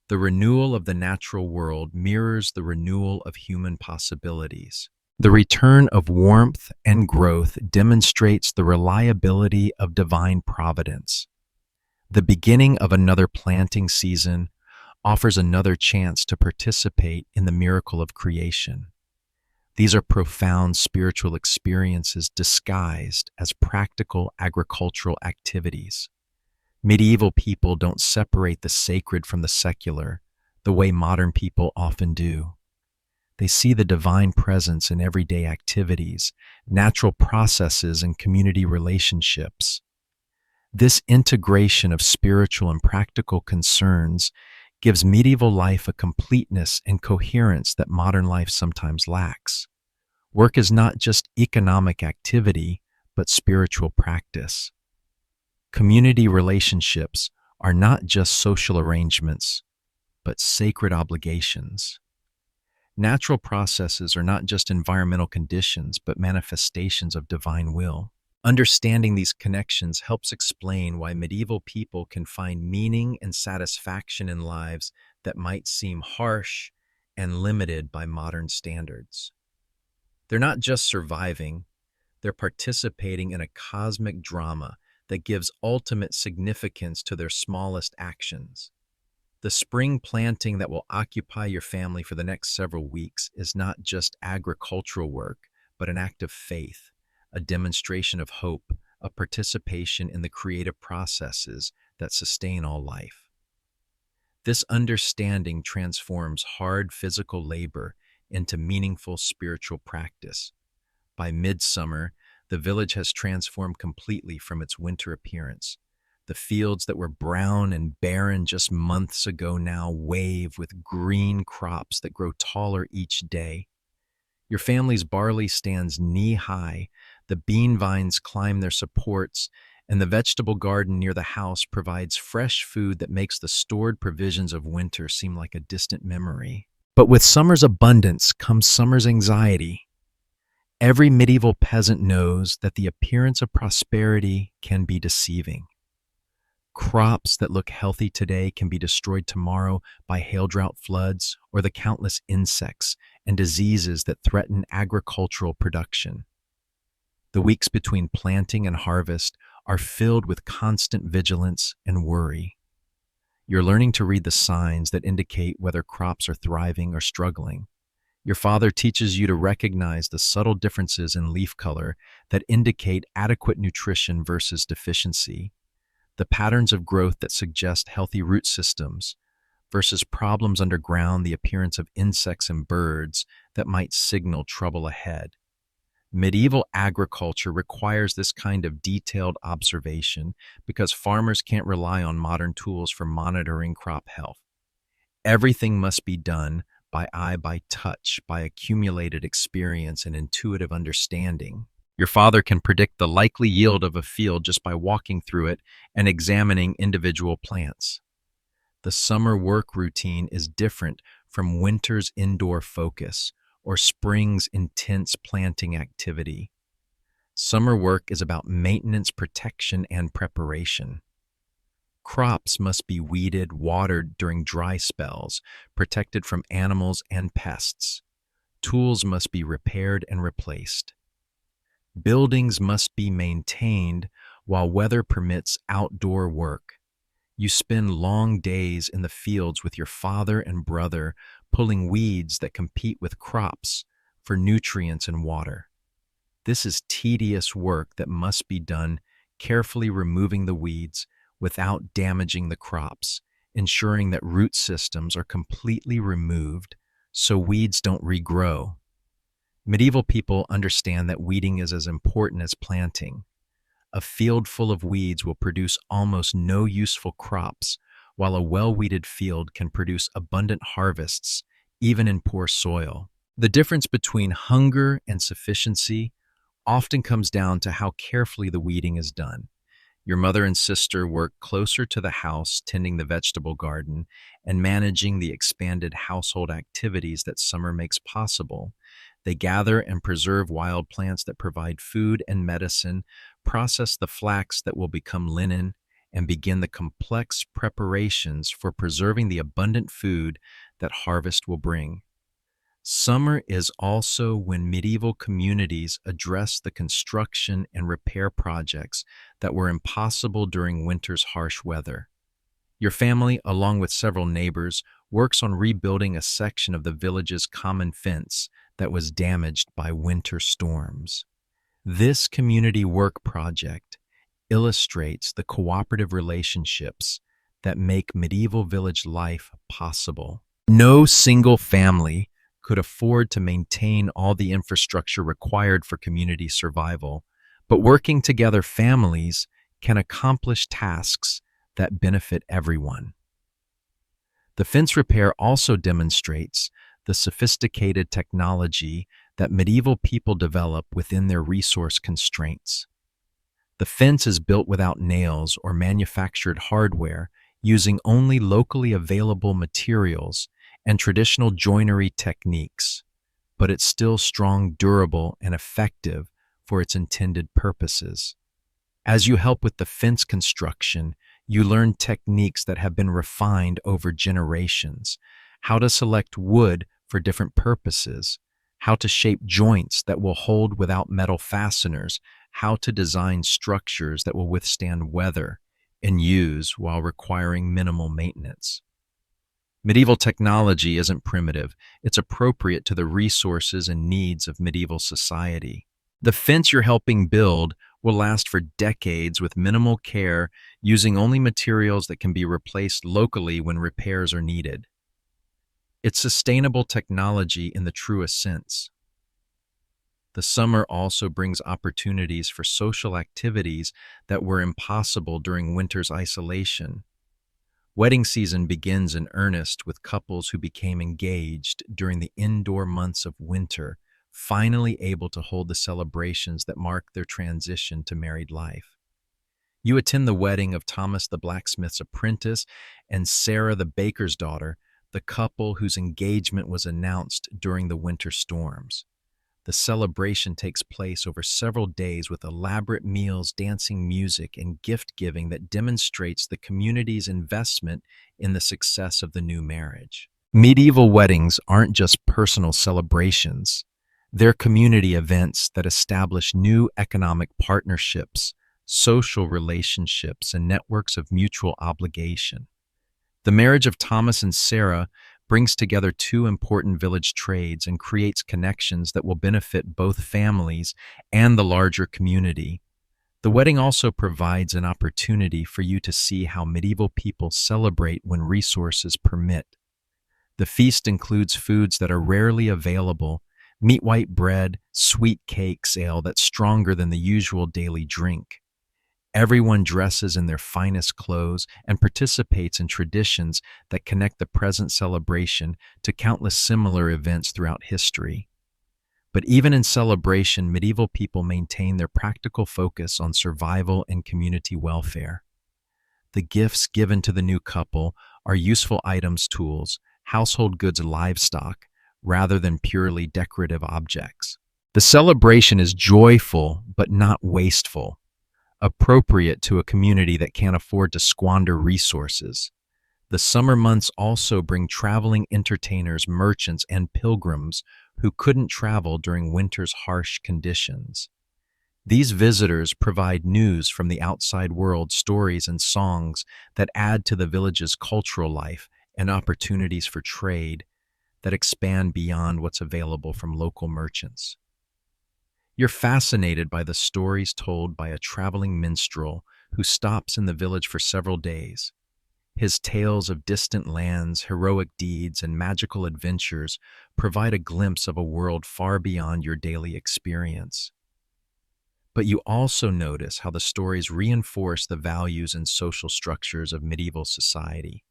The renewal of the natural world mirrors the renewal of human possibilities. The return of warmth and growth demonstrates the reliability of divine providence. The beginning of another planting season offers another chance to participate in the miracle of creation. These are profound spiritual experiences disguised as practical agricultural activities. Medieval people don't separate the sacred from the secular, the way modern people often do. They see the divine presence in everyday activities, natural processes, and community relationships. This integration of spiritual and practical concerns gives medieval life a completeness and coherence that modern life sometimes lacks. Work is not just economic activity, but spiritual practice. Community relationships are not just social arrangements, but sacred obligations. Natural processes are not just environmental conditions, but manifestations of divine will. Understanding these connections helps explain why medieval people can find meaning and satisfaction in lives that might seem harsh and limited by modern standards. They're not just surviving, they're participating in a cosmic drama that gives ultimate significance to their smallest actions. The spring planting that will occupy your family for the next several weeks is not just agricultural work, but an act of faith, a demonstration of hope, a participation in the creative processes that sustain all life. This understanding transforms hard physical labor into meaningful spiritual practice. By midsummer, the village has transformed completely from its winter appearance. The fields that were brown and barren just months ago now wave with green crops that grow taller each day. Your family's barley stands knee-high, the bean vines climb their supports, and the vegetable garden near the house provides fresh food that makes the stored provisions of winter seem like a distant memory. But with summer's abundance comes summer's anxiety. Every medieval peasant knows that the appearance of prosperity can be deceiving. Crops that look healthy today can be destroyed tomorrow by hail drought floods or the countless insects and diseases that threaten agricultural production. The weeks between planting and harvest are filled with constant vigilance and worry. You're learning to read the signs that indicate whether crops are thriving or struggling. Your father teaches you to recognize the subtle differences in leaf color that indicate adequate nutrition versus deficiency, the patterns of growth that suggest healthy root systems versus problems underground, the appearance of insects and birds that might signal trouble ahead. Medieval agriculture requires this kind of detailed observation because farmers can't rely on modern tools for monitoring crop health. Everything must be done by eye, by touch, by accumulated experience and intuitive understanding. Your father can predict the likely yield of a field just by walking through it and examining individual plants. The summer work routine is different from winter's indoor focus or spring's intense planting activity. Summer work is about maintenance, protection, and preparation. Crops must be weeded, watered during dry spells, protected from animals and pests. Tools must be repaired and replaced. Buildings must be maintained while weather permits outdoor work. You spend long days in the fields with your father and brother, pulling weeds that compete with crops for nutrients and water. This is tedious work that must be done, carefully removing the weeds without damaging the crops, ensuring that root systems are completely removed so weeds don't regrow. Medieval people understand that weeding is as important as planting. A field full of weeds will produce almost no useful crops, while a well-weeded field can produce abundant harvests, even in poor soil. The difference between hunger and sufficiency often comes down to how carefully the weeding is done. Your mother and sister work closer to the house, tending the vegetable garden and managing the expanded household activities that summer makes possible. They gather and preserve wild plants that provide food and medicine, process the flax that will become linen, and begin the complex preparations for preserving the abundant food that harvest will bring. Summer is also when medieval communities address the construction and repair projects that were impossible during winter's harsh weather. Your family, along with several neighbors, works on rebuilding a section of the village's common fence that was damaged by winter storms. This community work project illustrates the cooperative relationships that make medieval village life possible. No single family could afford to maintain all the infrastructure required for community survival, but working together, families can accomplish tasks that benefit everyone. The fence repair also demonstrates the sophisticated technology that medieval people develop within their resource constraints. The fence is built without nails or manufactured hardware, using only locally available materials and traditional joinery techniques, but it's still strong, durable, and effective for its intended purposes. As you help with the fence construction, you learn techniques that have been refined over generations: how to select wood for different purposes, how to shape joints that will hold without metal fasteners, how to design structures that will withstand weather and use while requiring minimal maintenance. Medieval technology isn't primitive, it's appropriate to the resources and needs of medieval society. The fence you're helping build will last for decades with minimal care, using only materials that can be replaced locally when repairs are needed. It's sustainable technology in the truest sense. The summer also brings opportunities for social activities that were impossible during winter's isolation. Wedding season begins in earnest with couples who became engaged during the indoor months of winter, finally able to hold the celebrations that mark their transition to married life. You attend the wedding of Thomas the blacksmith's apprentice and Sarah the baker's daughter, the couple whose engagement was announced during the winter storms. The celebration takes place over several days with elaborate meals, dancing, music, and gift-giving that demonstrates the community's investment in the success of the new marriage. Medieval weddings aren't just personal celebrations. They're community events that establish new economic partnerships, social relationships, and networks of mutual obligation. The marriage of Thomas and Sarah brings together two important village trades and creates connections that will benefit both families and the larger community. The wedding also provides an opportunity for you to see how medieval people celebrate when resources permit. The feast includes foods that are rarely available: meat white bread, sweet cakes, ale that's stronger than the usual daily drink. Everyone dresses in their finest clothes and participates in traditions that connect the present celebration to countless similar events throughout history. But even in celebration, medieval people maintain their practical focus on survival and community welfare. The gifts given to the new couple are useful items, tools, household goods, livestock, rather than purely decorative objects. The celebration is joyful but not wasteful. appropriate to a community that can't afford to squander resources. The summer months also bring traveling entertainers, merchants, and pilgrims who couldn't travel during winter's harsh conditions. These visitors provide news from the outside world, stories and songs that add to the village's cultural life and opportunities for trade that expand beyond what's available from local merchants. You're fascinated by the stories told by a traveling minstrel who stops in the village for several days. His tales of distant lands, heroic deeds, and magical adventures provide a glimpse of a world far beyond your daily experience. But you also notice how the stories reinforce the values and social structures of medieval society.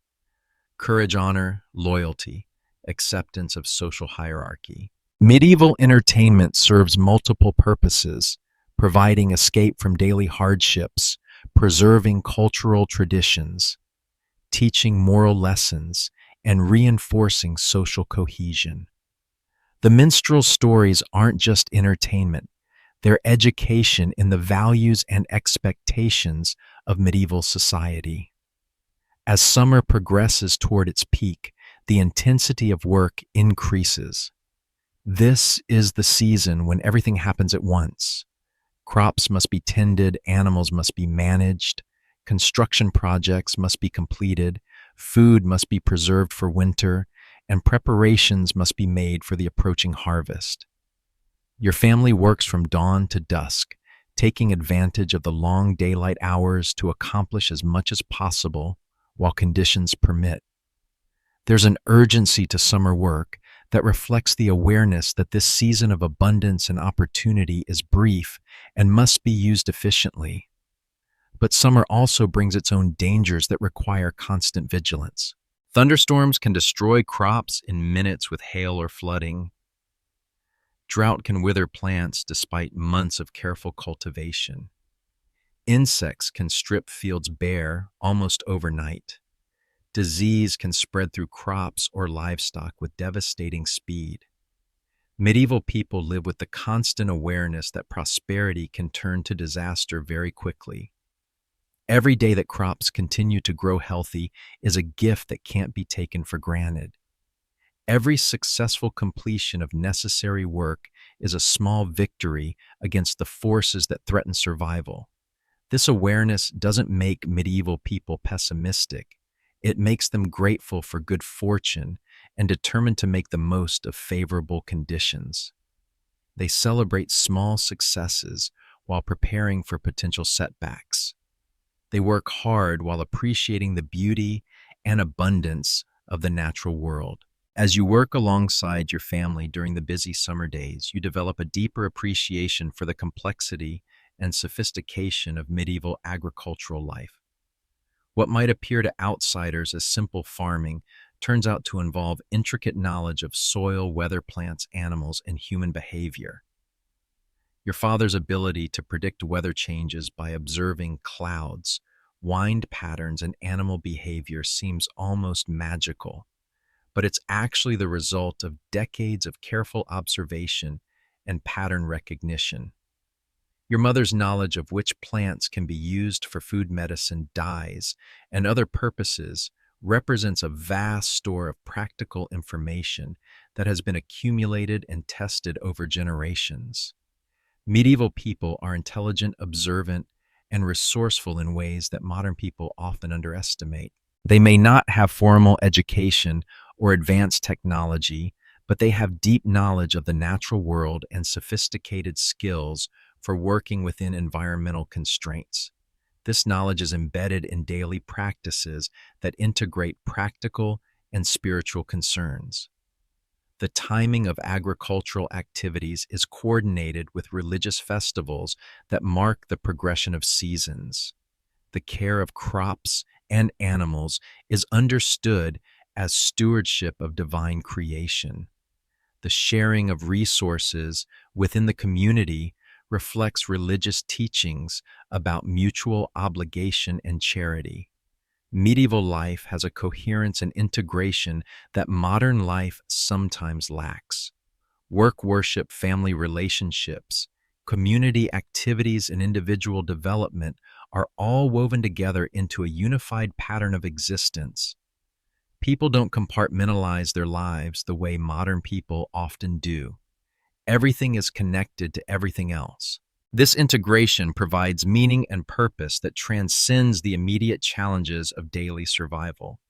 Courage, honor, loyalty, acceptance of social hierarchy. Medieval entertainment serves multiple purposes, providing escape from daily hardships, preserving cultural traditions, teaching moral lessons, and reinforcing social cohesion. The minstrel stories aren't just entertainment, they're education in the values and expectations of medieval society. As summer progresses toward its peak, the intensity of work increases. This is the season when everything happens at once. Crops must be tended, animals must be managed, construction projects must be completed, food must be preserved for winter, and preparations must be made for the approaching harvest. Your family works from dawn to dusk, taking advantage of the long daylight hours to accomplish as much as possible while conditions permit. There's an urgency to summer work that reflects the awareness that this season of abundance and opportunity is brief and must be used efficiently. But summer also brings its own dangers that require constant vigilance. Thunderstorms can destroy crops in minutes with hail or flooding. Drought can wither plants despite months of careful cultivation. Insects can strip fields bare almost overnight. Disease can spread through crops or livestock with devastating speed. Medieval people live with the constant awareness that prosperity can turn to disaster very quickly. Every day that crops continue to grow healthy is a gift that can't be taken for granted. Every successful completion of necessary work is a small victory against the forces that threaten survival. This awareness doesn't make medieval people pessimistic. It makes them grateful for good fortune and determined to make the most of favorable conditions. They celebrate small successes while preparing for potential setbacks. They work hard while appreciating the beauty and abundance of the natural world. As you work alongside your family during the busy summer days, you develop a deeper appreciation for the complexity and sophistication of medieval agricultural life. What might appear to outsiders as simple farming turns out to involve intricate knowledge of soil, weather, plants, animals, and human behavior. Your father's ability to predict weather changes by observing clouds, wind patterns, and animal behavior seems almost magical, but it's actually the result of decades of careful observation and pattern recognition. Your mother's knowledge of which plants can be used for food, medicine, dyes, and other purposes represents a vast store of practical information that has been accumulated and tested over generations. Medieval people are intelligent, observant, and resourceful in ways that modern people often underestimate. They may not have formal education or advanced technology, but they have deep knowledge of the natural world and sophisticated skills for working within environmental constraints. This knowledge is embedded in daily practices that integrate practical and spiritual concerns. The timing of agricultural activities is coordinated with religious festivals that mark the progression of seasons. The care of crops and animals is understood as stewardship of divine creation. The sharing of resources within the community reflects religious teachings about mutual obligation and charity. Medieval life has a coherence and integration that modern life sometimes lacks. Work, worship, family relationships community activities, and individual development are all woven together into a unified pattern of existence. People don't compartmentalize their lives the way modern people often do. Everything is connected to everything else. This integration provides meaning and purpose that transcends the immediate challenges of daily survival.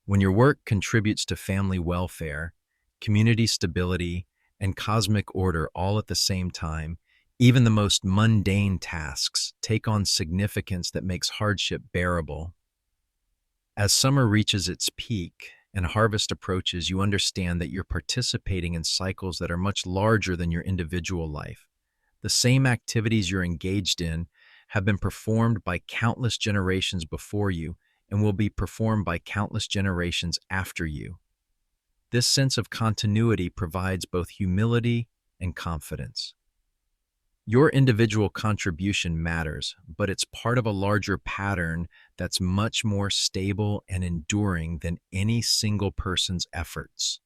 When your work contributes to family welfare, community stability, and cosmic order all at the same time, even the most mundane tasks take on significance that makes hardship bearable. As summer reaches its peak and harvest approaches, you understand that you're participating in cycles that are much larger than your individual life. The same activities you're engaged in have been performed by countless generations before you and will be performed by countless generations after you. This sense of continuity provides both humility and confidence. Your individual contribution matters, but it's part of a larger pattern that's much more stable and enduring than any single person's efforts.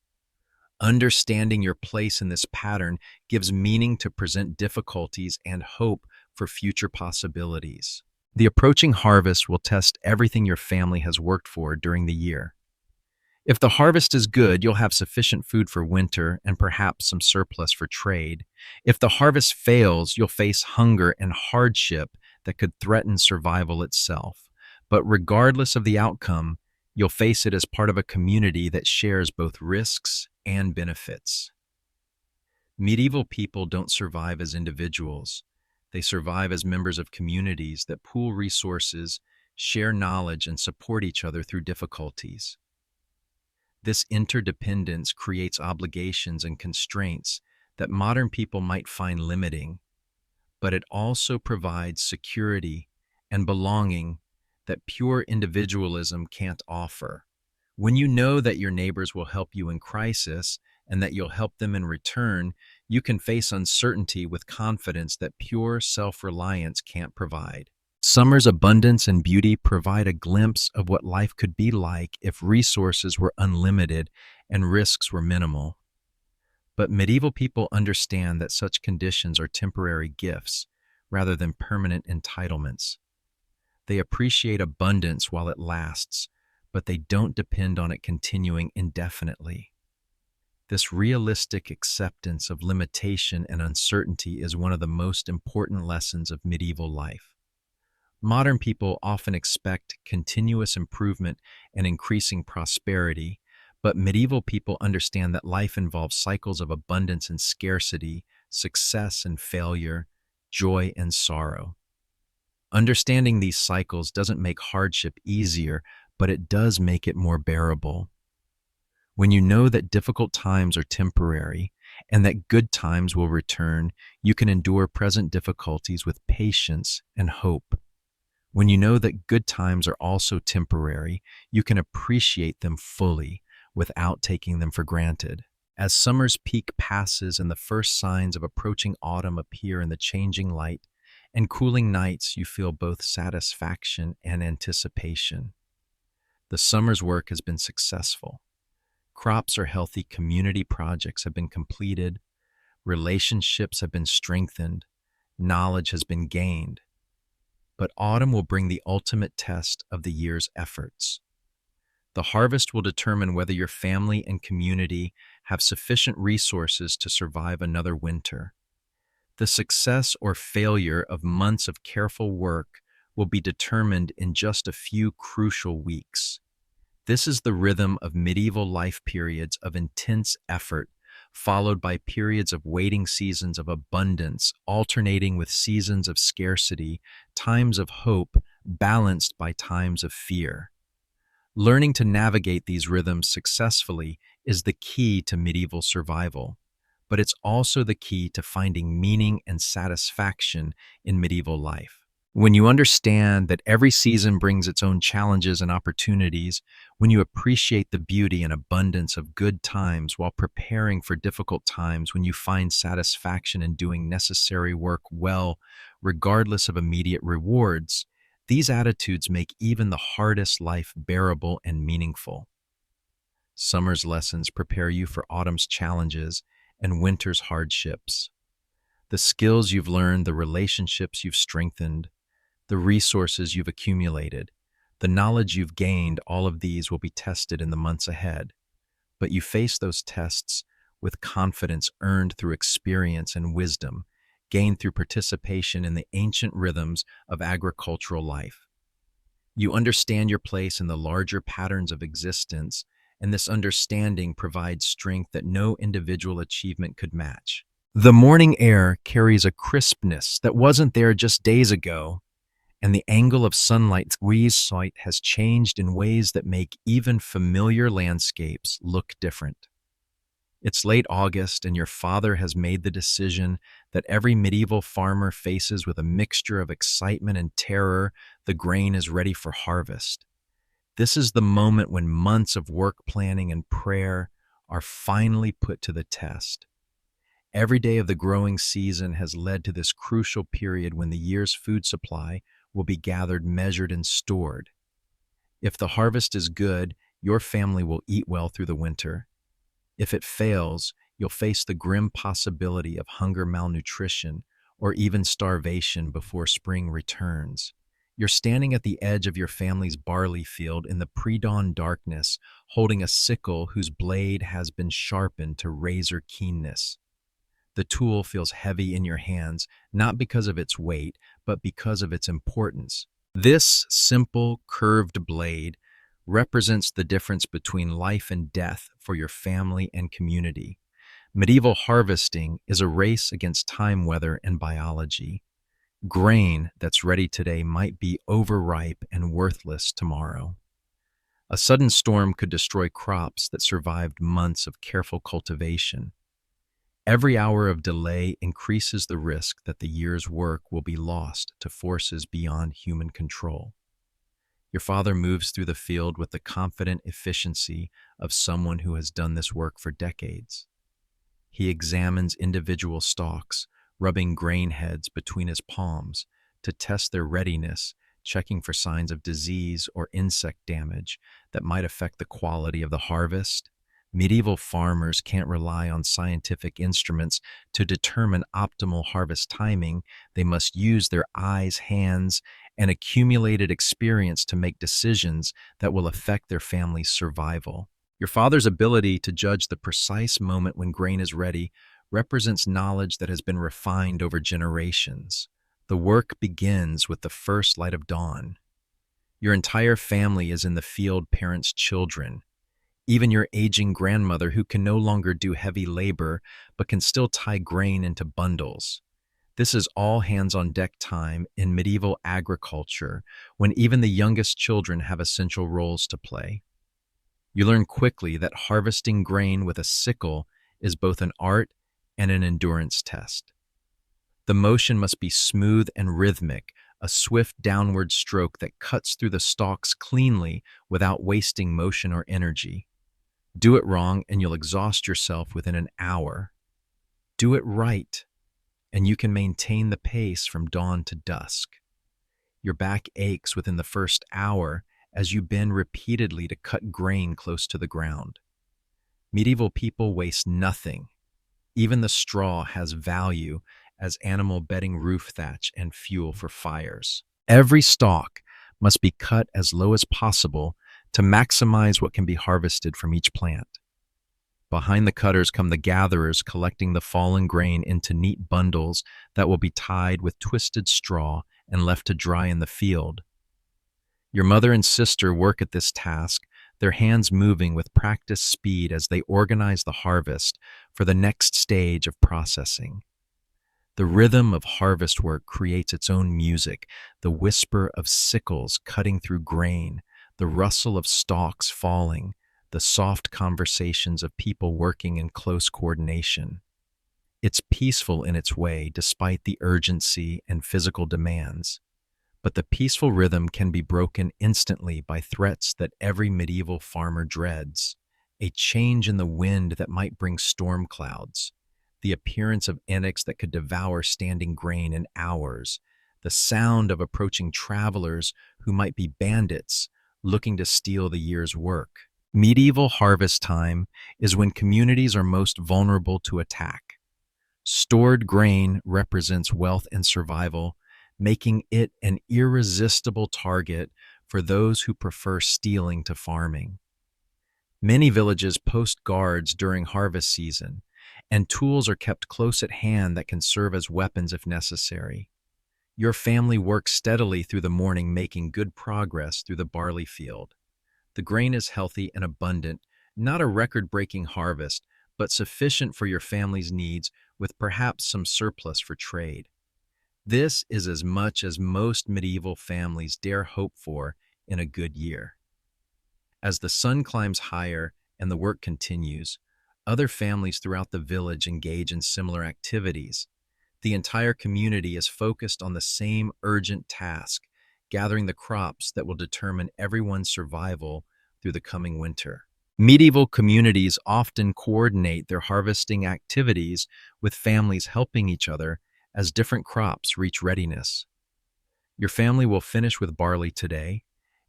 Understanding your place in this pattern gives meaning to present difficulties and hope for future possibilities. The approaching harvest will test everything your family has worked for during the year. If the harvest is good, you'll have sufficient food for winter and perhaps some surplus for trade. If the harvest fails, you'll face hunger and hardship that could threaten survival itself. But regardless of the outcome, you'll face it as part of a community that shares both risks and benefits. Medieval people don't survive as individuals. They survive as members of communities that pool resources, share knowledge, and support each other through difficulties. This interdependence creates obligations and constraints that modern people might find limiting, but it also provides security and belonging that pure individualism can't offer. When you know that your neighbors will help you in crisis and that you'll help them in return, you can face uncertainty with confidence that pure self-reliance can't provide. Summer's abundance and beauty provide a glimpse of what life could be like if resources were unlimited and risks were minimal. But medieval people understand that such conditions are temporary gifts rather than permanent entitlements. They appreciate abundance while it lasts, but they don't depend on it continuing indefinitely. This realistic acceptance of limitation and uncertainty is one of the most important lessons of medieval life. Modern people often expect continuous improvement and increasing prosperity, but medieval people understand that life involves cycles of abundance and scarcity, success and failure, joy and sorrow. Understanding these cycles doesn't make hardship easier, but it does make it more bearable. When you know that difficult times are temporary and that good times will return, you can endure present difficulties with patience and hope. When you know that good times are also temporary, you can appreciate them fully without taking them for granted. As summer's peak passes and the first signs of approaching autumn appear in the changing light and cooling nights, you feel both satisfaction and anticipation. The summer's work has been successful. Crops are healthy, community projects have been completed, relationships have been strengthened, knowledge has been gained. But autumn will bring the ultimate test of the year's efforts. The harvest will determine whether your family and community have sufficient resources to survive another winter. The success or failure of months of careful work will be determined in just a few crucial weeks. This is the rhythm of medieval life periods of intense effort, followed by periods of waiting seasons of abundance, alternating with seasons of scarcity, times of hope, balanced by times of fear. Learning to navigate these rhythms successfully is the key to medieval survival, but it's also the key to finding meaning and satisfaction in medieval life. When you understand that every season brings its own challenges and opportunities, when you appreciate the beauty and abundance of good times while preparing for difficult times, when you find satisfaction in doing necessary work well, regardless of immediate rewards, these attitudes make even the hardest life bearable and meaningful. Summer's lessons prepare you for autumn's challenges and winter's hardships. The skills you've learned, the relationships you've strengthened, the resources you've accumulated, the knowledge you've gained, all of these will be tested in the months ahead. But you face those tests with confidence earned through experience and wisdom, gained through participation in the ancient rhythms of agricultural life. You understand your place in the larger patterns of existence, and this understanding provides strength that no individual achievement could match. The morning air carries a crispness that wasn't there just days ago, and the angle of sunlight's sight has changed in ways that make even familiar landscapes look different. It's late August, and your father has made the decision that every medieval farmer faces with a mixture of excitement and terror. The grain is ready for harvest. This is the moment when months of work planning and prayer are finally put to the test. Every day of the growing season has led to this crucial period when the year's food supply will be gathered, measured, and stored. If the harvest is good, your family will eat well through the winter. If it fails, you'll face the grim possibility of hunger, malnutrition, or even starvation before spring returns. You're standing at the edge of your family's barley field in the pre-dawn darkness, holding a sickle whose blade has been sharpened to razor keenness. The tool feels heavy in your hands, not because of its weight, but because of its importance. This simple, curved blade represents the difference between life and death for your family and community. Medieval harvesting is a race against time, weather, and biology. Grain that's ready today might be overripe and worthless tomorrow. A sudden storm could destroy crops that survived months of careful cultivation. Every hour of delay increases the risk that the year's work will be lost to forces beyond human control. Your father moves through the field with the confident efficiency of someone who has done this work for decades. He examines individual stalks, rubbing grain heads between his palms to test their readiness, checking for signs of disease or insect damage that might affect the quality of the harvest. Medieval farmers can't rely on scientific instruments to determine optimal harvest timing. They must use their eyes, hands, and accumulated experience to make decisions that will affect their family's survival. Your father's ability to judge the precise moment when grain is ready represents knowledge that has been refined over generations. The work begins with the first light of dawn. Your entire family is in the field, parents, children, even your aging grandmother who can no longer do heavy labor but can still tie grain into bundles. This is all hands-on-deck time in medieval agriculture, when even the youngest children have essential roles to play. You learn quickly that harvesting grain with a sickle is both an art and an endurance test. The motion must be smooth and rhythmic, a swift downward stroke that cuts through the stalks cleanly without wasting motion or energy. Do it wrong and you'll exhaust yourself within an hour. Do it right, and you can maintain the pace from dawn to dusk. Your back aches within the first hour as you bend repeatedly to cut grain close to the ground. Medieval people waste nothing. Even the straw has value as animal bedding, roof thatch, and fuel for fires. Every stalk must be cut as low as possible to maximize what can be harvested from each plant. Behind the cutters come the gatherers, collecting the fallen grain into neat bundles that will be tied with twisted straw and left to dry in the field. Your mother and sister work at this task, their hands moving with practiced speed as they organize the harvest for the next stage of processing. The rhythm of harvest work creates its own music, the whisper of sickles cutting through grain, the rustle of stalks falling, the soft conversations of people working in close coordination. It's peaceful in its way, despite the urgency and physical demands. But the peaceful rhythm can be broken instantly by threats that every medieval farmer dreads: a change in the wind that might bring storm clouds, the appearance of insects that could devour standing grain in hours, the sound of approaching travelers who might be bandits looking to steal the year's work. Medieval harvest time is when communities are most vulnerable to attack. Stored grain represents wealth and survival, making it an irresistible target for those who prefer stealing to farming. Many villages post guards during harvest season, and tools are kept close at hand that can serve as weapons if necessary. Your family works steadily through the morning, making good progress through the barley field. The grain is healthy and abundant, not a record-breaking harvest, but sufficient for your family's needs, with perhaps some surplus for trade. This is as much as most medieval families dare hope for in a good year. As the sun climbs higher and the work continues, other families throughout the village engage in similar activities. The entire community is focused on the same urgent task, gathering the crops that will determine everyone's survival through the coming winter. Medieval communities often coordinate their harvesting activities with families helping each other as different crops reach readiness. Your family will finish with barley today,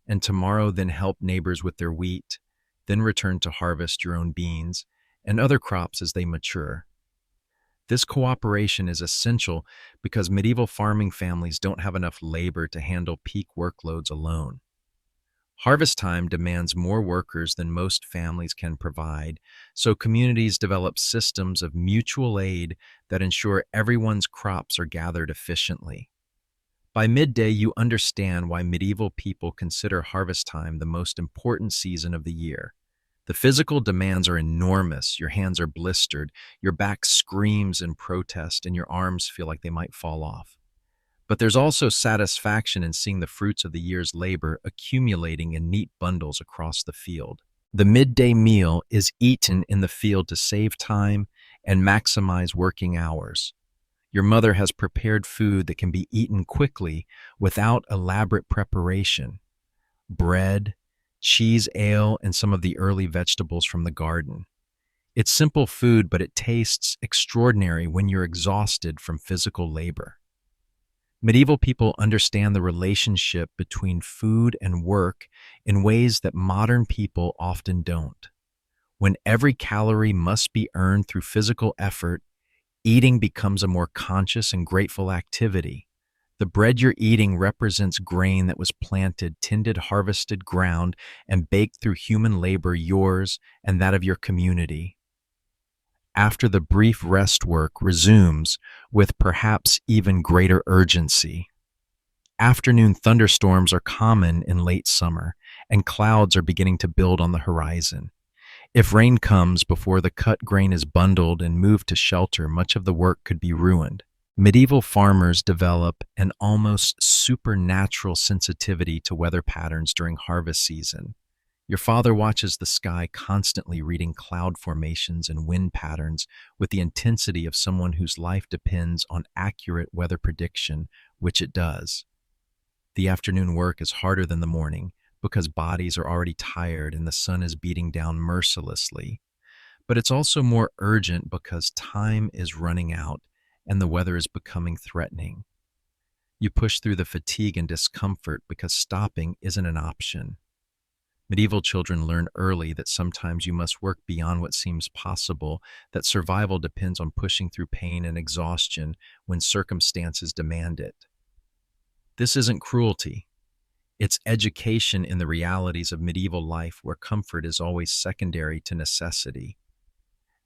and tomorrow then help neighbors with their wheat, then return to harvest your own beans and other crops as they mature. This cooperation is essential because medieval farming families don't have enough labor to handle peak workloads alone. Harvest time demands more workers than most families can provide, so communities develop systems of mutual aid that ensure everyone's crops are gathered efficiently. By midday, you understand why medieval people consider harvest time the most important season of the year. The physical demands are enormous. Your hands are blistered, your back screams in protest, and your arms feel like they might fall off. But there's also satisfaction in seeing the fruits of the year's labor accumulating in neat bundles across the field. The midday meal is eaten in the field to save time and maximize working hours. Your mother has prepared food that can be eaten quickly without elaborate preparation. Bread, cheese, ale, and some of the early vegetables from the garden. It's simple food, but it tastes extraordinary when you're exhausted from physical labor. Medieval people understand the relationship between food and work in ways that modern people often don't. When every calorie must be earned through physical effort, eating becomes a more conscious and grateful activity. The bread you're eating represents grain that was planted, tended, harvested, ground, and baked through human labor, yours and that of your community. After the brief rest, work resumes with perhaps even greater urgency. Afternoon thunderstorms are common in late summer, and clouds are beginning to build on the horizon. If rain comes before the cut grain is bundled and moved to shelter, much of the work could be ruined. Medieval farmers develop an almost supernatural sensitivity to weather patterns during harvest season. Your father watches the sky, constantly reading cloud formations and wind patterns with the intensity of someone whose life depends on accurate weather prediction, which it does. The afternoon work is harder than the morning because bodies are already tired and the sun is beating down mercilessly. But it's also more urgent because time is running out and the weather is becoming threatening. You push through the fatigue and discomfort because stopping isn't an option. Medieval children learn early that sometimes you must work beyond what seems possible, that survival depends on pushing through pain and exhaustion when circumstances demand it. This isn't cruelty. It's education in the realities of medieval life where comfort is always secondary to necessity.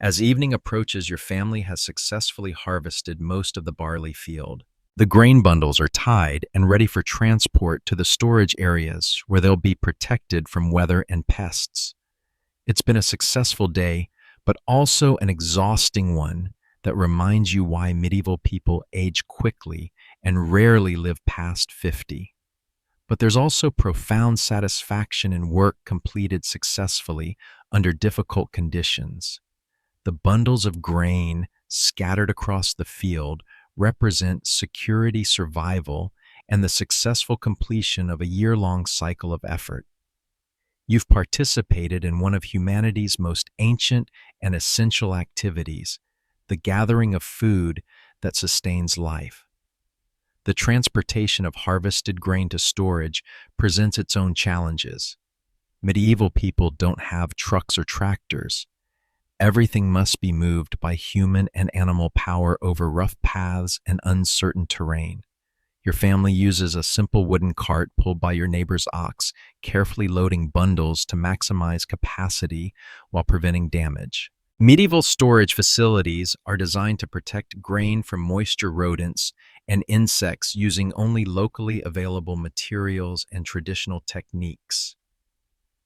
As evening approaches, your family has successfully harvested most of the barley field. The grain bundles are tied and ready for transport to the storage areas where they'll be protected from weather and pests. It's been a successful day, but also an exhausting one that reminds you why medieval people age quickly and rarely live past 50. But there's also profound satisfaction in work completed successfully under difficult conditions. The bundles of grain scattered across the field represent security, survival, and the successful completion of a year-long cycle of effort. You've participated in one of humanity's most ancient and essential activities, the gathering of food that sustains life. The transportation of harvested grain to storage presents its own challenges. Medieval people don't have trucks or tractors. Everything must be moved by human and animal power over rough paths and uncertain terrain. Your family uses a simple wooden cart pulled by your neighbor's ox, carefully loading bundles to maximize capacity while preventing damage. Medieval storage facilities are designed to protect grain from moisture rodents and insects using only locally available materials and traditional techniques.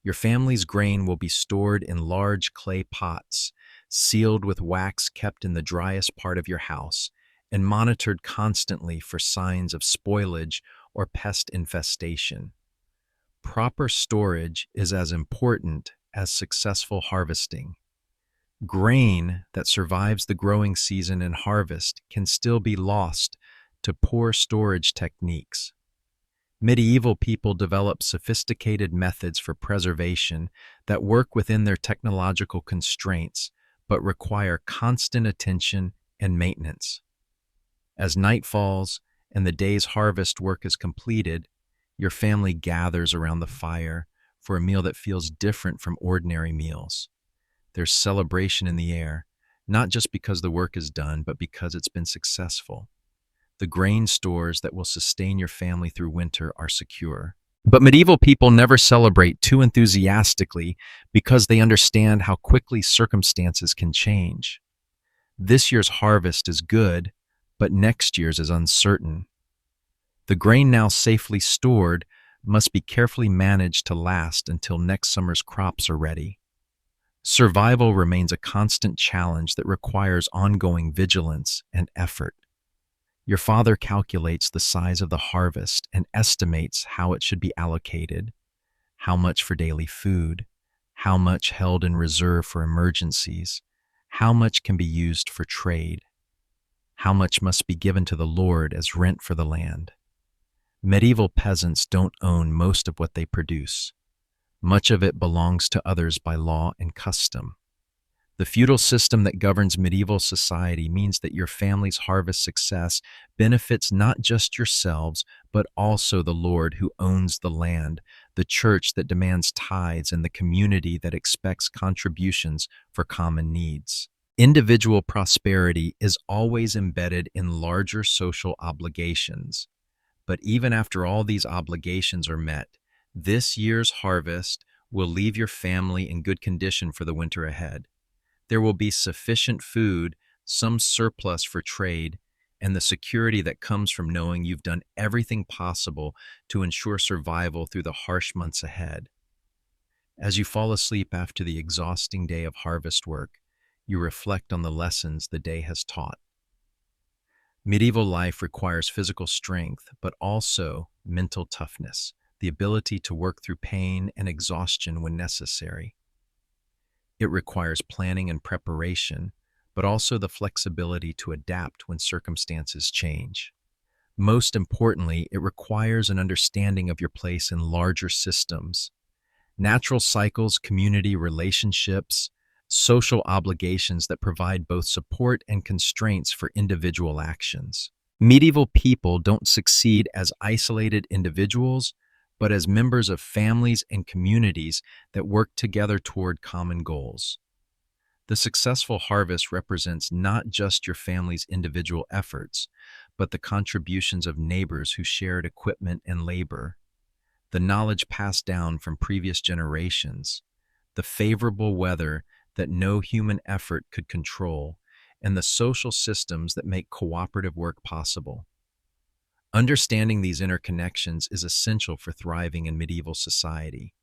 Your family's grain will be stored in large clay pots, sealed with wax kept in the driest part of your house, and monitored constantly for signs of spoilage or pest infestation. Proper storage is as important as successful harvesting. Grain that survives the growing season and harvest can still be lost to poor storage techniques. Medieval people developed sophisticated methods for preservation that work within their technological constraints but require constant attention and maintenance. As night falls and the day's harvest work is completed, your family gathers around the fire for a meal that feels different from ordinary meals. There's celebration in the air, not just because the work is done, but because it's been successful. The grain stores that will sustain your family through winter are secure. But medieval people never celebrate too enthusiastically because they understand how quickly circumstances can change. This year's harvest is good, but next year's is uncertain. The grain now safely stored must be carefully managed to last until next summer's crops are ready. Survival remains a constant challenge that requires ongoing vigilance and effort. Your father calculates the size of the harvest and estimates how it should be allocated, how much for daily food, how much held in reserve for emergencies, how much can be used for trade, how much must be given to the Lord as rent for the land. Medieval peasants don't own most of what they produce. Much of it belongs to others by law and custom. The feudal system that governs medieval society means that your family's harvest success benefits not just yourselves, but also the Lord who owns the land, the church that demands tithes, and the community that expects contributions for common needs. Individual prosperity is always embedded in larger social obligations. But even after all these obligations are met, this year's harvest will leave your family in good condition for the winter ahead. There will be sufficient food, some surplus for trade, and the security that comes from knowing you've done everything possible to ensure survival through the harsh months ahead. As you fall asleep after the exhausting day of harvest work, you reflect on the lessons the day has taught. Medieval life requires physical strength, but also mental toughness, the ability to work through pain and exhaustion when necessary. It requires planning and preparation, but also the flexibility to adapt when circumstances change. Most importantly, it requires an understanding of your place in larger systems. Natural cycles, community relationships, social obligations that provide both support and constraints for individual actions. Medieval people don't succeed as isolated individuals, but as members of families and communities that work together toward common goals. The successful harvest represents not just your family's individual efforts, but the contributions of neighbors who shared equipment and labor, the knowledge passed down from previous generations, the favorable weather that no human effort could control, and the social systems that make cooperative work possible. Understanding these interconnections is essential for thriving in medieval society.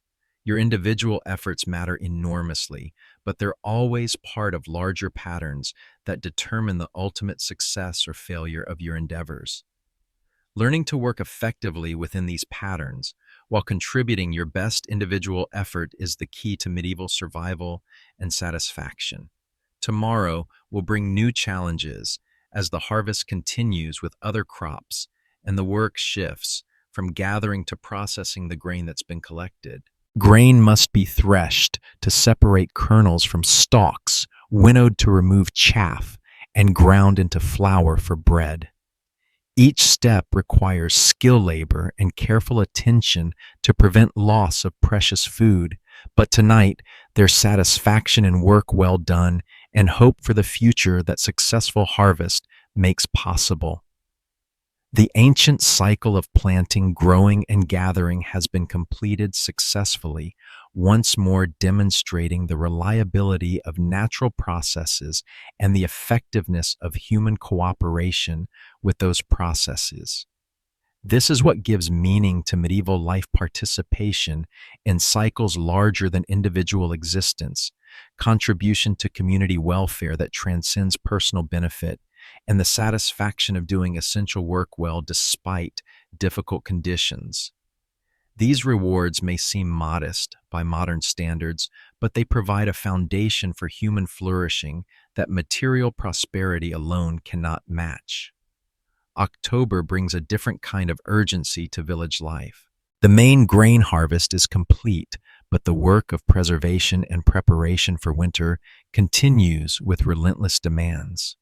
Your individual efforts matter enormously, but they're always part of larger patterns that determine the ultimate success or failure of your endeavors. Learning to work effectively within these patterns while contributing your best individual effort is the key to medieval survival and satisfaction. Tomorrow will bring new challenges as the harvest continues with other crops and the work shifts from gathering to processing the grain that's been collected. Grain must be threshed to separate kernels from stalks, winnowed to remove chaff, and ground into flour for bread. Each step requires skill labor and careful attention to prevent loss of precious food, But tonight, there's satisfaction in work well done and hope for the future that successful harvest makes possible. The ancient cycle of planting, growing, and gathering has been completed successfully, once more demonstrating the reliability of natural processes and the effectiveness of human cooperation with those processes. This is what gives meaning to medieval life participation in cycles larger than individual existence, contribution to community welfare that transcends personal benefit, and the satisfaction of doing essential work well despite difficult conditions. These rewards may seem modest by modern standards, but they provide a foundation for human flourishing that material prosperity alone cannot match. October brings a different kind of urgency to village life. The main grain harvest is complete, but the work of preservation and preparation for winter continues with relentless demands.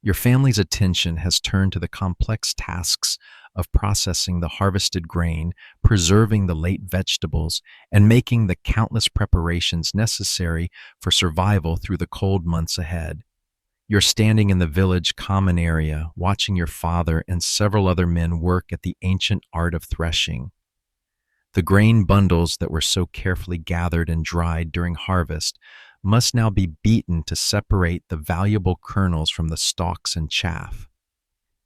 Your family's attention has turned to the complex tasks of processing the harvested grain, preserving the late vegetables, and making the countless preparations necessary for survival through the cold months ahead. You're standing in the village common area, watching your father and several other men work at the ancient art of threshing. The grain bundles that were so carefully gathered and dried during harvest must now be beaten to separate the valuable kernels from the stalks and chaff.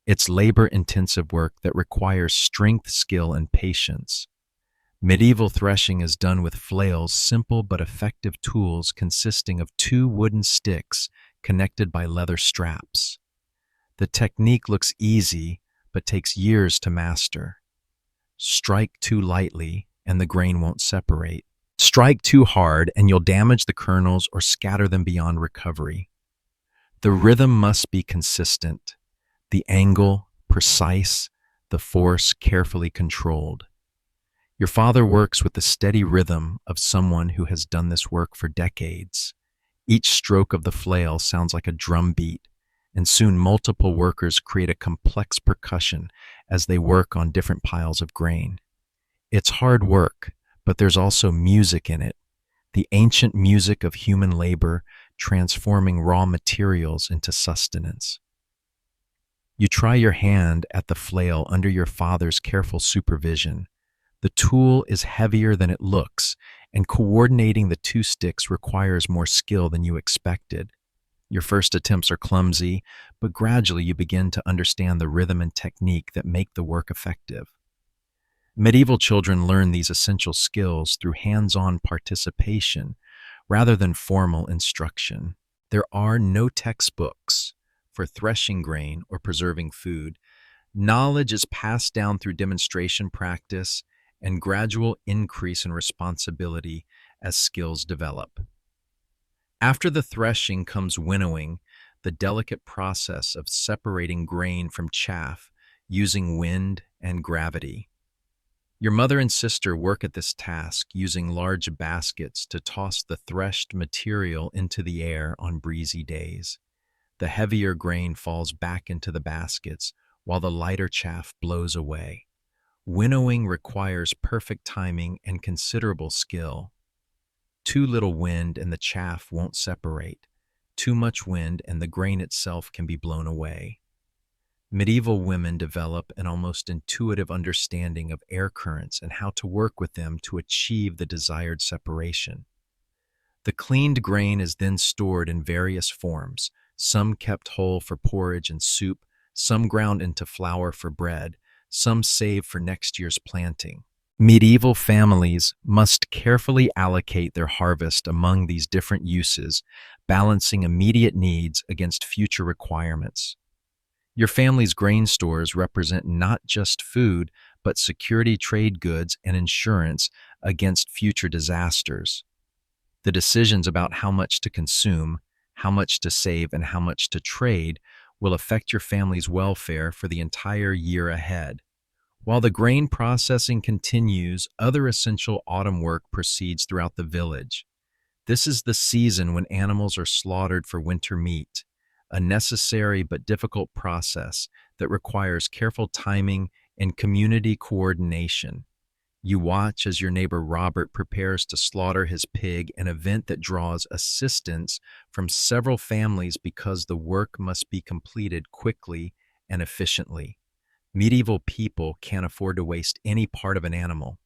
It's labor-intensive work that requires strength, skill, and patience. Medieval threshing is done with flails, simple but effective tools consisting of two wooden sticks connected by leather straps. The technique looks easy, but takes years to master. Strike too lightly, and the grain won't separate. Strike too hard, and you'll damage the kernels or scatter them beyond recovery. The rhythm must be consistent, the angle precise, the force carefully controlled. Your father works with the steady rhythm of someone who has done this work for decades. Each stroke of the flail sounds like a drum beat, and soon multiple workers create a complex percussion as they work on different piles of grain. It's hard work, but there's also music in it, the ancient music of human labor transforming raw materials into sustenance. You try your hand at the flail under your father's careful supervision. The tool is heavier than it looks, and coordinating the two sticks requires more skill than you expected. Your first attempts are clumsy, but gradually you begin to understand the rhythm and technique that make the work effective. Medieval children learn these essential skills through hands-on participation rather than formal instruction. There are no textbooks for threshing grain or preserving food. Knowledge is passed down through demonstration practice and gradual increase in responsibility as skills develop. After the threshing comes winnowing, the delicate process of separating grain from chaff using wind and gravity. Your mother and sister work at this task using large baskets to toss the threshed material into the air on breezy days. The heavier grain falls back into the baskets while the lighter chaff blows away. Winnowing requires perfect timing and considerable skill. Too little wind and the chaff won't separate. Too much wind and the grain itself can be blown away. Medieval women develop an almost intuitive understanding of air currents and how to work with them to achieve the desired separation. The cleaned grain is then stored in various forms, some kept whole for porridge and soup, some ground into flour for bread, some saved for next year's planting. Medieval families must carefully allocate their harvest among these different uses, balancing immediate needs against future requirements. Your family's grain stores represent not just food, but security, trade goods, and insurance against future disasters. The decisions about how much to consume, how much to save, and how much to trade will affect your family's welfare for the entire year ahead. While the grain processing continues, other essential autumn work proceeds throughout the village. This is the season when animals are slaughtered for winter meat, a necessary but difficult process that requires careful timing and community coordination. You watch as your neighbor Robert prepares to slaughter his pig, an event that draws assistance from several families because the work must be completed quickly and efficiently. Medieval people can't afford to waste any part of an animal.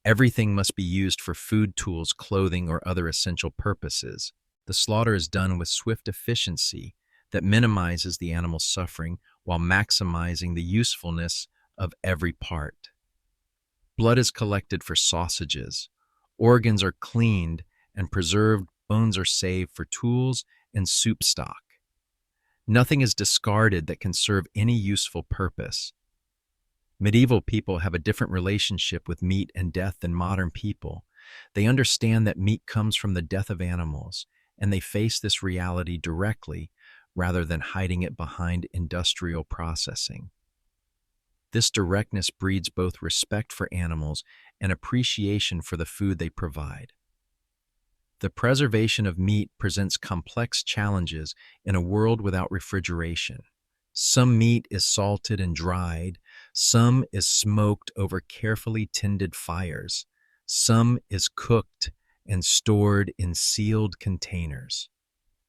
Everything must be used for food, tools, clothing, or other essential purposes. The slaughter is done with swift efficiency that minimizes the animal's suffering while maximizing the usefulness of every part. Blood is collected for sausages. Organs are cleaned and preserved. Bones are saved for tools and soup stock. Nothing is discarded that can serve any useful purpose. Medieval people have a different relationship with meat and death than modern people. They understand that meat comes from the death of animals, and they face this reality directly rather than hiding it behind industrial processing. This directness breeds both respect for animals and appreciation for the food they provide. The preservation of meat presents complex challenges in a world without refrigeration. Some meat is salted and dried, some is smoked over carefully tended fires, some is cooked and stored in sealed containers.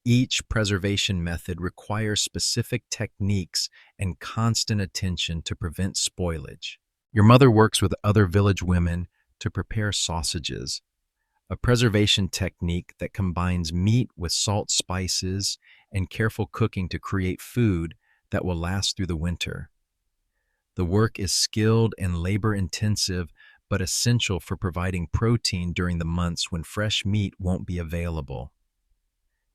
Each preservation method requires specific techniques and constant attention to prevent spoilage. Your mother works with other village women to prepare sausages, a preservation technique that combines meat with salt, spices, and careful cooking to create food that will last through the winter. The work is skilled and labor-intensive, but essential for providing protein during the months when fresh meat won't be available.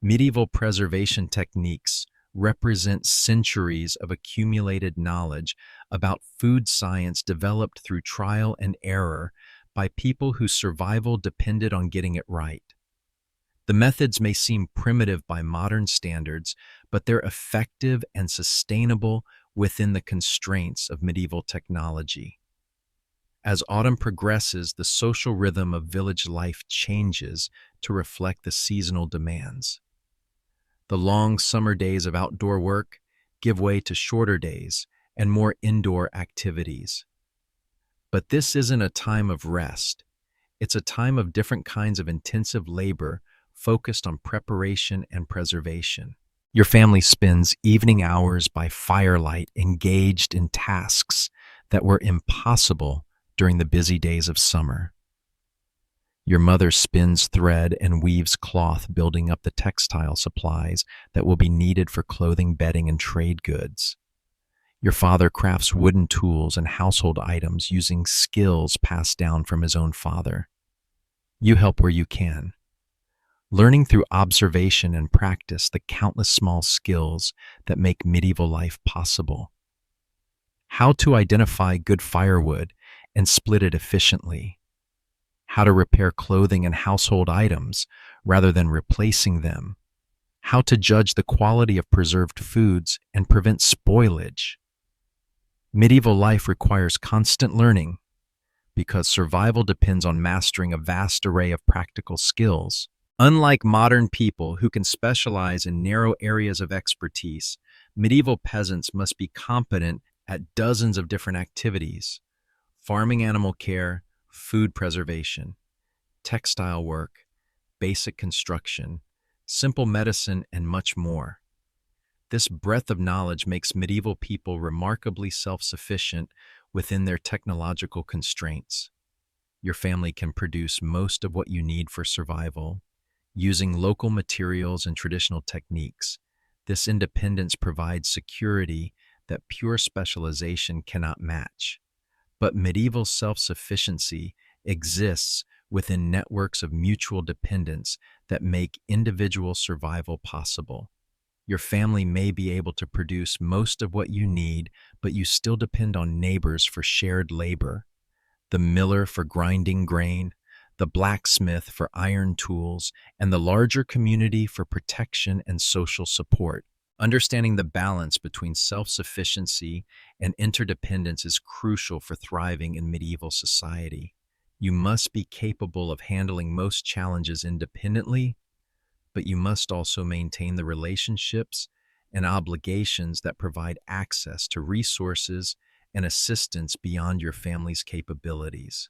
Medieval preservation techniques represent centuries of accumulated knowledge about food science developed through trial and error by people whose survival depended on getting it right. The methods may seem primitive by modern standards, but they're effective and sustainable within the constraints of medieval technology. As autumn progresses, the social rhythm of village life changes to reflect the seasonal demands. The long summer days of outdoor work give way to shorter days and more indoor activities. But this isn't a time of rest. It's a time of different kinds of intensive labor focused on preparation and preservation. Your family spends evening hours by firelight engaged in tasks that were impossible during the busy days of summer. Your mother spins thread and weaves cloth, building up the textile supplies that will be needed for clothing, bedding, and trade goods. Your father crafts wooden tools and household items using skills passed down from his own father. You help where you can, learning through observation and practice the countless small skills that make medieval life possible. How to identify good firewood and split it efficiently. How to repair clothing and household items rather than replacing them. How to judge the quality of preserved foods and prevent spoilage. Medieval life requires constant learning because survival depends on mastering a vast array of practical skills. Unlike modern people who can specialize in narrow areas of expertise, medieval peasants must be competent at dozens of different activities: farming, animal care, food preservation, textile work, basic construction, simple medicine, and much more. This breadth of knowledge makes medieval people remarkably self-sufficient within their technological constraints. Your family can produce most of what you need for survival, using local materials and traditional techniques. This independence provides security that pure specialization cannot match. But medieval self-sufficiency exists within networks of mutual dependence that make individual survival possible. Your family may be able to produce most of what you need, but you still depend on neighbors for shared labor: the miller for grinding grain, the blacksmith for iron tools, and the larger community for protection and social support. Understanding the balance between self-sufficiency and interdependence is crucial for thriving in medieval society. You must be capable of handling most challenges independently, but you must also maintain the relationships and obligations that provide access to resources and assistance beyond your family's capabilities.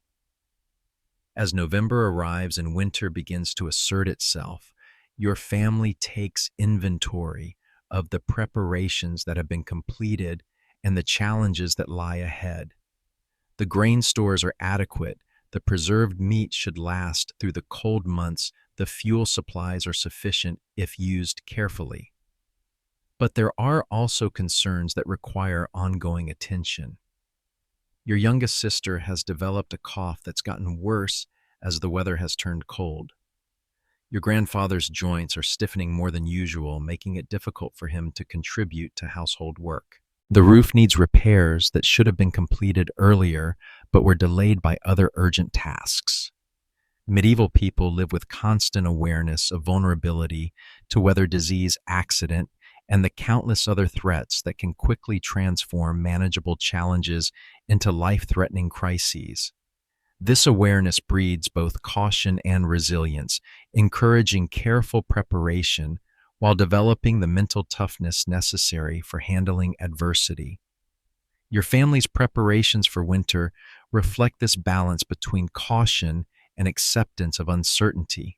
As November arrives and winter begins to assert itself, your family takes inventory of the preparations that have been completed and the challenges that lie ahead. The grain stores are adequate, the preserved meat should last through the cold months, the fuel supplies are sufficient if used carefully. But there are also concerns that require ongoing attention. Your youngest sister has developed a cough that's gotten worse as the weather has turned cold. Your grandfather's joints are stiffening more than usual, making it difficult for him to contribute to household work. The roof needs repairs that should have been completed earlier, but were delayed by other urgent tasks. Medieval people live with constant awareness of vulnerability to weather, disease, accident, and the countless other threats that can quickly transform manageable challenges into life-threatening crises. This awareness breeds both caution and resilience, encouraging careful preparation while developing the mental toughness necessary for handling adversity. Your family's preparations for winter reflect this balance between caution and acceptance of uncertainty.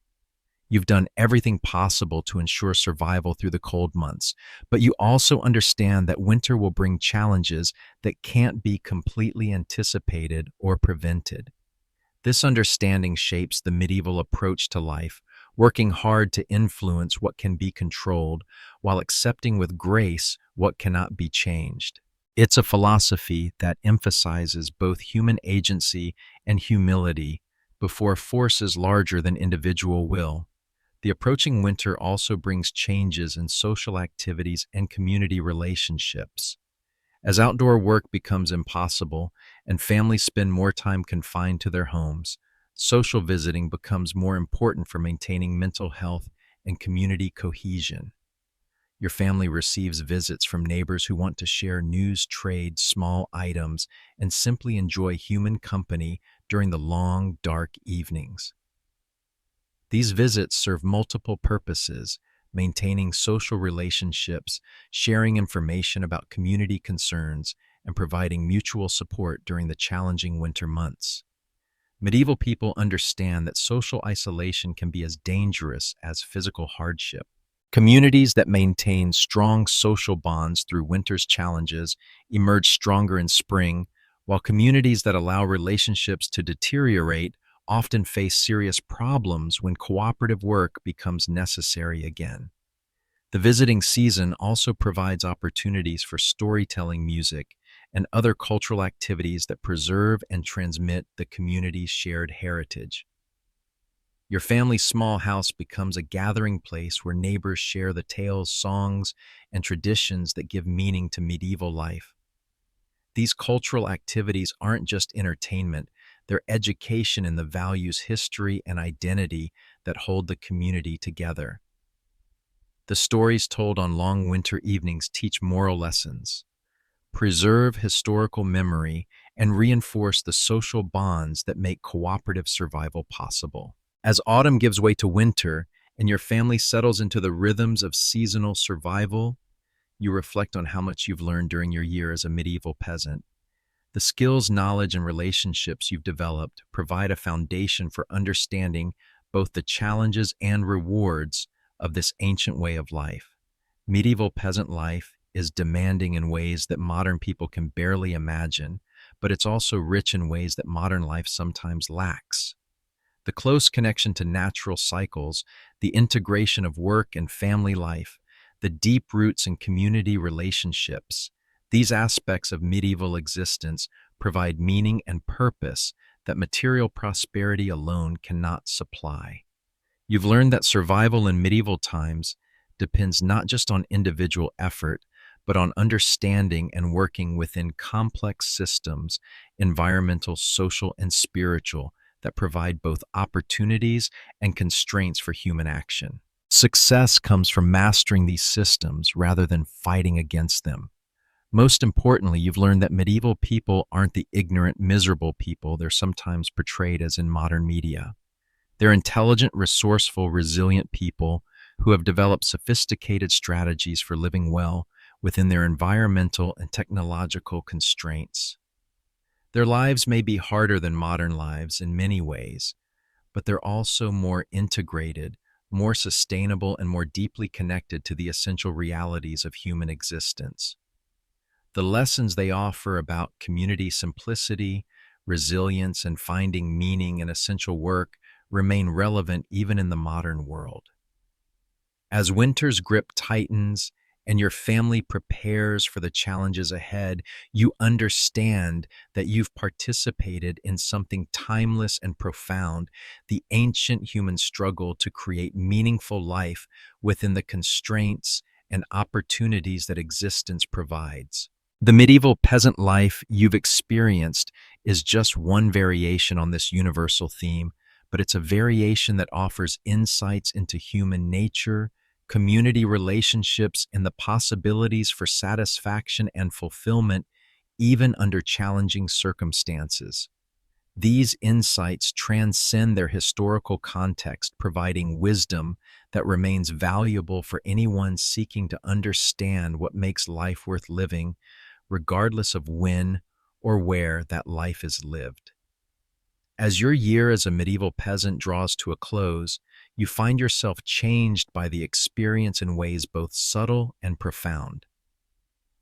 You've done everything possible to ensure survival through the cold months, but you also understand that winter will bring challenges that can't be completely anticipated or prevented. This understanding shapes the medieval approach to life, working hard to influence what can be controlled while accepting with grace what cannot be changed. It's a philosophy that emphasizes both human agency and humility before forces larger than individual will. The approaching winter also brings changes in social activities and community relationships. As outdoor work becomes impossible and families spend more time confined to their homes, social visiting becomes more important for maintaining mental health and community cohesion. Your family receives visits from neighbors who want to share news, trade small items, and simply enjoy human company during the long, dark evenings. These visits serve multiple purposes: maintaining social relationships, sharing information about community concerns, and providing mutual support during the challenging winter months. Medieval people understand that social isolation can be as dangerous as physical hardship. Communities that maintain strong social bonds through winter's challenges emerge stronger in spring, while communities that allow relationships to deteriorate often face serious problems when cooperative work becomes necessary again. The visiting season also provides opportunities for storytelling, music, and other cultural activities that preserve and transmit the community's shared heritage. Your family's small house becomes a gathering place where neighbors share the tales, songs, and traditions that give meaning to medieval life. These cultural activities aren't just entertainment, they're education in the values, history, and identity that hold the community together. The stories told on long winter evenings teach moral lessons, preserve historical memory, and reinforce the social bonds that make cooperative survival possible. As autumn gives way to winter and your family settles into the rhythms of seasonal survival, you reflect on how much you've learned during your year as a medieval peasant. The skills, knowledge, and relationships you've developed provide a foundation for understanding both the challenges and rewards of this ancient way of life. Medieval peasant life is demanding in ways that modern people can barely imagine, but it's also rich in ways that modern life sometimes lacks. The close connection to natural cycles, the integration of work and family life, the deep roots in community relationships, these aspects of medieval existence provide meaning and purpose that material prosperity alone cannot supply. You've learned that survival in medieval times depends not just on individual effort, but on understanding and working within complex systems, environmental, social, and spiritual, that provide both opportunities and constraints for human action. Success comes from mastering these systems rather than fighting against them. Most importantly, you've learned that medieval people aren't the ignorant, miserable people they're sometimes portrayed as in modern media. They're intelligent, resourceful, resilient people who have developed sophisticated strategies for living well within their environmental and technological constraints. Their lives may be harder than modern lives in many ways, but they're also more integrated, more sustainable, and more deeply connected to the essential realities of human existence. The lessons they offer about community simplicity, resilience, and finding meaning in essential work remain relevant even in the modern world. As winter's grip tightens and your family prepares for the challenges ahead, you understand that you've participated in something timeless and profound, the ancient human struggle to create meaningful life within the constraints and opportunities that existence provides. The medieval peasant life you've experienced is just one variation on this universal theme, but it's a variation that offers insights into human nature, community relationships, and the possibilities for satisfaction and fulfillment even under challenging circumstances. These insights transcend their historical context, providing wisdom that remains valuable for anyone seeking to understand what makes life worth living, regardless of when or where that life is lived. As your year as a medieval peasant draws to a close, you find yourself changed by the experience in ways both subtle and profound.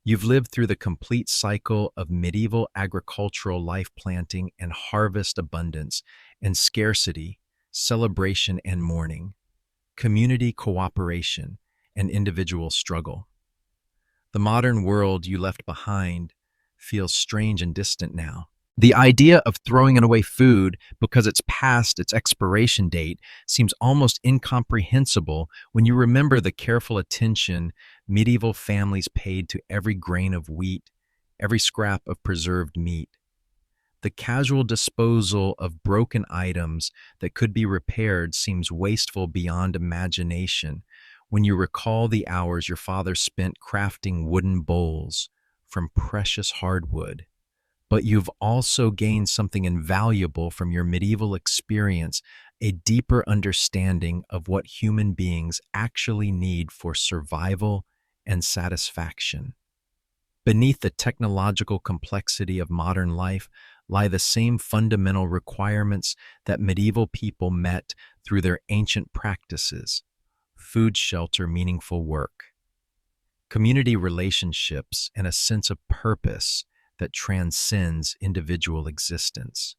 You've lived through the complete cycle of medieval agricultural life, planting and harvest, abundance and scarcity, celebration and mourning, community cooperation and individual struggle. The modern world you left behind feels strange and distant now. The idea of throwing away food because it's past its expiration date seems almost incomprehensible when you remember the careful attention medieval families paid to every grain of wheat, every scrap of preserved meat. The casual disposal of broken items that could be repaired seems wasteful beyond imagination when you recall the hours your father spent crafting wooden bowls from precious hardwood. But you've also gained something invaluable from your medieval experience, a deeper understanding of what human beings actually need for survival and satisfaction. Beneath the technological complexity of modern life lie the same fundamental requirements that medieval people met through their ancient practices: food, shelter, meaningful work, community relationships, and a sense of purpose that transcends individual existence.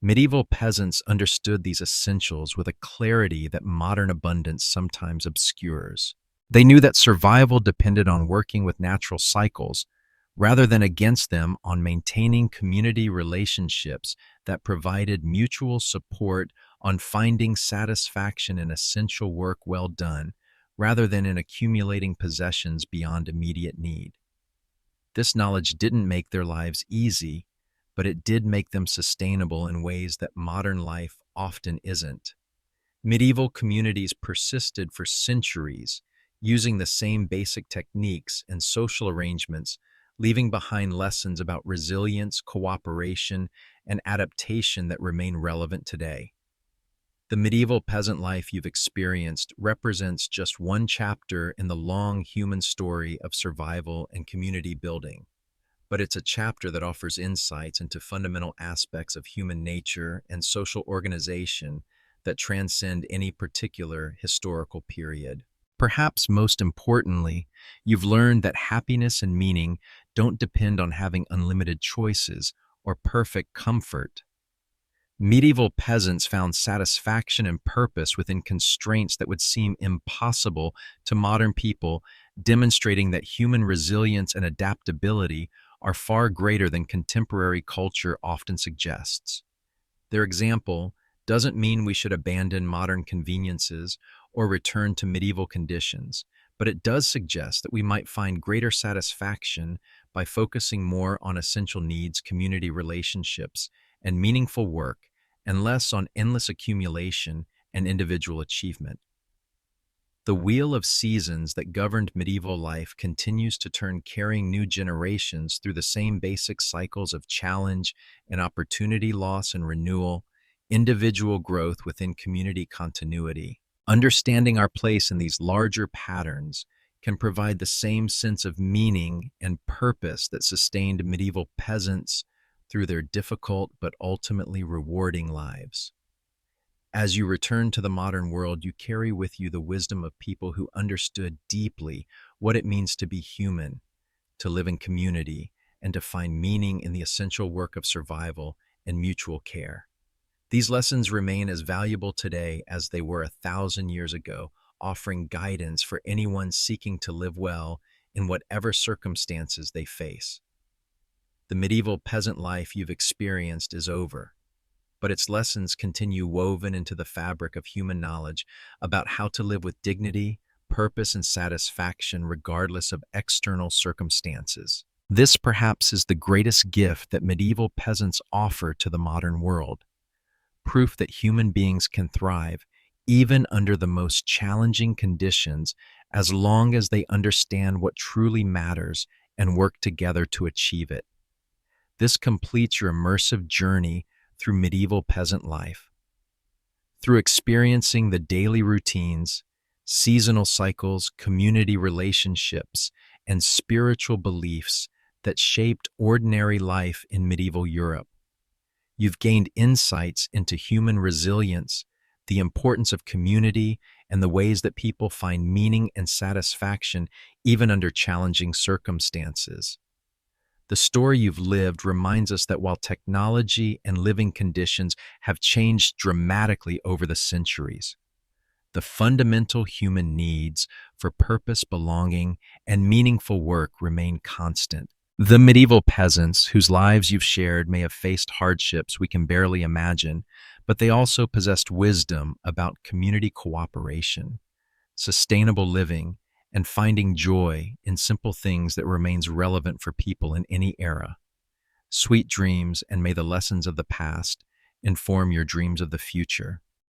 Medieval peasants understood these essentials with a clarity that modern abundance sometimes obscures. They knew that survival depended on working with natural cycles rather than against them, on maintaining community relationships that provided mutual support, on finding satisfaction in essential work well done rather than in accumulating possessions beyond immediate need. This knowledge didn't make their lives easy, but it did make them sustainable in ways that modern life often isn't. Medieval communities persisted for centuries, using the same basic techniques and social arrangements, leaving behind lessons about resilience, cooperation, and adaptation that remain relevant today. The medieval peasant life you've experienced represents just one chapter in the long human story of survival and community building, but it's a chapter that offers insights into fundamental aspects of human nature and social organization that transcend any particular historical period. Perhaps most importantly, you've learned that happiness and meaning don't depend on having unlimited choices or perfect comfort. Medieval peasants found satisfaction and purpose within constraints that would seem impossible to modern people, demonstrating that human resilience and adaptability are far greater than contemporary culture often suggests. Their example doesn't mean we should abandon modern conveniences or return to medieval conditions, but it does suggest that we might find greater satisfaction by focusing more on essential needs, community relationships, and meaningful work, and less on endless accumulation and individual achievement. The wheel of seasons that governed medieval life continues to turn, carrying new generations through the same basic cycles of challenge and opportunity, loss and renewal, individual growth within community continuity. Understanding our place in these larger patterns can provide the same sense of meaning and purpose that sustained medieval peasants through their difficult but ultimately rewarding lives. As you return to the modern world, you carry with you the wisdom of people who understood deeply what it means to be human, to live in community, and to find meaning in the essential work of survival and mutual care. These lessons remain as valuable today as they were 1,000 years ago, offering guidance for anyone seeking to live well in whatever circumstances they face. The medieval peasant life you've experienced is over, but its lessons continue woven into the fabric of human knowledge about how to live with dignity, purpose, and satisfaction regardless of external circumstances. This perhaps is the greatest gift that medieval peasants offer to the modern world, proof that human beings can thrive even under the most challenging conditions as long as they understand what truly matters and work together to achieve it. This completes your immersive journey through medieval peasant life. Through experiencing the daily routines, seasonal cycles, community relationships, and spiritual beliefs that shaped ordinary life in medieval Europe, you've gained insights into human resilience, the importance of community, and the ways that people find meaning and satisfaction even under challenging circumstances. The story you've lived reminds us that while technology and living conditions have changed dramatically over the centuries, the fundamental human needs for purpose, belonging, and meaningful work remain constant. The medieval peasants, whose lives you've shared, may have faced hardships we can barely imagine, but they also possessed wisdom about community cooperation, sustainable living, and finding joy in simple things that remains relevant for people in any era. Sweet dreams, and may the lessons of the past inform your dreams of the future.